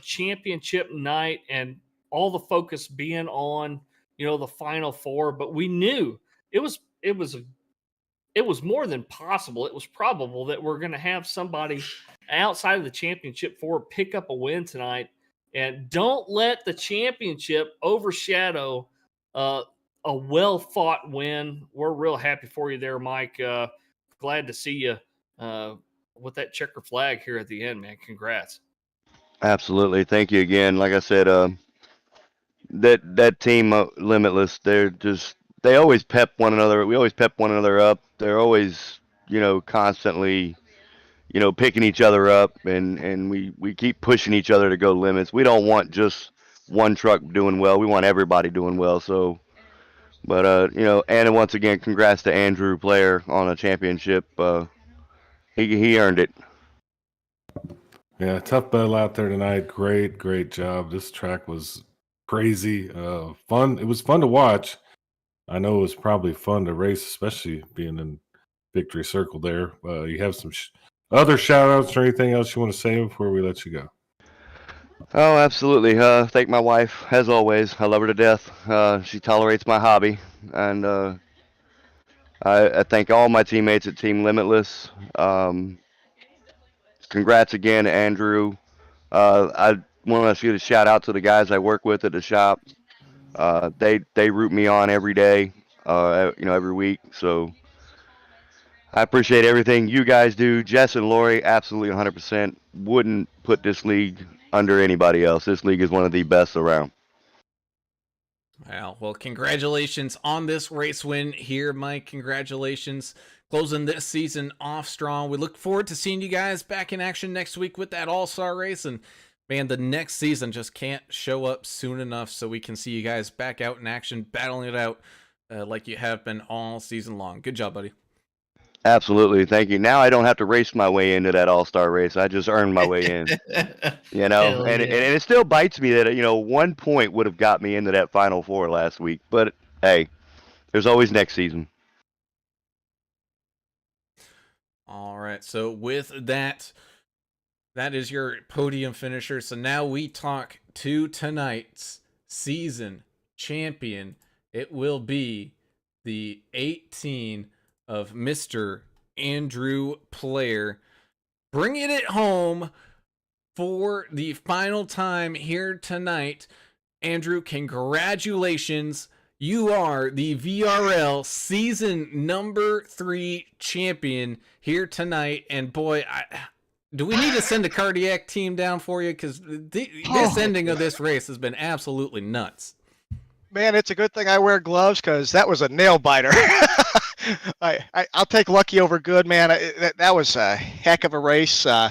championship night and all the focus being on, the final four, but we knew it was more than possible. It was probable that we're going to have somebody outside of the championship four pick up a win tonight. And don't let the championship overshadow a well fought win. We're real happy for you there, Mike. Glad to see you with that checker flag here at the end, man. Congrats. Absolutely. Thank you again. Like I said, that team, Limitless, they always pep one another. We always pep one another up. They're always, constantly, picking each other up, and we keep pushing each other to go limits. We don't want just one truck doing well. We want everybody doing well. So, but and once again, congrats to Andrew Player on a championship. He earned it. Yeah, tough battle out there tonight. Great job. This track was crazy. Fun. It was fun to watch. I know it was probably fun to race, especially being in victory circle there. You have some other shout outs or anything else you want to say before we let you go? Oh, absolutely. Thank my wife, as always. I love her to death. She tolerates my hobby. And I thank all my teammates at Team Limitless. Congrats again, Andrew. I want to give a shout out to the guys I work with at the shop. They root me on every day, every week. So I appreciate everything you guys do. Jess and Lori, absolutely 100%. Wouldn't put this league under anybody else. This league is one of the best around. Well, congratulations on this race win here, Mike. Congratulations closing this season off strong. We look forward to seeing you guys back in action next week with that All-Star race. And man, the next season just can't show up soon enough so we can see you guys back out in action, battling it out like you have been all season long. Good job, buddy. Absolutely. Thank you. Now I don't have to race my way into that All-Star race. I just earned my way in. And it still bites me that, 1 point would have got me into that Final Four last week. But, hey, there's always next season. All right. So with that is your podium finisher. So now we talk to tonight's season champion. It will be the 18 of Mr. Andrew Player, bringing it home for the final time here tonight. Andrew, congratulations. You are the VRL season number 3 champion here tonight. And boy, do we need to send a cardiac team down for you? Because this ending of this race has been absolutely nuts. Man, it's a good thing I wear gloves because that was a nail biter. I'll take lucky over good, man. That was a heck of a race. I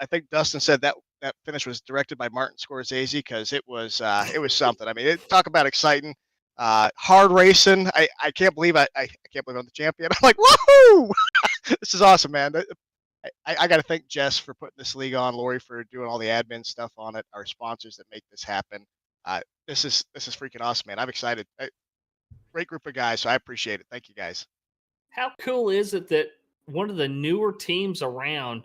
think Dustin said that finish was directed by Martin Scorsese because it was something. I mean, talk about exciting, hard racing. I can't believe I can't believe I'm the champion. I'm like, woohoo! This is awesome, man. I got to thank Jess for putting this league on, Lori for doing all the admin stuff on it, our sponsors that make this happen. This is freaking awesome, man. I'm excited. Great group of guys, so I appreciate it. Thank you, guys. How cool is it that one of the newer teams around,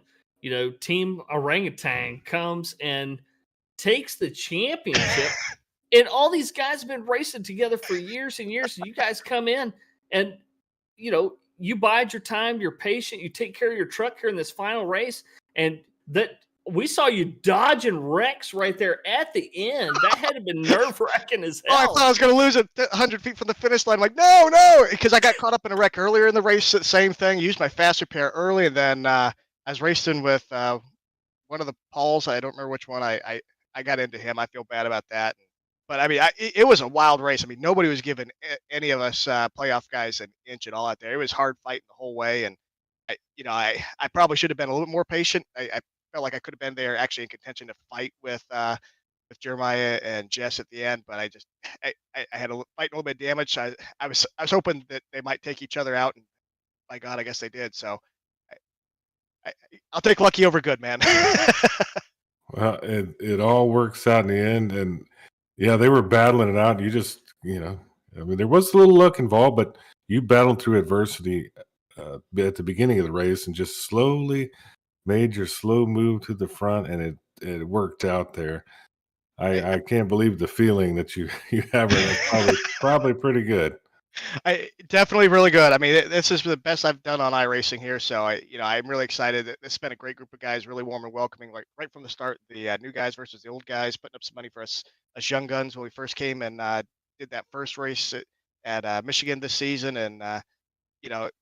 Team Orangutan, comes and takes the championship? And all these guys have been racing together for years and years. And you guys come in and, you bide your time, you're patient, you take care of your truck here in this final race, and that we saw you dodging wrecks right there at the end. That had to been nerve-wracking as Oh, I hell. thought I was going to lose it 100 feet from the finish line. Like, no, because I got caught up in a wreck earlier in the race. Same thing. Used my fast repair early, and then I was racing with one of the Pauls. I don't remember which one. I got into him. I feel bad about that. But I mean, it was a wild race. I mean, nobody was giving any of us playoff guys an inch at all out there. It was hard fighting the whole way, and I probably should have been a little bit more patient. I felt like I could have been there actually in contention to fight with Jeremiah and Jess at the end, but I had a fight a little bit of damage. I was hoping that they might take each other out, and by God, I guess they did. So I, I'll take lucky over good, man. Well, it all works out in the end, and yeah, they were battling it out. You just, I mean, there was a little luck involved, but you battled through adversity at the beginning of the race and just slowly made your slow move to the front, and it worked out there. I can't believe the feeling that you have right now. Probably pretty good. Definitely really good. I mean, this is the best I've done on iRacing here, so I'm really excited. This has been a great group of guys, really warm and welcoming, like right from the start. The new guys versus the old guys, putting up some money for us young guns when we first came and did that first race at Michigan this season, and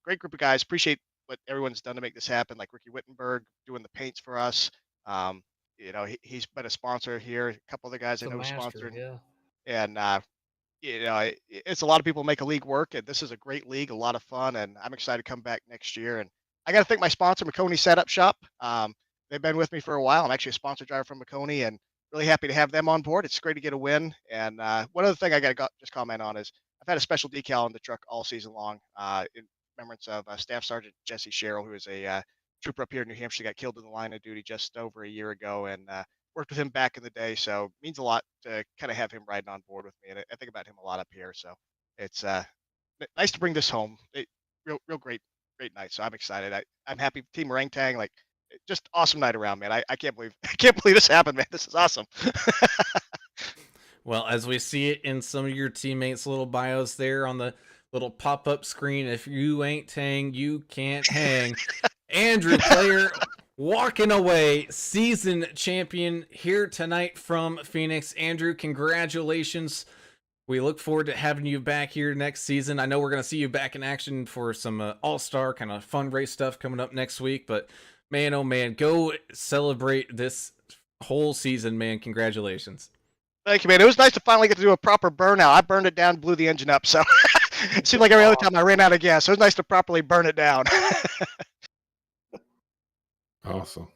great group of guys. Appreciate what everyone's done to make this happen, like Ricky Wittenberg doing the paints for us. He's been a sponsor here. A couple of the guys I The know master, sponsored, yeah. and it's a lot of people make a league work, and this is a great league, a lot of fun, and I'm excited to come back next year. And I got to thank my sponsor, McConey Setup Shop. They've been with me for a while. I'm actually a sponsor driver from McConey, and really happy to have them on board. It's great to get a win. And one other thing I got to just comment on is I've had a special decal on the truck all season long in remembrance of Staff Sergeant Jesse Sherrill, who is a trooper up here in New Hampshire, got killed in the line of duty just over a year ago, and worked with him back in the day. So it means a lot to kind of have him riding on board with me, and I think about him a lot up here. So it's nice to bring this home. Real great night. So I'm excited. I'm happy. Team Orangtang, like just awesome night around, man. I can't believe this happened, man. This is awesome. Well, as we see it in some of your teammates' little bios there on the little pop-up screen, if you ain't Tang, you can't hang. Andrew Player walking away, season champion here tonight from Phoenix. Andrew, congratulations. We look forward to having you back here next season. I know we're going to see you back in action for some all-star kind of fun race stuff coming up next week, but man, oh man, go celebrate this whole season, man. Congratulations. Thank you, man. It was nice to finally get to do a proper burnout. I burned it down, blew the engine up, so it seemed like every other time I ran out of gas. So it was nice to properly burn it down. Awesome.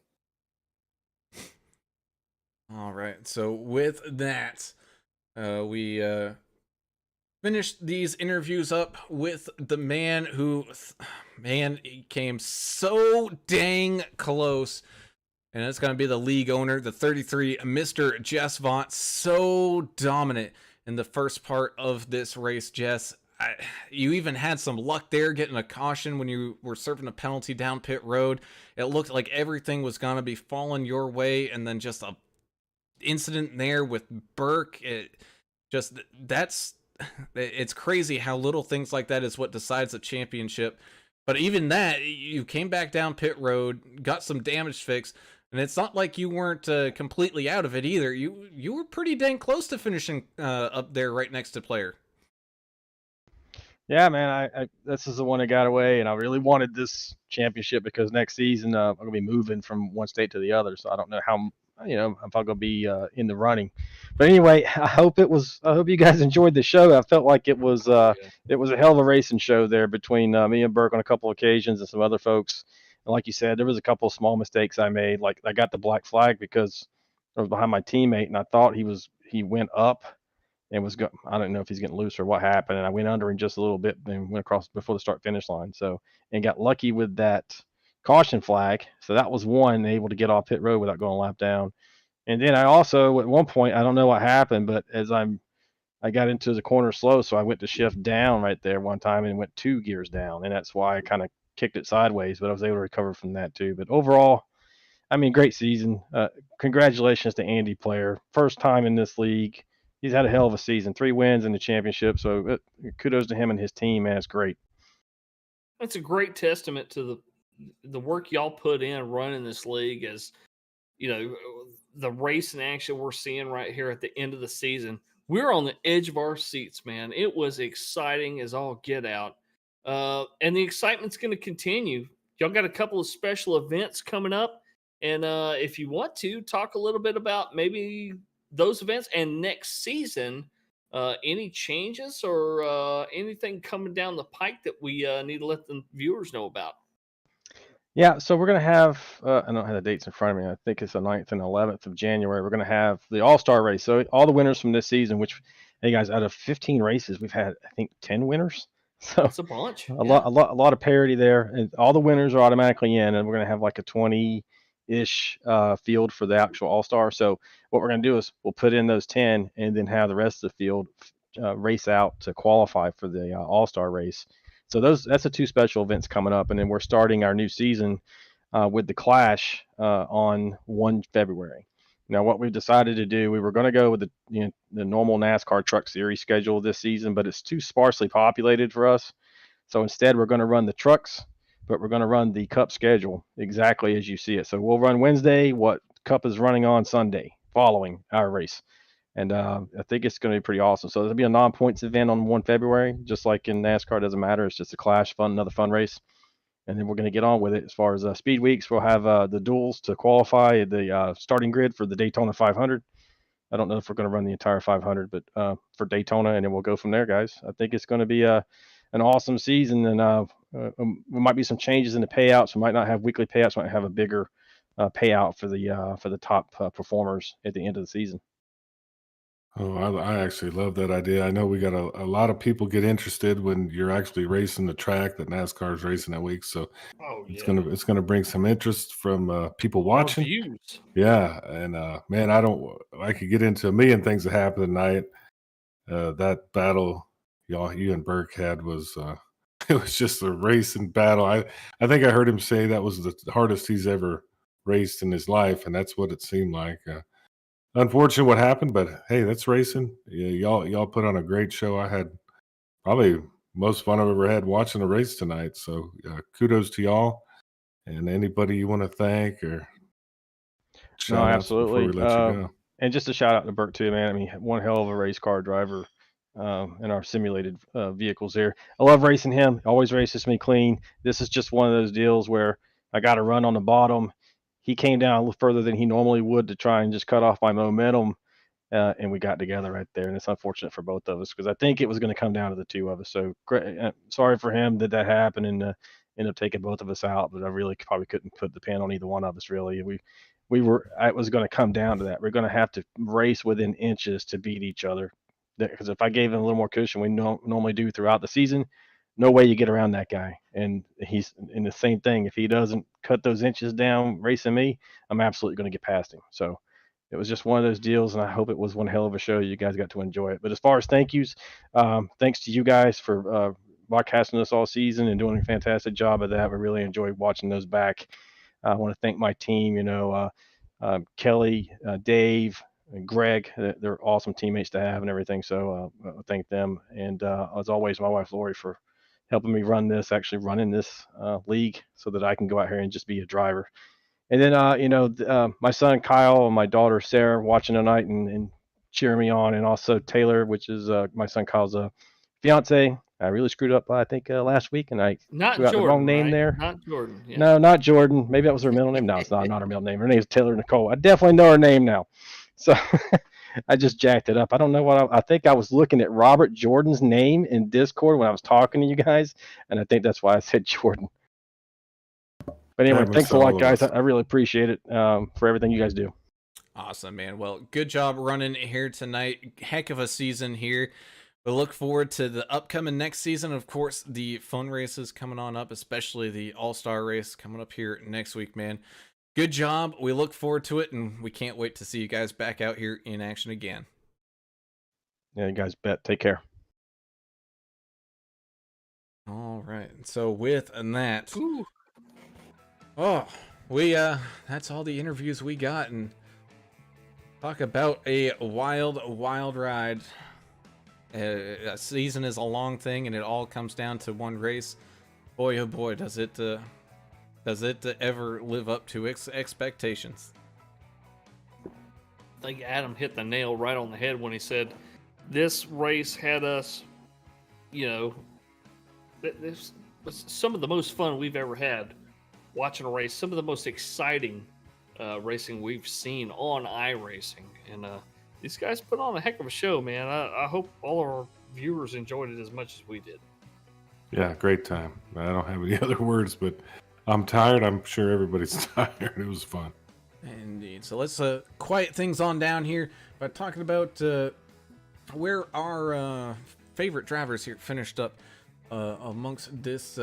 All right. So with that, we finished these interviews up with the man who, he came so dang close. And it's going to be the league owner, the 33, Mr. Jess Vaught. So dominant in the first part of this race, Jess. You even had some luck there getting a caution when you were serving a penalty down pit road. It looked like everything was going to be falling your way, and then just a incident there with Burke. It's crazy how little things like that is what decides a championship. But even that, you came back down pit road, got some damage fixed, and it's not like you weren't completely out of it either. You were pretty dang close to finishing up there right next to Player. Yeah, man, I this is the one that got away, and I really wanted this championship because next season I'm gonna be moving from one state to the other, so I don't know how if I'm gonna be in the running. But anyway, I hope you guys enjoyed the show. I felt like it was a hell of a racing show there between me and Burke on a couple occasions and some other folks. And like you said, there was a couple of small mistakes I made. Like I got the black flag because I was behind my teammate, and I thought he went up and I don't know if he's getting loose or what happened, and I went under him just a little bit and went across before the start finish line. So, and got lucky with that caution flag. So that was one, able to get off pit road without going a lap down. And then I also, at one point, I don't know what happened, but I got into the corner slow, so I went to shift down right there one time and went 2 gears down, and that's why I kind of kicked it sideways, but I was able to recover from that too. But overall, I mean, great season. Congratulations to Andy Player. First time in this league. He's had a hell of a season. 3 wins in the championship. So kudos to him and his team, man. It's great. That's a great testament to the work y'all put in running this league. As you know, the race and action we're seeing right here at the end of the season. We're on the edge of our seats, man. It was exciting as all get out. And the excitement's going to continue. Y'all got a couple of special events coming up. And if you want to, talk a little bit about maybe those events and next season, any changes or anything coming down the pike that we need to let the viewers know about. Yeah, so we're gonna have I don't have the dates in front of me. I think it's the 9th and 11th of January. We're gonna have the All-Star race. So all the winners from this season, which, hey guys, out of 15 races, we've had I think 10 winners. So That's a bunch. a lot of parity there, and all the winners are automatically in, and we're gonna have like a 20-ish field for the actual All-Star. So what we're gonna do is we'll put in those 10, and then have the rest of the field race out to qualify for the All-Star race. So that's the two special events coming up, and then we're starting our new season with the Clash on 1 February. Now, what we've decided to do, we were going to go with the normal NASCAR Truck Series schedule this season, but it's too sparsely populated for us. So instead, we're going to run the trucks, but we're going to run the Cup schedule exactly as you see it. So we'll run Wednesday what Cup is running on Sunday following our race. And I think it's going to be pretty awesome. So there'll be a non-points event on 1 February, just like in NASCAR. It doesn't matter. It's just a Clash, another fun race. And then we're going to get on with it. As far as speed weeks, we'll have the duels to qualify the starting grid for the Daytona 500. I don't know if we're going to run the entire 500, but for Daytona, and then we'll go from there, guys. I think it's going to be an awesome season, and there might be some changes in the payouts. We might not have weekly payouts. We might have a bigger payout for the top performers at the end of the season. Oh, I actually love that idea. I know we got a lot of people get interested when you're actually racing the track that NASCAR is racing that week. So Oh, yeah. it's gonna bring some interest from people More watching. views. Yeah, and man, I could get into a million things that happened tonight. That battle you and Burke had was it was just a racing battle. I think I heard him say that was the hardest he's ever raced in his life, and that's what it seemed like. Unfortunate what happened, but hey, that's racing. Yeah, y'all put on a great show. I had probably most fun I've ever had watching a race tonight. So kudos to y'all, and anybody you want to thank or No, shout outs before we absolutely. let you go. And just a shout out to Bert too, man. I mean, one hell of a race car driver in our simulated vehicles there. I love racing him. Always races me clean. This is just one of those deals where I got to run on the bottom. He came down a little further than he normally would to try and just cut off my momentum. And we got together right there. And it's unfortunate for both of us because I think it was going to come down to the two of us. So sorry for him that happened and end up taking both of us out. But I really probably couldn't put the pin on either one of us, really. It was going to come down to that. We're going to have to race within inches to beat each other. Because if I gave him a little more cushion, we normally do throughout the season, no way you get around that guy. And he's in the same thing. If he doesn't cut those inches down racing me, I'm absolutely going to get past him. So it was just one of those deals, and I hope it was one hell of a show. You guys got to enjoy it. But as far as thank yous, thanks to you guys for broadcasting us all season and doing a fantastic job of that. We really enjoyed watching those back. I want to thank my team, Kelly, Dave, and Greg. They're awesome teammates to have and everything. So thank them. And as always, my wife, Lori, for helping me running this league so that I can go out here and just be a driver. And then, my son Kyle and my daughter Sarah watching tonight and cheering me on, and also Taylor, which is my son Kyle's fiance. I really screwed up, I think, last week, and I Not threw out the wrong Jordan, name right? there. Not Jordan. Yeah. No, not Jordan. Maybe that was her middle name. No, it's not her middle name. Her name is Taylor Nicole. I definitely know her name now. So I just jacked it up. I don't know what I think I was looking at Robert Jordan's name in Discord when I was talking to you guys, and I think that's why I said Jordan. But anyway, Happens thanks to a lot, all of guys. us. I really appreciate it for everything you guys do. Awesome, man. Well, good job running here tonight. Heck of a season here. We look forward to the upcoming next season. Of course, the fun races coming on up, especially the All-Star race coming up here next week, man. Good job. We look forward to it, and we can't wait to see you guys back out here in action again. Yeah, you guys bet. Take care. All right. So with that, Ooh. that's all the interviews we got, and talk about a wild ride. A season is a long thing, and it all comes down to one race. Boy, oh boy, does it ever live up to expectations? I think Adam hit the nail right on the head when he said this race had us, you know, this was some of the most fun we've ever had watching a race, some of the most exciting racing we've seen on iRacing. And these guys put on a heck of a show, man. I hope all our viewers enjoyed it as much as we did. Yeah, great time. I don't have any other words, but I'm tired. I'm sure everybody's tired. It was fun. Indeed. So let's quiet things on down here by talking about where our favorite drivers here finished up amongst this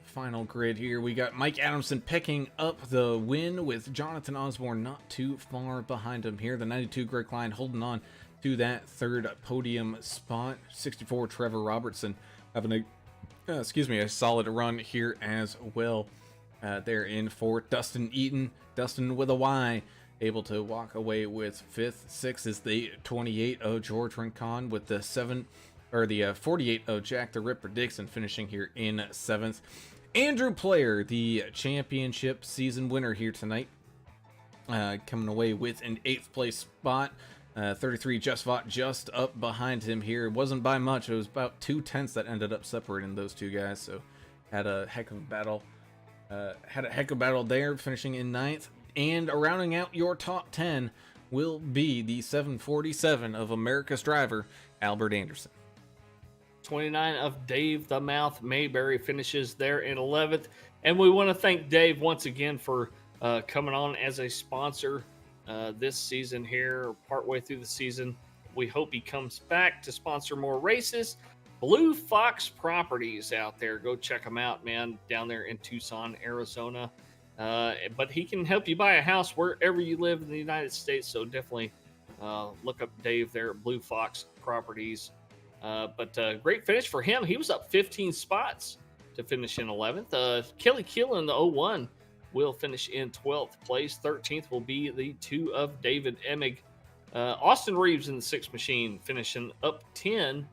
final grid here. We got Mike Adamson picking up the win with Jonathan Osborne not too far behind him here. The 92 Greg Klein holding on to that third podium spot. 64 Trevor Robertson having a solid run here as well. There in fourth, Dustin Eaton, Dustin with a Y, able to walk away with fifth. Sixth is the 28 of George Rincon with the 48 of Jack the Ripper Dixon, finishing here in seventh. Andrew Player, the championship season winner here tonight, coming away with an 8th place spot. 33 Just Vaught just up behind him here. It wasn't by much. It was about 2/10 that ended up separating those two guys. So had a heck of a battle. There, finishing in 9th. And rounding out your top 10 will be the 747 of America's driver, Albert Anderson. 29 of Dave the Mouth Mayberry finishes there in 11th. And we want to thank Dave once again for coming on as a sponsor this season here, partway through the season. We hope he comes back to sponsor more races. Blue Fox Properties out there. Go check them out, man, down there in Tucson, Arizona. But he can help you buy a house wherever you live in the United States. So definitely look up Dave there at Blue Fox Properties. But great finish for him. He was up 15 spots to finish in 11th. Kelly Keelan, the 01, will finish in 12th place. 13th will be the 2 of David Emig. Austin Reeves in the 6 machine finishing up 10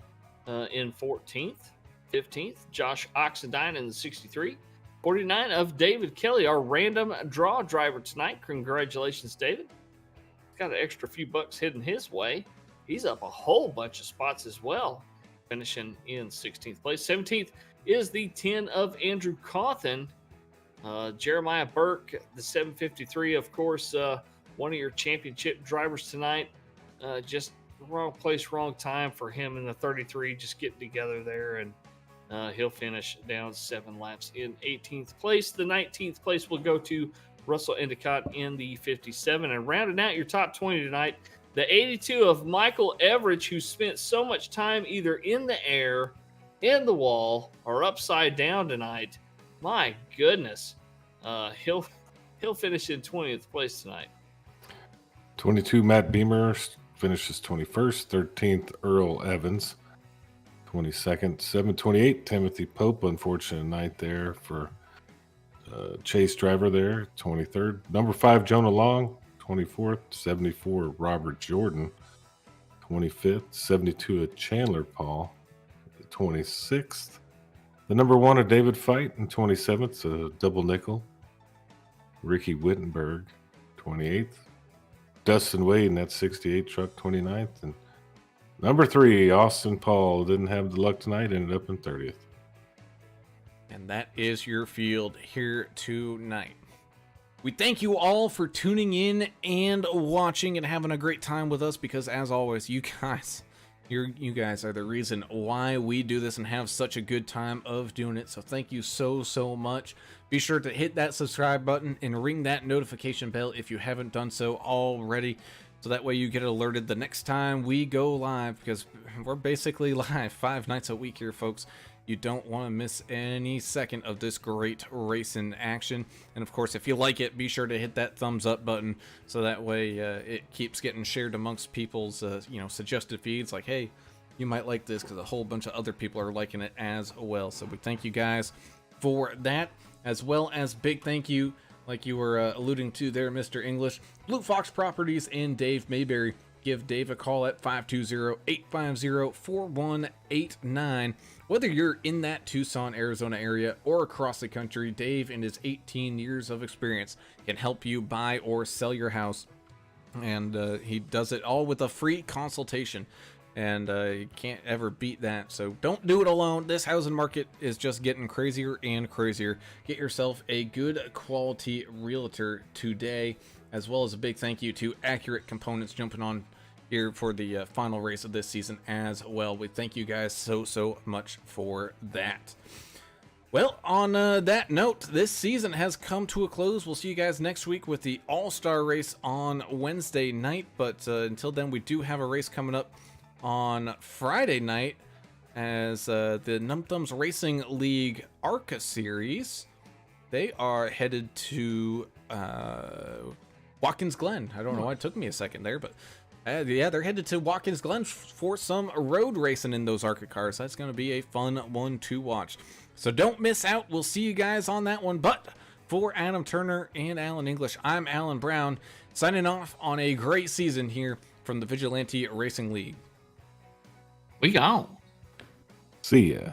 in 14th. 15th, Josh Oxendine in the 63. 49 of David Kelly, our random draw driver tonight. Congratulations, David. He's got an extra few bucks hidden his way. He's up a whole bunch of spots as well, finishing in 16th place. 17th is the 10 of Andrew Cawthon. Jeremiah Burke, the 753, of course, one of your championship drivers tonight. Just wrong place, wrong time for him in the 33, just getting together there, and he'll finish down 7 laps in 18th place. The 19th place will go to Russell Endicott in the 57. And rounding out your top 20 tonight, the 82 of Michael Everidge, who spent so much time either in the air, in the wall, or upside down tonight. My goodness. He'll finish in 20th place tonight. 22 Matt Beamer finishes 21st. 13th Earl Evans. 22nd. 728 Timothy Pope, unfortunate night there for Chase driver there. 23rd. Number 5 Jonah Long. 24th. 74 Robert Jordan. 25th. 72 of Chandler Paul. 26th. The number 1 of David Fight in 27th. A double nickel. Ricky Wittenberg. 28th. Dustin Wade in that 68 truck. 29th. And number 3, Austin Paul, didn't have the luck tonight, ended up in 30th. And that is your field here tonight. We thank you all for tuning in and watching and having a great time with us, because as always, you guys are the reason why we do this and have such a good time of doing it. So thank you so much. Be sure to hit that subscribe button and ring that notification bell if you haven't done so already, so that way you get alerted the next time we go live, because we're basically live 5 nights a week here, folks. You don't want to miss any second of this great racing action. And of course, if you like it, be sure to hit that thumbs up button, so that way it keeps getting shared amongst people's suggested feeds, like, hey, you might like this, because a whole bunch of other people are liking it as well. So we thank you guys for that, as well as big thank you, like you were alluding to there, Mr. English, Blue Fox Properties and Dave Mayberry, give Dave a call at 520-850-4189. Whether you're in that Tucson, Arizona area or across the country, Dave and his 18 years of experience can help you buy or sell your house. And he does it all with a free consultation. And you can't ever beat that. So don't do it alone. This housing market is just getting crazier and crazier. Get yourself a good quality realtor today, as well as a big thank you to Accurate Components jumping on here for the final race of this season as well. We thank you guys so much for that. Well, on that note, this season has come to a close. We'll see you guys next week with the All-Star race on Wednesday night. But until then, we do have a race coming up on Friday night as the Num Thumbs Racing League ARCA series. They are headed to Watkins Glen. I don't know why it took me a second there, but yeah, they're headed to Watkins Glen for some road racing in those ARCA cars. That's going to be a fun one to watch. So don't miss out. We'll see you guys on that one. But for Adam Turner and Alan English, I'm Alan Brown, signing off on a great season here from the Vigilante Racing League. We gone. See ya.